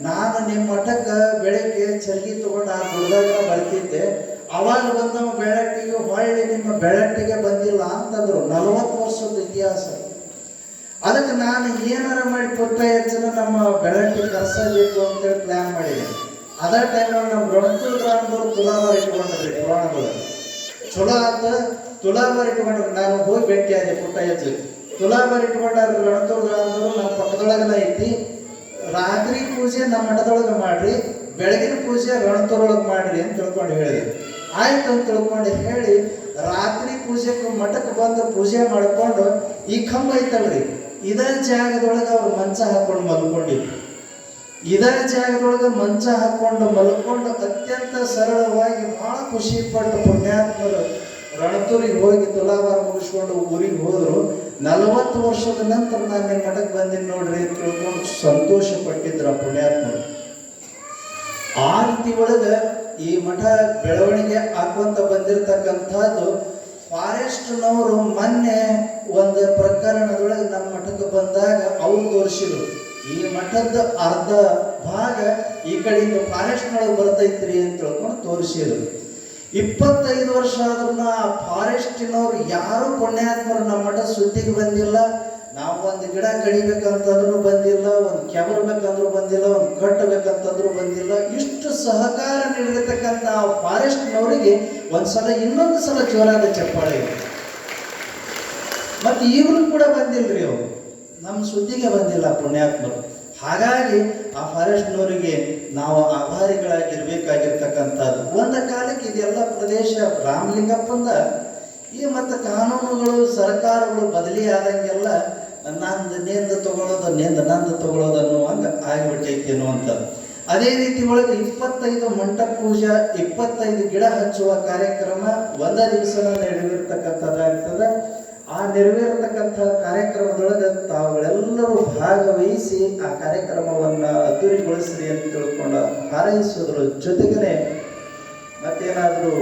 Speaker 2: ನಾನು ನಿಮ್ಮ ಮಠಕ್ಕೆ ಬೆಳಗ್ಗೆ ಚರ್ಗಿ ತಗೊಂಡು ಆ ಗುಡ್ದಾಗ ಬರ್ತಿದ್ದೆ. ಅವಾಗ ಬಂದವ ಬೆಳಟ್ಟಿಗೆ ಹೊಳ್ಳಿ ನಿಮ್ಮ ಬೆಳಟ್ಟಿಗೆ ಬಂದಿಲ್ಲ ಅಂತಂದ್ರು. 40 ವರ್ಷದ ಇತಿಹಾಸ. ಅದಕ್ಕೆ ನಾನು ಏನಾರ ಮಾಡಿ ಪುಟ್ಟಯ್ಯ ಅಜ್ಜನ ನಮ್ಮ ಬೆಳಟ್ಟಿಗೆ ಕರ್ಸಬೇಕು ಅಂತೇಳಿ ಪ್ಲಾನ್ ಮಾಡಿದೆ. ಅದೇ ಟೈಮ್ನಾಗ ನಮ್ಮ ರಣತೂರು ಗ್ರಾಮದವರು ತುಲಾಭಾರ ಇಟ್ಕೊಂಡ್ರಿ ಪುರಾಣಗಳು. ಚಲೋ ಆತ, ತುಲಾಭಾರ ಇಟ್ಕೊಂಡ್ರು. ನಾನು ಹೋಗಿ ಭೇಟಿ ಆದೆ ಪುಟ್ಟಯ್ಯ ಅಜ್ಜ. ತುಲಾಭಾರ ಇಟ್ಕೊಂಡ್ರು ರಣತೂರು ಗ್ರಾಮದವರು. ನಮ್ಮ ಪಕ್ಕದೊಳಗನ ಐತಿ. ರಾತ್ರಿ ಪೂಜೆ ನಮ್ಮ ಮಠದೊಳಗೆ ಮಾಡ್ರಿ, ಬೆಳಗಿನ ಪೂಜೆ ರಣತೂರೊಳಗೆ ಮಾಡ್ರಿ ಅಂತ ತಿಳ್ಕೊಂಡು ಹೇಳಿದೆ. ಆಯ್ತು ಅಂತ ತಿಳ್ಕೊಂಡು ಹೇಳಿ ರಾತ್ರಿ ಪೂಜೆಗೆ ಮಠಕ್ಕೆ ಬಂದು ಪೂಜೆ ಮಾಡ್ಕೊಂಡು ಈ ಕಂಬ ಐತಲ್ರಿ, ಇದೇ ಜಾಗದೊಳಗೆ ಅವ್ರು ಮಂಚ ಹಾಕೊಂಡು ಮಲ್ಕೊಂಡಿದ್ರು. ಇದೇ ಜಾಗದೊಳಗೆ ಮಂಚ ಹಾಕೊಂಡು ಮಲ್ಕೊಂಡು ಅತ್ಯಂತ ಸರಳವಾಗಿ ಬಹಳ ಖುಷಿ ಪಟ್ಟು ಪುಣ್ಯಾತ್ಮರು ರಣತೂರಿಗೆ ಹೋಗಿ ತುಲಾಭಾರ ಮುಗಿಸ್ಕೊಂಡು ಊರಿಗೆ ಹೋದ್ರು. 40 ವರ್ಷದ ನಂತರ ನಾನು ನಿಮ್ಮ ಮಠಕ್ಕೆ ಬಂದಿನಿ ನೋಡ್ರಿ ಅಂತ ತಿಳ್ಕೊಂಡು ಸಂತೋಷ ಪಟ್ಟಿದ್ರ ಪುಣ್ಯಾತ್ಮರು. ಆ ರೀತಿ ಒಳಗೆ ಈ ಮಠ ಬೆಳವಣಿಗೆ ಆಗುವಂತ ಬಂದಿರತಕ್ಕಂಥದ್ದು. ಫಾರೆಸ್ಟ್ನವರು ಮೊನ್ನೆ ಒಂದು ಪ್ರಕರಣದೊಳಗೆ ನಮ್ಮ ಮಠಕ್ಕೆ ಬಂದಾಗ ಅವ್ರು ತೋರಿಸಿದ್ರು, ಈ ಮಠದ ಅರ್ಧ ಭಾಗ ಈ ಕಡೆಯಿಂದ ಫಾರೆಸ್ಟ್ನೊಳಗೆ ಬರ್ತೈತ್ರಿ ಅಂತ ತಿಳ್ಕೊಂಡು ತೋರಿಸಿದ್ರು. 25 ವರ್ಷ ಆದ್ರೂ ಆ ಫಾರೆಸ್ಟಿನವ್ರು ಯಾರು ಪುಣ್ಯಾತ್ಮರು ನಮ್ಮ ಮಠ ಸುದ್ದಿಗೆ ಬಂದಿಲ್ಲ. ನಾವು ಒಂದು ಗಿಡ ಕಡಿಬೇಕಂತಂದ್ರೂ ಬಂದಿಲ್ಲ, ಒಂದು ಕೆಬರ್ಬೇಕಂದ್ರೂ ಬಂದಿಲ್ಲ, ಒಂದು ಕಟ್ಟಬೇಕಂತಂದ್ರೂ ಬಂದಿಲ್ಲ. ಇಷ್ಟು ಸಹಕಾರ ನೀಡಿರ್ತಕ್ಕಂಥ ಫಾರೆಸ್ಟ್ನವರಿಗೆ ಒಂದ್ಸಲ ಇನ್ನೊಂದು ಸಲ ಜೋರಾದ ಚಪ್ಪಾಳೆ. ಮತ್ತೆ ಈಗಲೂ ಕೂಡ ಬಂದಿಲ್ರಿ ಅವರು, ನಮ್ಮ ಸುದ್ದಿಗೆ ಬಂದಿಲ್ಲ ಪುಣ್ಯಾತ್ಮರು. ಹಾಗಾಗಿ ಆ ಫಾರೆಸ್ಟ್ನವರಿಗೆ ನಾವು ಆಭಾರಿಗಳಾಗಿರ್ಬೇಕಾಗಿರ್ತಕ್ಕಂಥದ್ದು. ಒಂದು ಕಾಲಕ್ಕೆ ಇದೆಲ್ಲ ಪ್ರದೇಶ ರಾಮಲಿಂಗಪ್ಪಂದ ಈ ಮತ್ತು ಕಾನೂನುಗಳು ಸರ್ಕಾರಗಳು ಬದಲಿ ಆದಂಗೆಲ್ಲ ನಂದು ತಗೊಳ್ಳೋದು ನಂದು ತಗೊಳ್ಳೋದು ಅನ್ನುವಂಗೆ ಆಗಿಬಿಟ್ಟೈತಿ ಅನ್ನುವಂಥದ್ದು. ಅದೇ ರೀತಿ ಒಳಗೆ 25 ಮಂಟಪ ಪೂಜಾ, 25 ಗಿಡ ಹಚ್ಚುವ ಕಾರ್ಯಕ್ರಮ ಒಂದೇ ದಿವಸ ನೆರವೇರ್ತಕ್ಕಂಥದ್ದಾಗ್ತದೆ. ಆ ನೆರವೇರತಕ್ಕಂಥ ಕಾರ್ಯಕ್ರಮದೊಳಗೆ ತಾವುಗಳೆಲ್ಲರೂ ಭಾಗವಹಿಸಿ ಆ ಕಾರ್ಯಕ್ರಮವನ್ನು ಅದ್ದೂರಿಗೊಳಿಸ್ರಿ ಅಂತ ತಿಳ್ಕೊಂಡು ಹಾರೈಸೋದ್ರ ಜೊತೆಗೇ ಮತ್ತೇನಾದರೂ